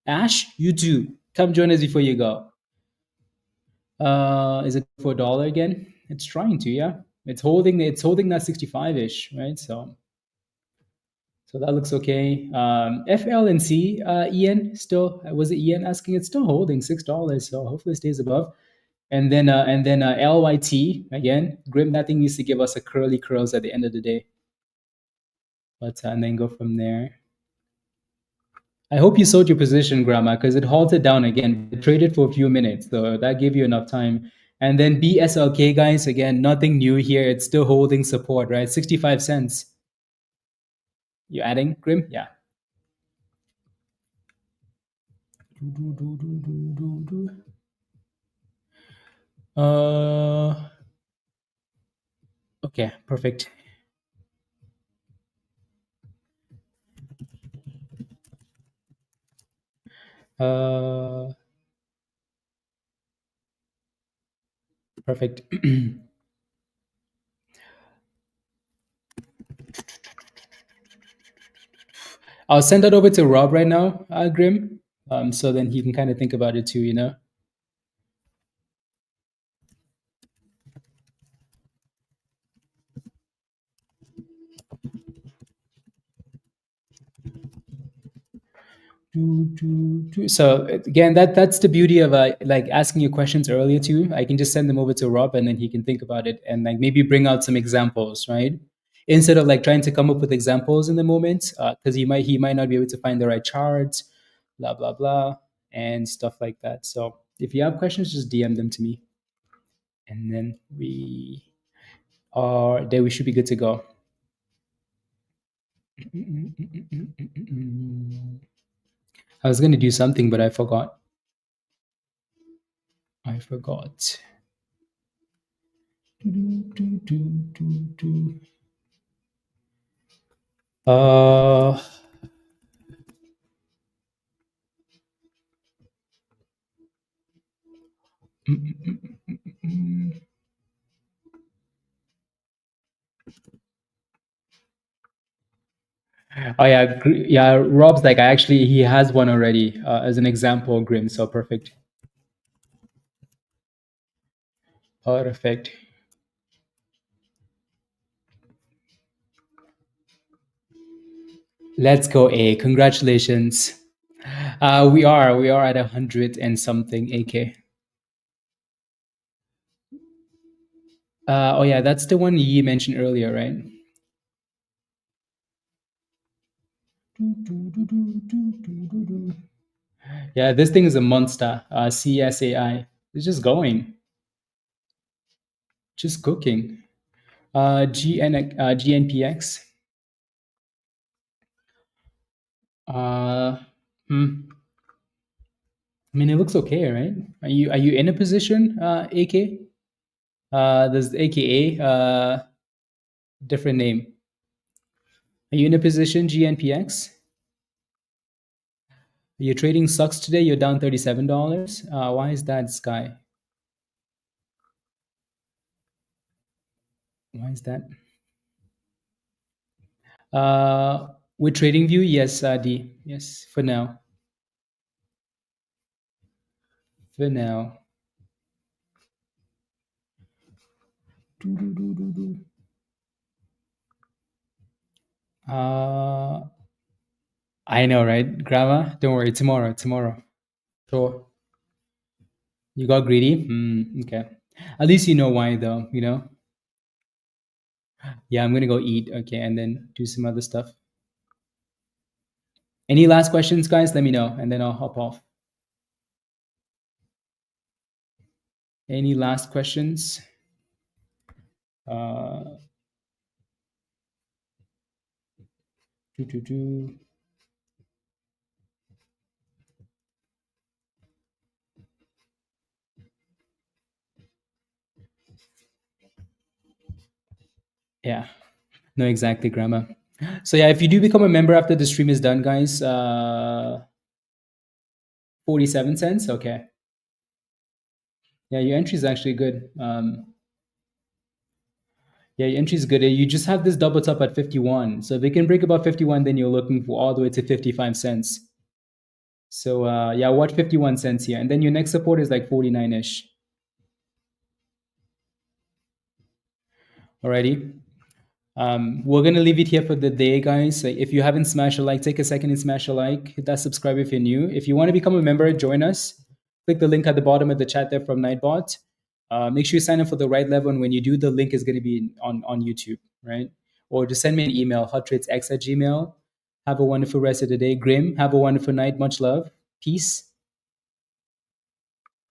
S1: Ash, you too. Come join us before you go. Is it for $1 again? It's trying to, yeah. It's holding that 65-ish, right? So that looks okay. FLNC, Ian, still, was it Ian asking? It's still holding $6, so hopefully it stays above. And then LYT again. Grim, that thing needs to give us a curly curls at the end of the day. But and then go from there. I hope you sold your position, Grandma, because it halted down again. It traded for a few minutes, so that gave you enough time. And then BSLK, guys, again, nothing new here. It's still holding support, right? 65 cents. You adding, Grim? Yeah. Okay, perfect. Perfect. I'll send that over to Rob right now, Grim. So then he can kind of think about it too, So again, that's the beauty of like asking you questions earlier too. I can just send them over to Rob, and then he can think about it and like maybe bring out some examples, right? Instead of like trying to come up with examples in the moment, because he might not be able to find the right charts, blah blah blah, and stuff like that. So if you have questions, just DM them to me, and then we should be good to go. I was going to do something, but I forgot. I forgot. Uh, oh yeah, yeah. Rob's like, he has one already as an example, Grim. So perfect, perfect. Let's go, A. Congratulations. We are at 100 and something AK. Oh yeah, that's the one you mentioned earlier, right? Yeah, this thing is a monster. CSAI. It's just going, just cooking. GNPX. Uh, hmm. I mean, it looks okay, right? Are you in a position, AK? There's AKA, different name. Are you in a position, GNPX? Your trading sucks today. You're down $37. Why is that, Sky? Why is that? With TradingView, yes, D. Yes, for now. For now. Uh, I know, right? Grandma, don't worry. Tomorrow, tomorrow. Sure. You got greedy? Okay. At least you know why, though, you know? Yeah, I'm going to go eat, okay, and then do some other stuff. Any last questions, guys? Let me know, and then I'll hop off. Any last questions? Uh, doo, doo, doo. Yeah, no, exactly, Grandma. So yeah, if you do become a member after the stream is done, guys, 47 cents. Okay. Yeah, your entry is actually good. Yeah, your entry is good. You just have this double top at 51. So if it can break above 51, then you're looking for all the way to 55 cents. So yeah, watch 51 cents here. And then your next support is like 49-ish. Alrighty. We're gonna leave it here for the day, guys. If you haven't smashed a like, take a second and smash a like. Hit that subscribe if you're new. If you want to become a member, join us. Click the link at the bottom of the chat there from Nightbot. Make sure you sign up for the right level, and when you do, the link is going to be on YouTube, right? Or just send me an email, hottradesx@gmail. Have a wonderful rest of the day. Grim, have a wonderful night. Much love. Peace.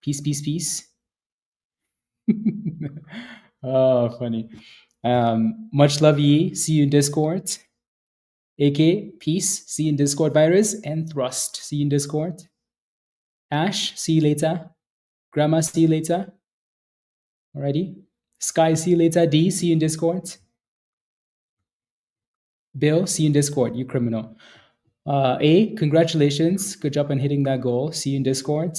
S1: Peace, peace, peace. Oh, funny. Much love, ye. See you in Discord. AK, peace. See you in Discord. Virus and Thrust. See you in Discord. Ash, see you later. Grandma, see you later. Alrighty. Sky, see you later. D, see you in Discord. Bill, see you in Discord. You criminal. A, congratulations. Good job on hitting that goal. See you in Discord.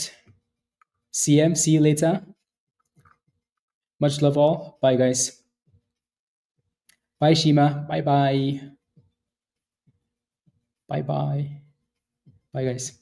S1: CM, see you later. Much love all. Bye, guys. Bye, Shima. Bye bye. Bye bye. Bye, guys.